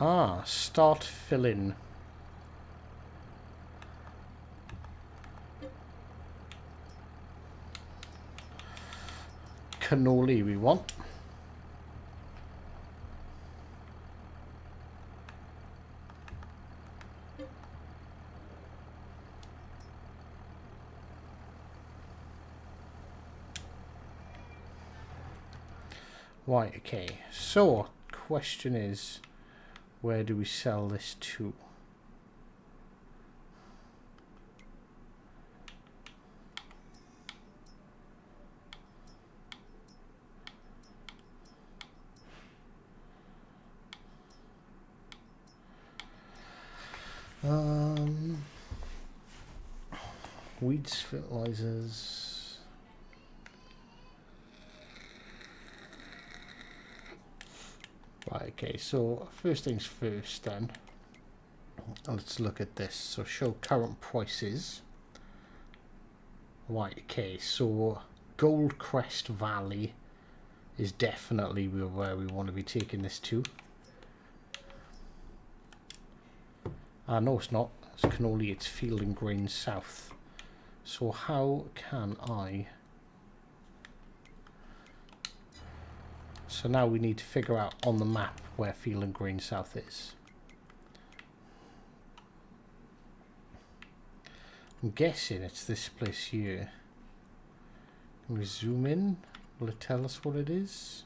Ah, start filling. Cannoli we want. Right, okay. So, question is, where do we sell this to? Weeds, fertilizers. Right, okay, so first things first then. Let's look at this. So show current prices. Right, okay, so Goldcrest Valley is definitely where we want to be taking this to. No, it's not. It's Cannoli, it's Field and Grain South. So how can I... So now we need to figure out on the map where Field and Grain South is. I'm guessing it's this place here. Can we zoom in? Will it tell us what it is?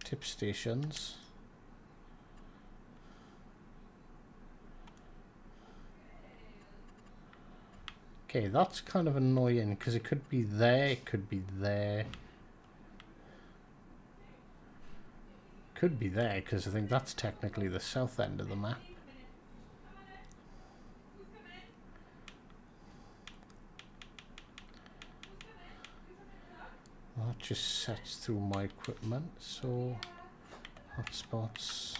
Tip stations. Okay, that's kind of annoying because it could be there, it could be there. Could be there because I think that's technically the south end of the map. That just sets through my equipment, so hotspots.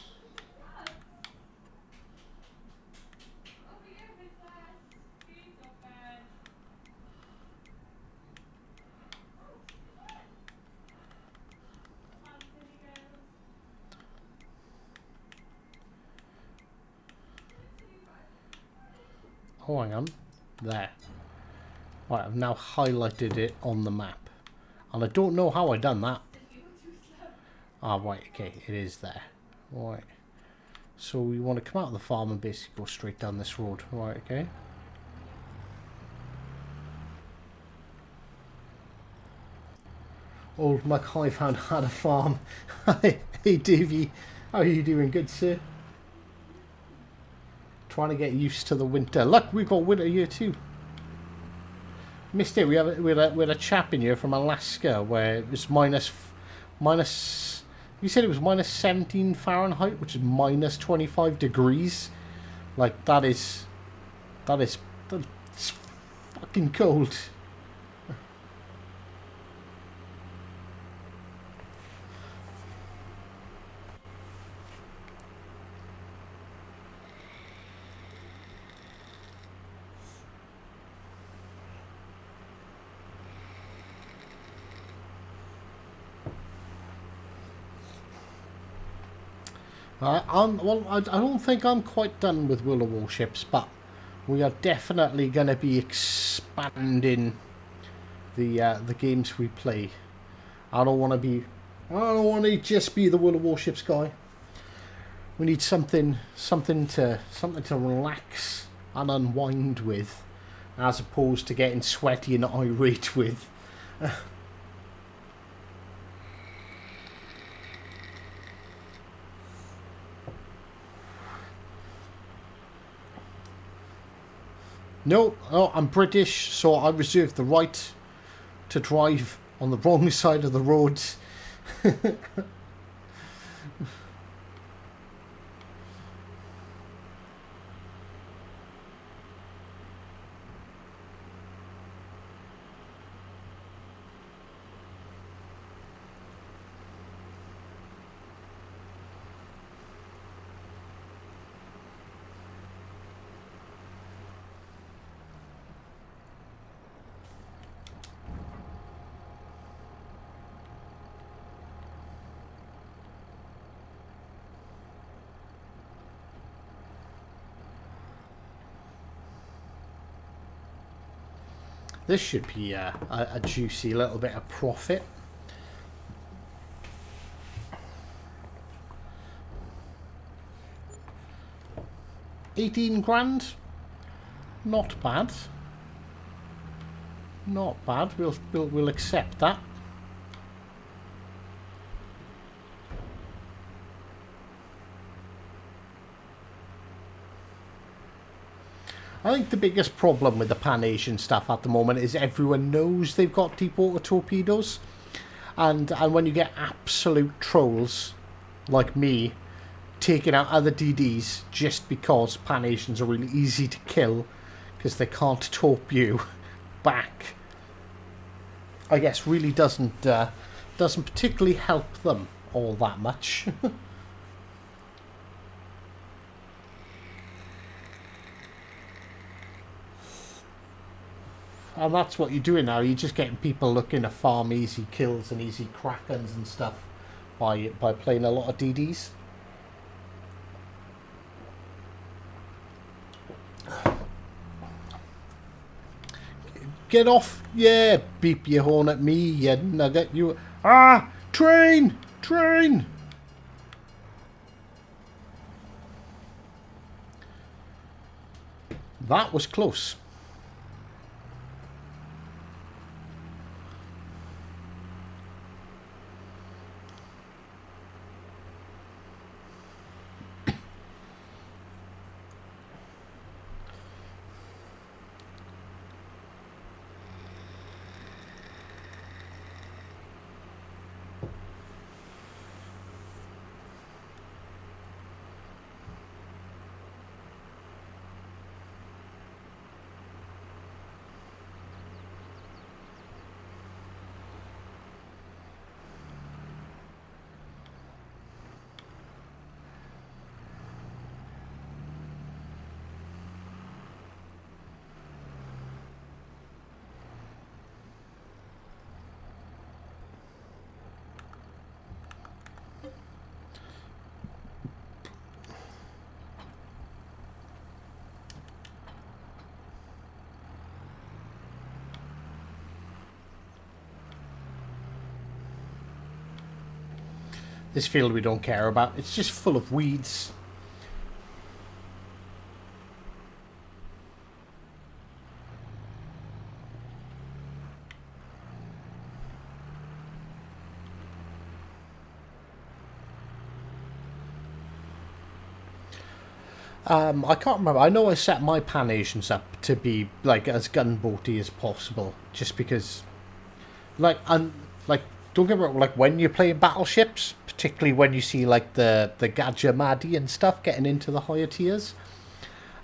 Oh, hang on. There. Right, I've now highlighted it on the map. And I don't know how I done that. Ah, right, okay, it is there. Right. So we want to come out of the farm and basically go straight down this road. Right, okay. Old McHivehound had a farm. Hey, Davey. How are you doing? Good, sir? Trying to get used to the winter. Look, we've got winter here too. Missed it. We had a chap in here from Alaska where it was minus. You said it was minus 17 Fahrenheit, which is minus 25 degrees. Like that's fucking cold. I don't think I'm quite done with World of Warships, but we are definitely going to be expanding the games we play. I don't want to just be the World of Warships guy. We need something to relax and unwind with, as opposed to getting sweaty and irate with. No, I'm British, so I reserve the right to drive on the wrong side of the road. This should be a juicy little bit of profit. £18,000, not bad. Not bad. We'll accept that. I think the biggest problem with the Pan-Asian stuff at the moment is everyone knows they've got deep water torpedoes, and when you get absolute trolls like me taking out other DDs just because Pan-Asians are really easy to kill because they can't torp you back, I guess really doesn't particularly help them all that much. And that's what you're doing now. You're just getting people looking to farm easy kills and easy Krakens and stuff by playing a lot of DDs. Get off! Yeah, beep your horn at me, you nugget. You. Ah! Train! Train! That was close. This field we don't care about. It's just full of weeds. I can't remember. I know I set my panations up to be like as gunboaty as possible, just because, like, like, don't get me wrong. Like when you're playing battleships, particularly when you see like the Gadja Madi and stuff getting into the higher tiers,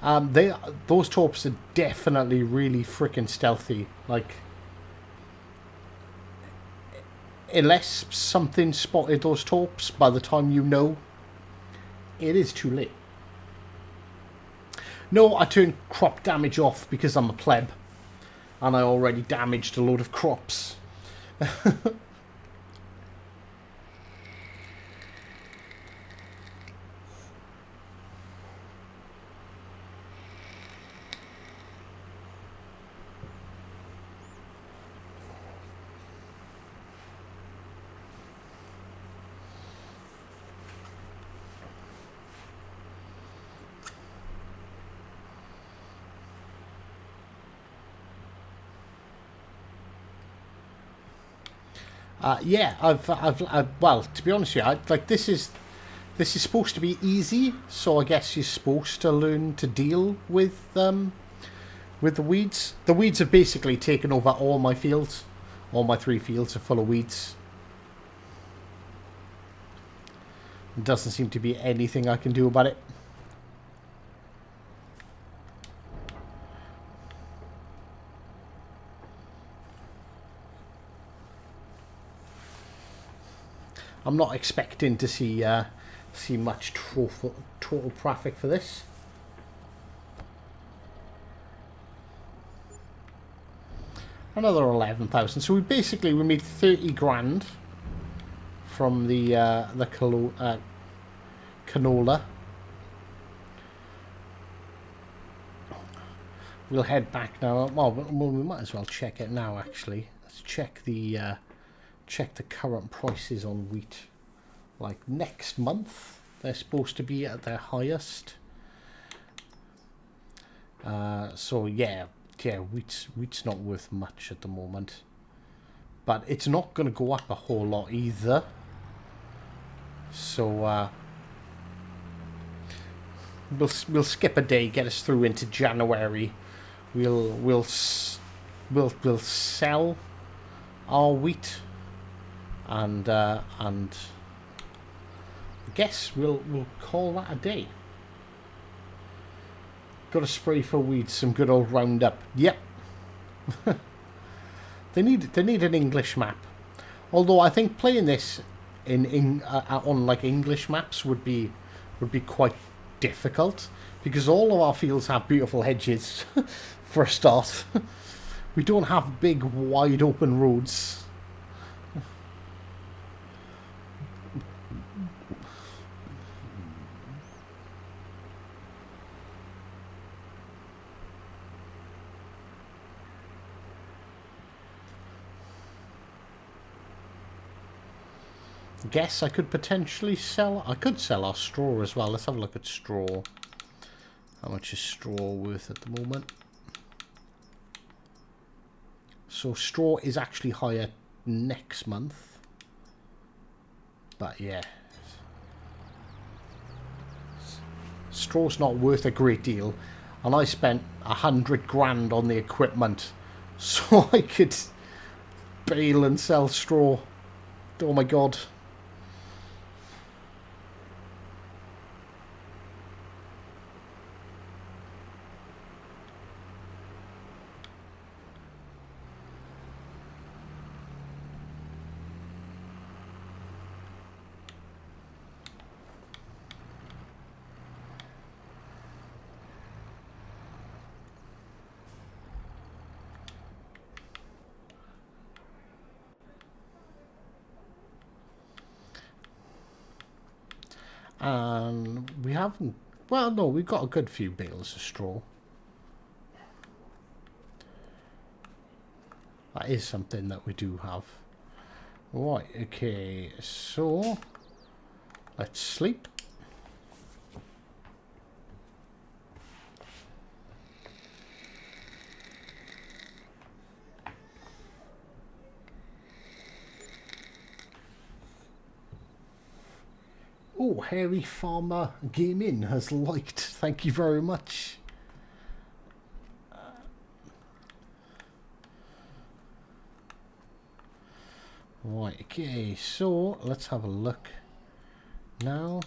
those torps are definitely really freaking stealthy. Like, unless something spotted those torps, by the time you know, it is too late. No, I turned crop damage off because I'm a pleb. And I already damaged a load of crops. Yeah, well, to be honest with you, like this is supposed to be easy, so I guess you're supposed to learn to deal with the weeds. The weeds have basically taken over all my fields. All my 3 fields are full of weeds. There doesn't seem to be anything I can do about it. I'm not expecting to see much total traffic for this. Another 11,000. So we made 30 grand from the canola. We'll head back now. Well, we might as well check it now. Actually, let's check the current prices on wheat. Like next month, they're supposed to be at their highest. So yeah, wheat's not worth much at the moment, but it's not going to go up a whole lot either. So we'll skip a day, get us through into January. We'll sell our wheat, and I guess we'll call that a day. Got to spray for weeds, some good old Roundup. Yep. They need an English map. Although I think playing this on like English maps would be quite difficult, because all of our fields have beautiful hedges for a start. We don't have big wide open roads. Guess I could potentially sell. I could sell our straw as well. Let's have a look at straw. How much is straw worth at the moment? So straw is actually higher next month. But yeah, straw's not worth a great deal, and I spent 100 grand on the equipment so I could bale and sell straw. Oh my god. And we haven't... Well, no, we've got a good few bales of straw. That is something that we do have. Right, okay, so... Let's sleep. Oh, Hairy Farmer Gaming has liked. Thank you very much. Right, okay, so let's have a look now.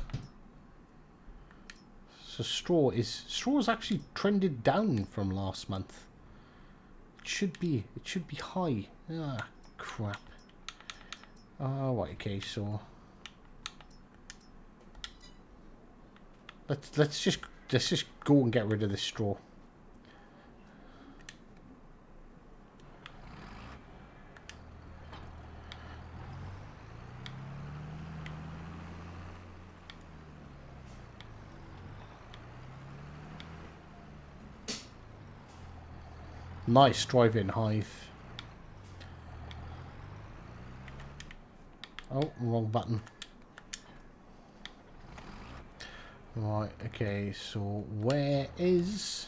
So straw's actually trended down from last month. It should be high. Ah, crap. Oh, right, okay, so let's just go and get rid of this straw. Nice drive-in hive. Oh, wrong button. Right, okay, so where is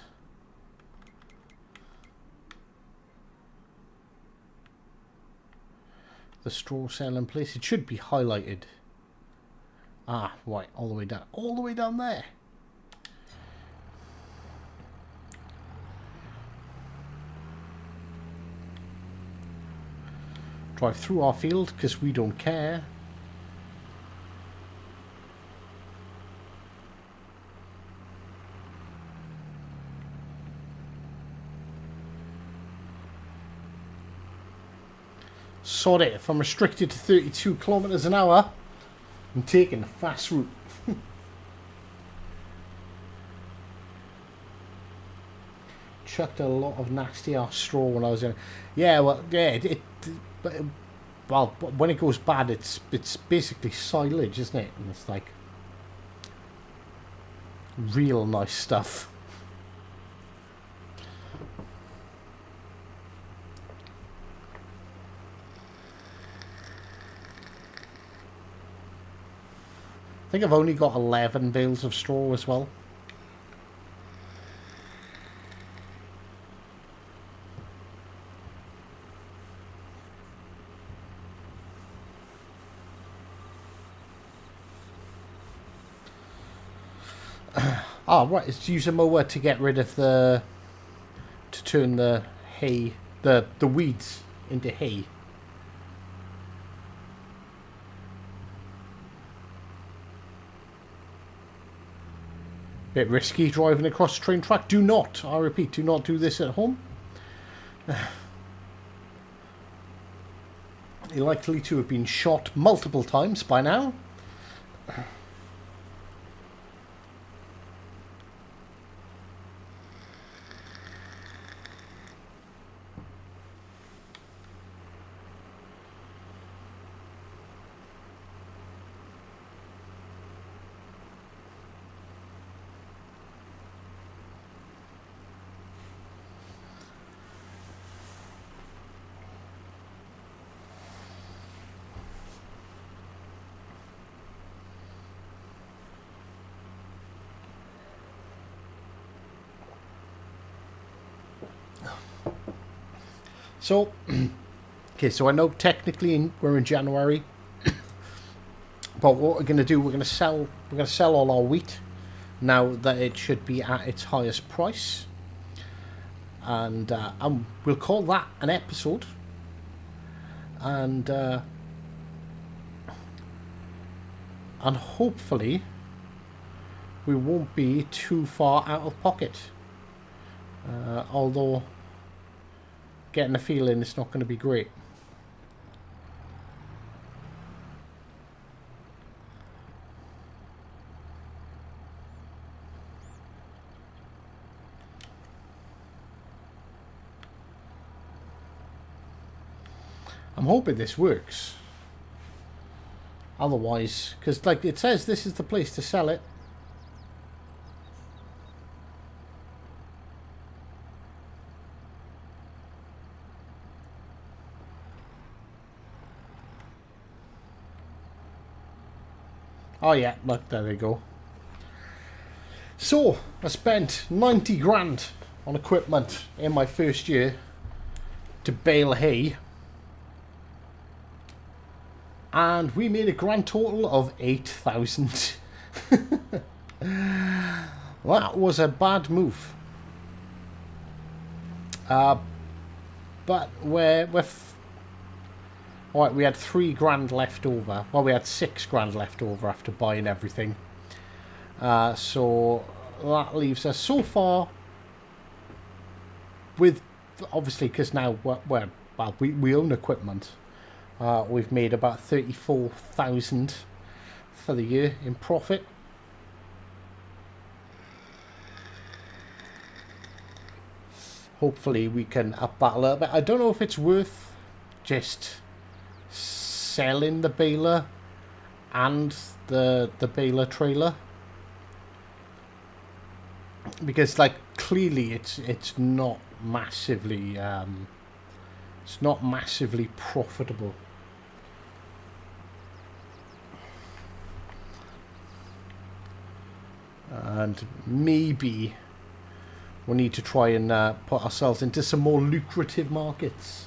the straw cell in place? It should be highlighted. Ah, right, all the way down. All the way down there. Drive through our field because we don't care. Sod it, if I'm restricted to 32 kilometers an hour, I'm taking the fast route. Chucked a lot of nasty ass straw when I was in. Yeah, well, yeah, well, when it goes bad, it's basically silage, isn't it? And it's like real nice stuff. I think I've only got 11 bales of straw as well. Ah, right, it's to use a mower to get rid of to turn the hay, the weeds into hay. Bit risky driving across the train track. Do not, I repeat, do not do this at home. You're likely to have been shot multiple times by now. So, okay, so I know technically we're in January, but what we're going to do, we're going to sell all our wheat now that it should be at its highest price, and we'll call that an episode, and hopefully we won't be too far out of pocket, although getting a feeling it's not going to be great. I'm hoping this works. Otherwise, because like it says this is the place to sell it. Oh yeah, look, there they go. So, I spent 90 grand on equipment in my first year to bale hay. And we made a grand total of 8,000. That was a bad move. But alright, we had 3 grand left over. Well, we had 6 grand left over after buying everything. So that leaves us so far with, obviously, because now we own equipment. We've made about 34,000 for the year in profit. Hopefully we can up that a little bit. I don't know if it's worth just selling the baler and the baler trailer, because like clearly it's not massively profitable. And maybe we need to try and put ourselves into some more lucrative markets.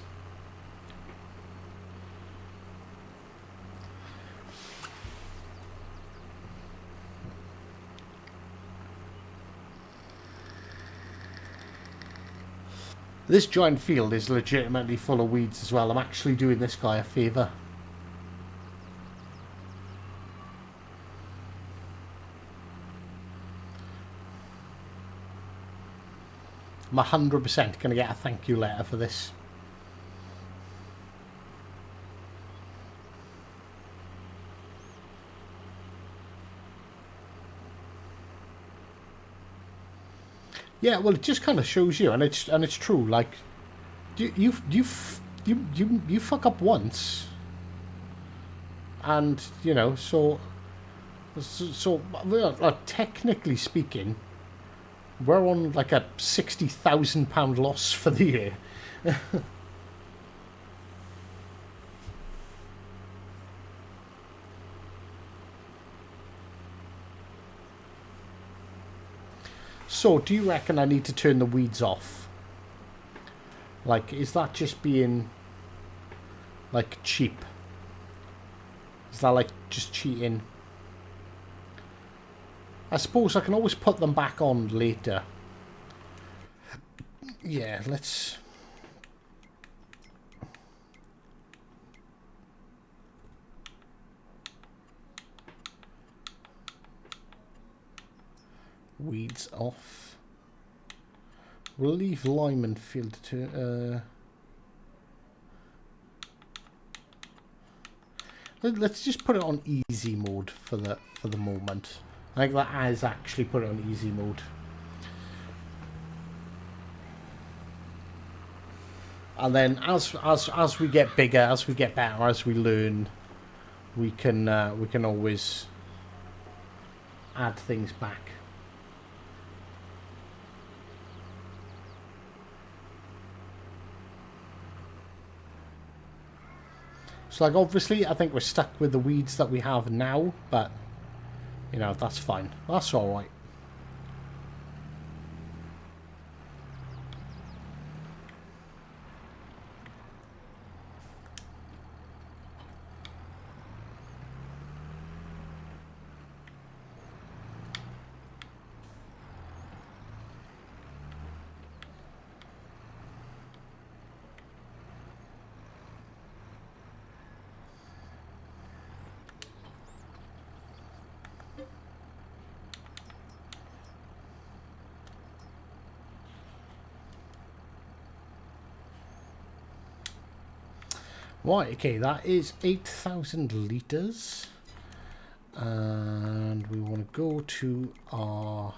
This giant field is legitimately full of weeds as well. I'm actually doing this guy a favour. I'm 100% going to get a thank you letter for this. Yeah, well, it just kind of shows you, and it's true. Like, you fuck up once, and you know, so well, technically speaking, we're on like a £60,000 loss for the year. So, do you reckon I need to turn the weeds off? Like, is that just being like cheap? Is that like just cheating? I suppose I can always put them back on later. Yeah, let's... Weeds off. We'll leave Lyman field to... Let's just put it on easy mode for the moment. I think that has actually put it on easy mode. And then as we get bigger, as we get better, as we learn, we can always add things back. So like obviously I think we're stuck with the weeds that we have now, but you know, that's fine. That's alright. Right, okay, that is 8,000 litres. And we want to go to our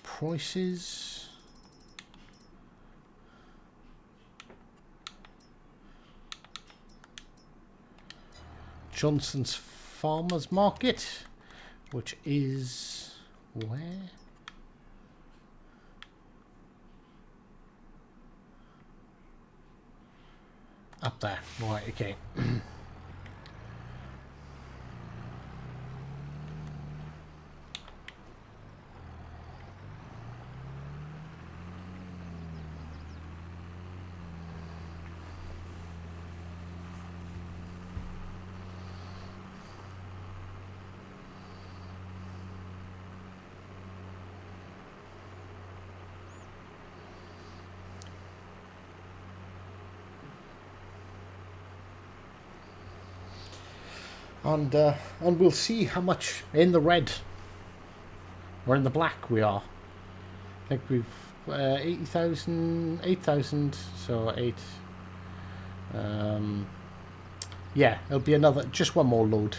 prices. Johnson's Farmers Market, which is where? Up there. Right, okay. And we'll see how much in the red or in the black we are. I think we've 80,000, 8,000, so 8. Yeah, it'll be another, just one more load.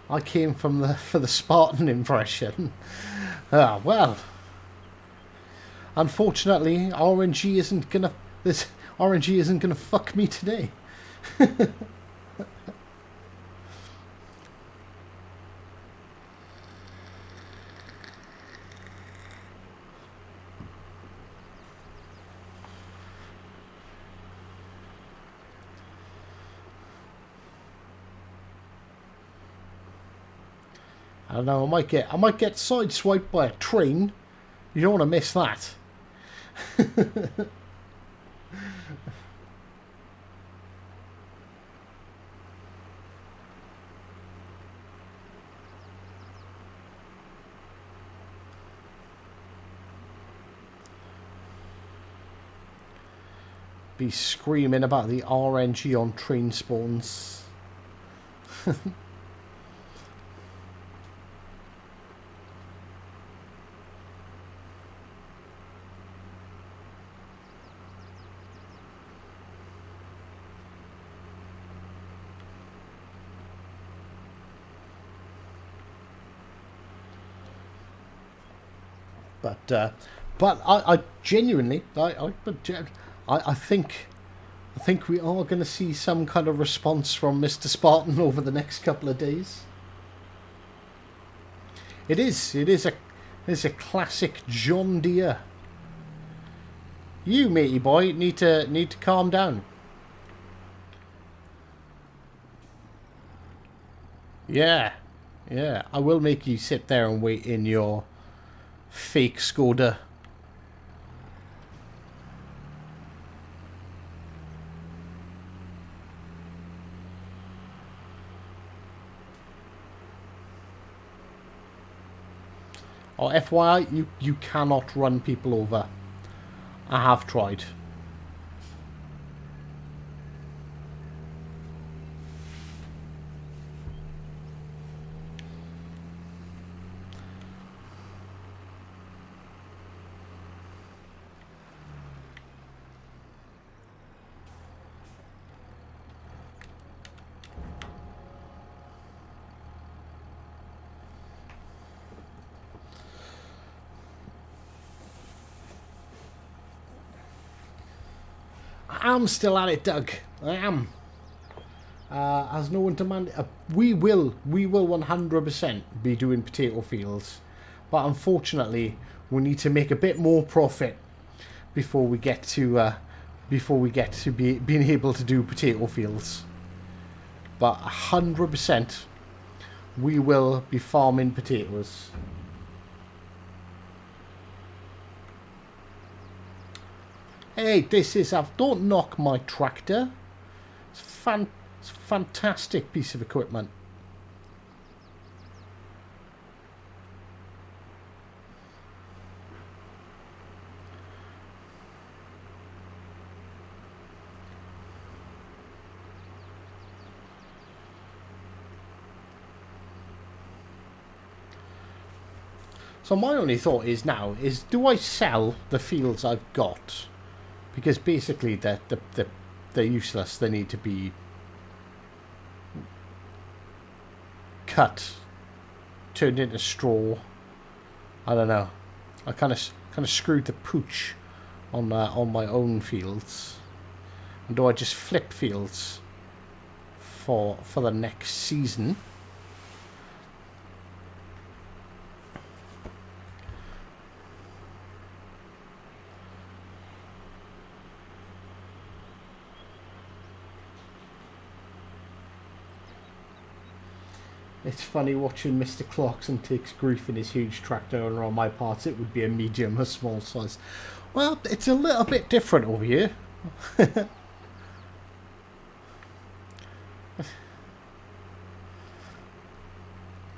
I came for the Spartan impression. Ah, well. Unfortunately, RNG isn't gonna fuck me today. I don't know. I might get sideswiped by a train. You don't want to miss that. Be screaming about the RNG on train spawns. But I genuinely I think we are going to see some kind of response from Mr. Spartan over the next couple of days. It is a classic John Deere. You, matey boy, need to calm down. Yeah, I will make you sit there and wait in your fake Skoda. Or FYI, you cannot run people over. I have tried. I'm still at it, Doug. I am. As no one demanded, we will 100% be doing potato fields, but unfortunately, we need to make a bit more profit before we get to being able to do potato fields. But 100%, we will be farming potatoes. Hey, don't knock my tractor. It's a fantastic piece of equipment. So my only thought is now, do I sell the fields I've got? Because basically they're useless. They need to be cut, turned into straw. I don't know. I kind of screwed the pooch on my own fields. And do I just flip fields for the next season? It's funny watching Mr. Clarkson takes grief in his huge tractor, and on my parts it would be a medium or small size. Well, it's a little bit different over here.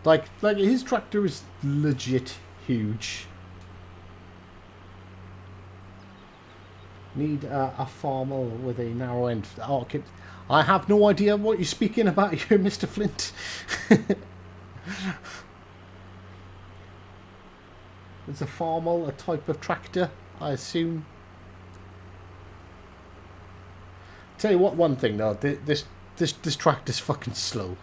like his tractor is legit huge. Need a farmer with a narrow end. Oh, okay. I have no idea what you're speaking about here, Mr. Flint. Is a farmer a type of tractor, I assume? Tell you what, one thing though, this tractor's fucking slow.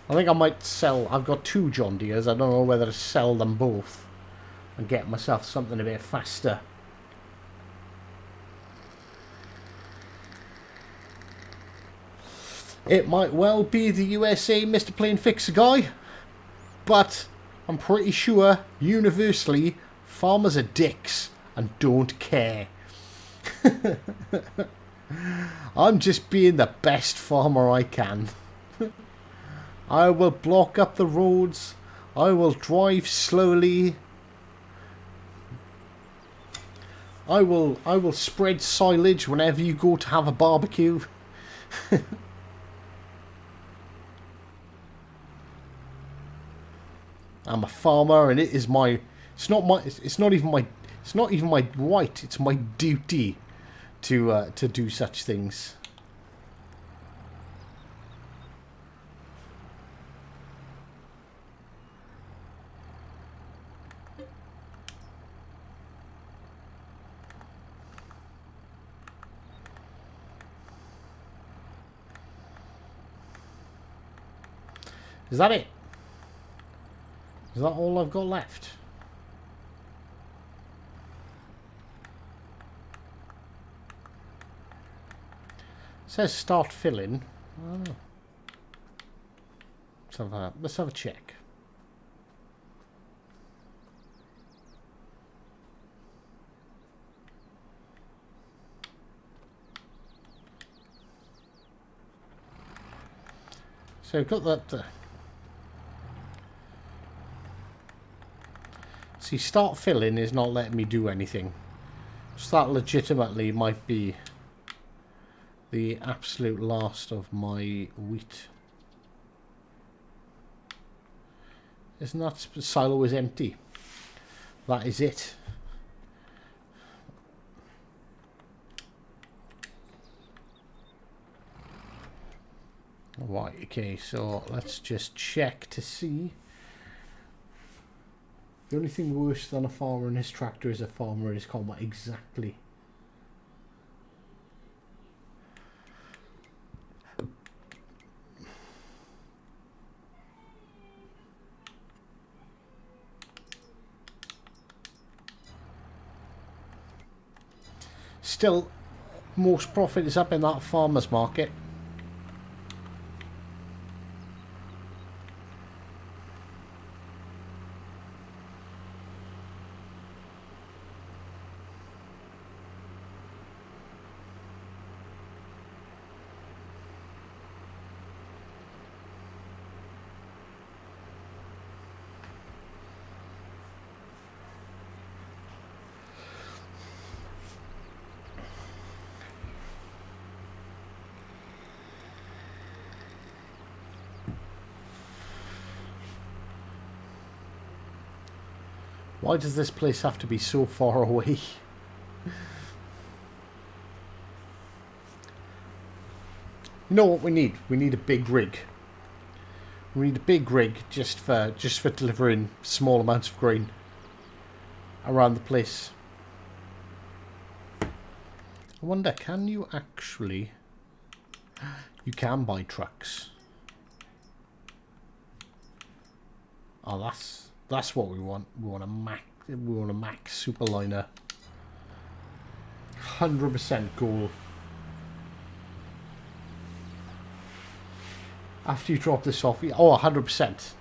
I think I might sell. I've got 2 John Deeres. I don't know whether to sell them both and get myself something a bit faster. It might well be the USA, Mr. Plain Fixer Guy, but I'm pretty sure universally farmers are dicks and don't care. I'm just being the best farmer I can. I will block up the roads. I will drive slowly. I will spread silage whenever you go to have a barbecue. I'm a farmer, and it is my. It's not my. It's not even my. It's not even my right. It's my duty to do such things. Is that it? Is that all I've got left? It says start filling. Oh. Let's have a check. So we've got that. See, start filling is not letting me do anything. So that legitimately might be the absolute last of my wheat. Isn't that silo is empty? That is it. Right, okay, so let's just check to see. The only thing worse than a farmer and his tractor is a farmer and his combat. Exactly. Still, most profit is up in that farmer's market. Why does this place have to be so far away? You know what we need? We need a big rig. We need a big rig just for delivering small amounts of grain around the place. I wonder, can you actually? You can buy trucks. Oh, that's what we want. We want a Mack Superliner. 100% goal. After you drop this off, oh, 100%.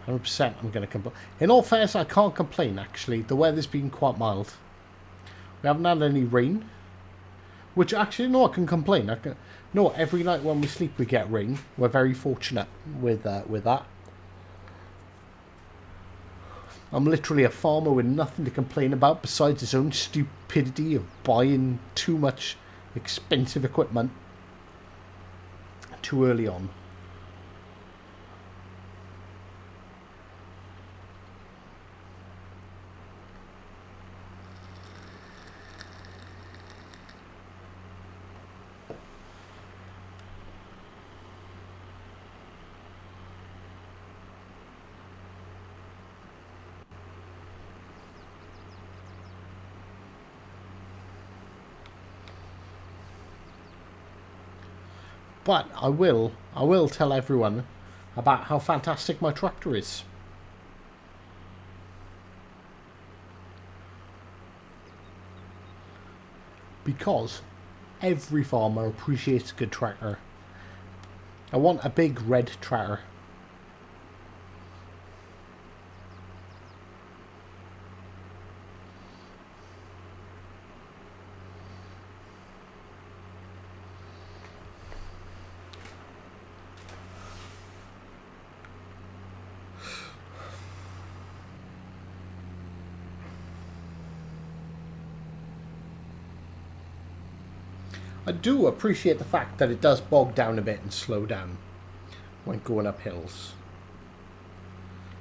100% I'm going to complain. In all fairness, I can't complain, actually. The weather's been quite mild. We haven't had any rain. Which, actually, no, I can complain. No, every night when we sleep we get rain. We're very fortunate with that. I'm literally a farmer with nothing to complain about besides his own stupidity of buying too much expensive equipment too early on. But I will tell everyone about how fantastic my tractor is. Because every farmer appreciates a good tractor. I want a big red tractor. I do appreciate the fact that it does bog down a bit and slow down when going up hills.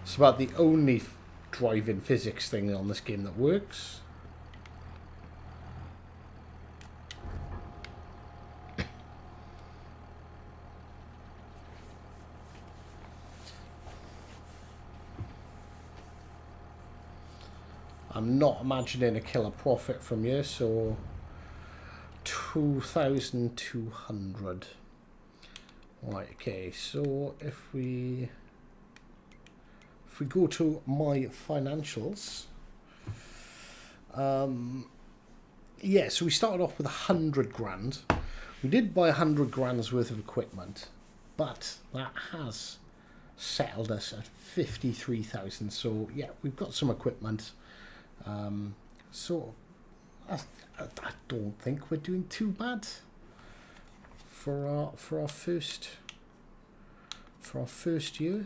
It's about the only driving physics thing on this game that works. I'm not imagining a killer profit from you, so 2,200. Right, okay, so if we go to my financials, yeah, so we started off with 100 grand. We did buy 100 grand's worth of equipment, but that has settled us at 53,000. So yeah, we've got some equipment. So I don't think we're doing too bad for our first year.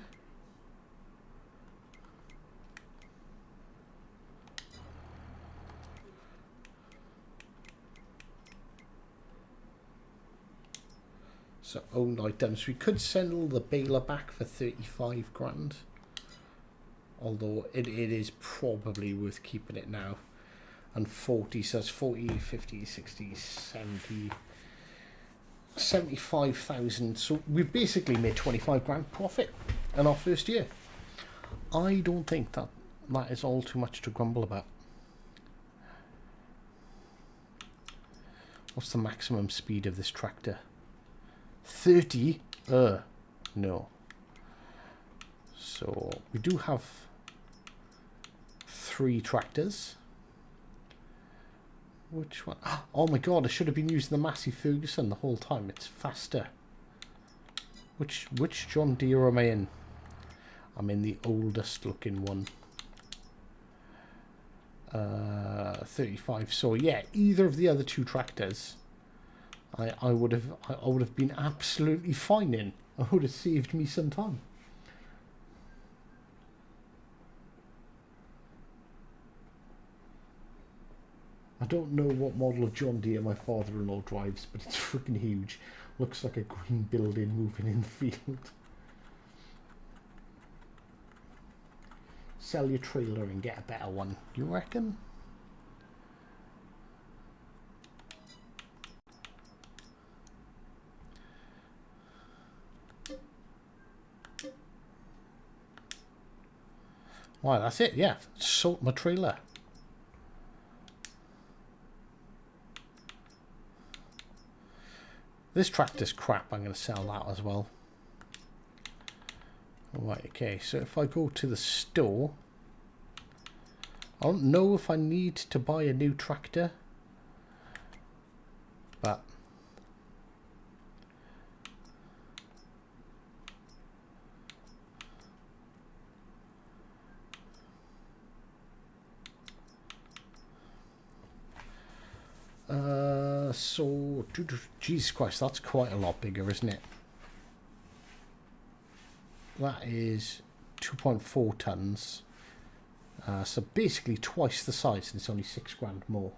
So owned items, we could send all the Bale back for 35 grand. Although it is probably worth keeping it now. And 40, so it's 40, 50, 60, 70, 75,000. So we've basically made 25 grand profit in our first year. I don't think that is all too much to grumble about. What's the maximum speed of this tractor? 30? No. So we do have 3 tractors. Which one? Oh my god, I should have been using the Massey Ferguson the whole time. It's faster. Which John Deere am I in? I'm in the oldest looking one. 35. So yeah, either of the other 2 tractors I would have been absolutely fine in. I would have saved me some time. I don't know what model of John Deere my father-in-law drives, but it's freaking huge. Looks like a green building moving in the field. Sell your trailer and get a better one, you reckon? Why, that's it, yeah. Sold my trailer. This tractor's crap, I'm going to sell that as well. Right, okay, so if I go to the store, I don't know if I need to buy a new tractor, but so Jesus Christ, that's quite a lot bigger, isn't it? That is 2.4 tons. So basically twice the size, and it's only 6 grand more.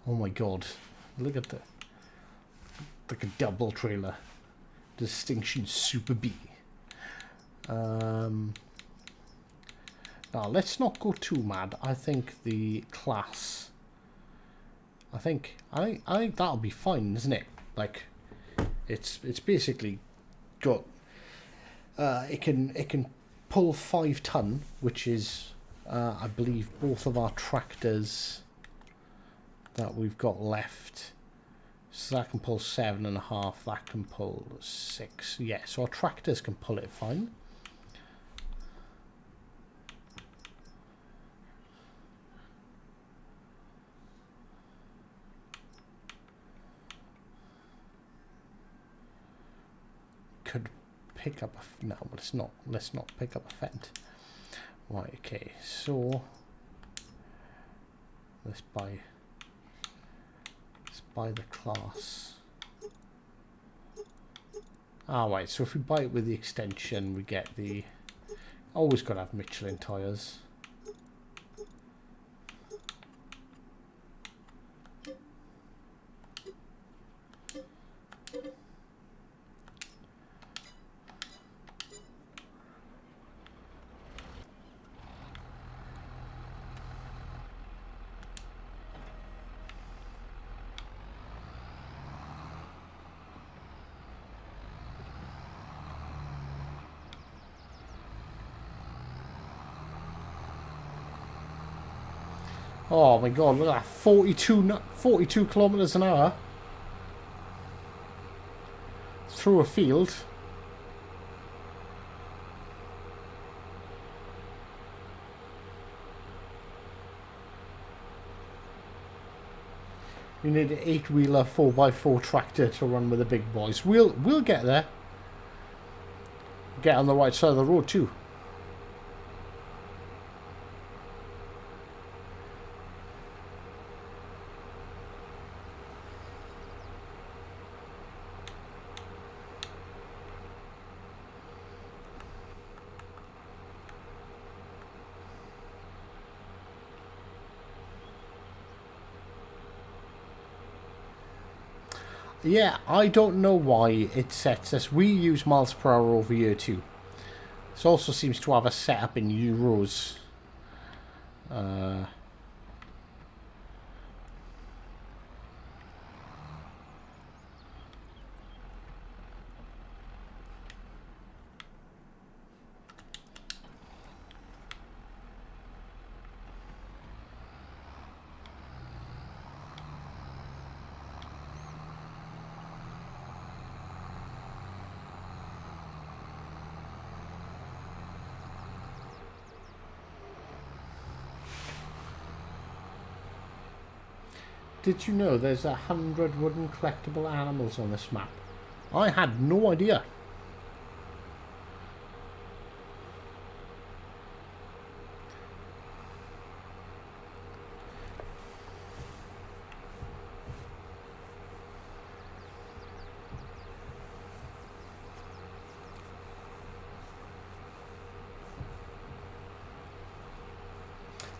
Oh my god, look at the, like a double trailer. Distinction Super B. Now, let's not go too mad. I think the class... I think that'll be fine, isn't it? Like, it's basically got... it can pull 5 ton, which is, I believe, both of our tractors that we've got left. So that can pull 7.5, that can pull 6. Yeah, so our tractors can pull it fine. Could pick up a... No, let's not pick up a Fendt. Right, okay, so... Let's buy the class. Alright, so if we buy it with the extension, we get the... Always got to have Michelin tyres. Oh my god, look at that, 42 kilometers an hour through a field. You need an 8-wheeler 4x4 tractor to run with the big boys. We'll get there. Get on the right side of the road too. Yeah, I don't know why it sets us. We use miles per hour over here too. This also seems to have a setup in euros. Did you know there's 100 wooden collectible animals on this map? I had no idea.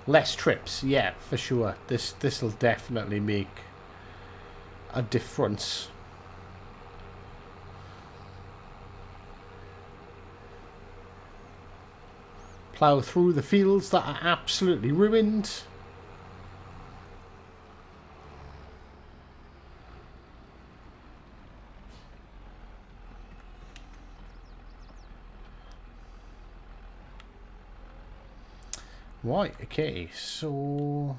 Less trips, yeah, for sure. This'll definitely make a difference. Plough through the fields that are absolutely ruined. Right, okay, so...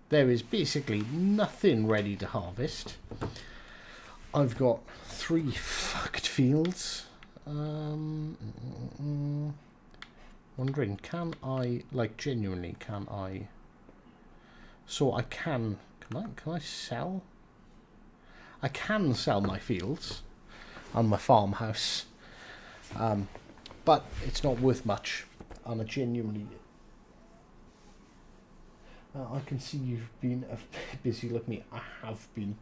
There is basically nothing ready to harvest. I've got 3 fucked fields. Wondering, can I, like, genuinely, can I... So I can I sell? I can sell my fields and my farmhouse, but it's not worth much. And I genuinely... I can see you've been busy like me. I have been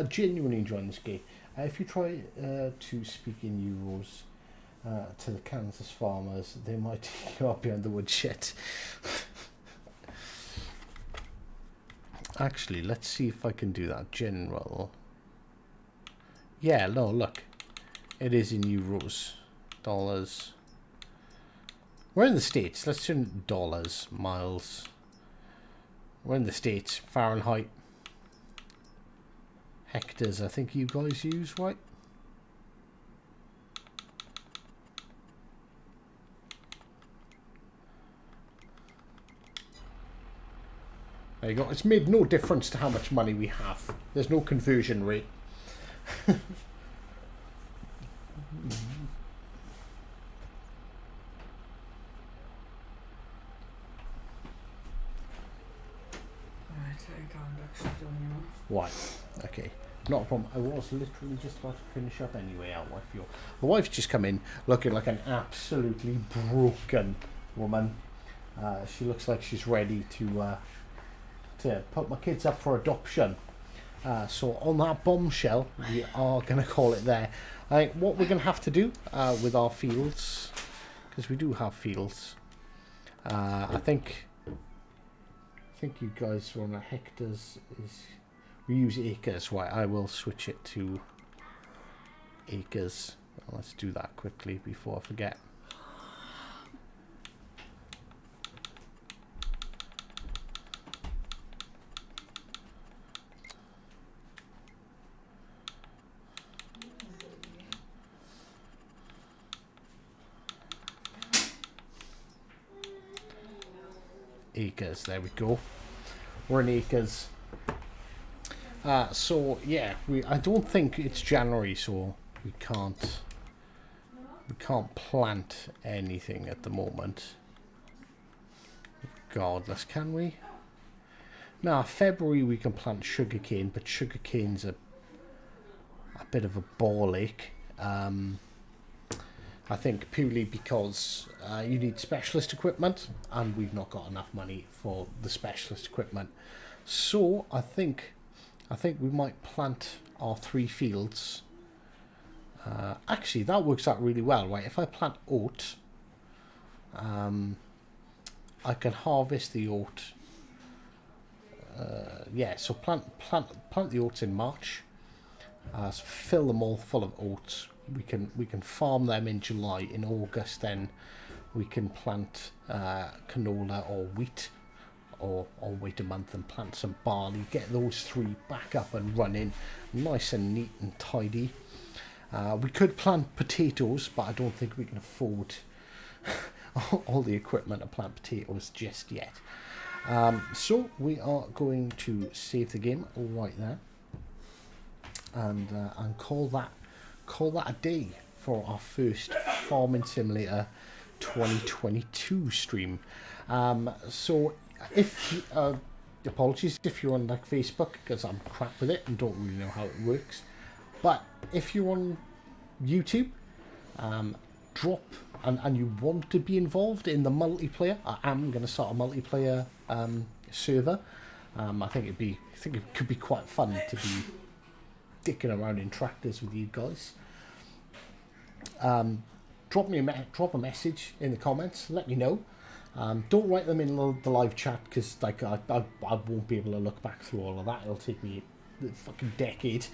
genuinely enjoying this game. If you try to speak in euros to the Kansas farmers, they might take you up behind the woodshed. Actually, let's see if I can do that. General. Yeah, no, look. It is in euros. Dollars. We're in the States. Let's turn dollars. Miles. We're in the States. Fahrenheit. Hectares, I think you guys use, right? There you go. It's made no difference to how much money we have. There's no conversion rate. Right, okay. Not a problem. I was literally just about to finish up anyway, our wife. The wife's just come in looking like an absolutely broken woman. She looks like she's ready to put my kids up for adoption. So on that bombshell, we are going to call it there. What we're going to have to do with our fields, because we do have fields, I think you guys want to hectares is we use acres. Right, I will switch it to acres. Let's do that quickly before I forget. Acres, there we go. We're in acres. So yeah, I don't think it's January, so we can't plant anything at the moment. Regardless, can we? Now February we can plant sugarcane, but sugarcane's a bit of a ball ache. I think purely because you need specialist equipment, and we've not got enough money for the specialist equipment. So I think we might plant our 3 fields. Actually, that works out really well, right? If I plant oat, I can harvest the oat. Yeah, so plant the oats in March. So fill them all full of oats. We can farm them in July. In August, then we can plant canola or wheat, or wait a month and plant some barley. Get those 3 back up and running, nice and neat and tidy. We could plant potatoes, but I don't think we can afford all the equipment to plant potatoes just yet. So we are going to save the game right there, and call that a day for our first Farming Simulator 2022 stream. So if apologies if you're on like Facebook, because I'm crap with it and don't really know how it works, but if you're on YouTube, drop and you want to be involved in the multiplayer, I am going to start a multiplayer server. I think it could be quite fun to be dicking around in tractors with you guys. Drop a message in the comments. Let me know. Don't write them in the live chat, because like I won't be able to look back through all of that. It'll take me a fucking decade.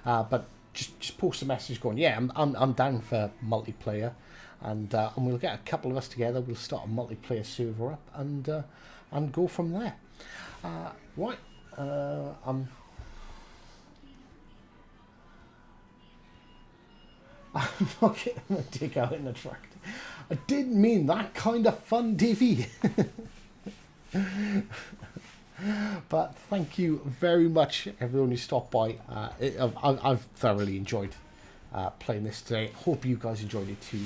But just post a message going, yeah, I'm down for multiplayer, and we'll get a couple of us together. We'll start a multiplayer server up and go from there. Right. I'm not getting my dick out in the tractor. I didn't mean that kind of fun, Davey. But thank you very much, everyone who stopped by. I've thoroughly enjoyed playing this today. Hope you guys enjoyed it too.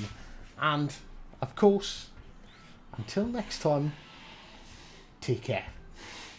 And, of course, until next time, take care.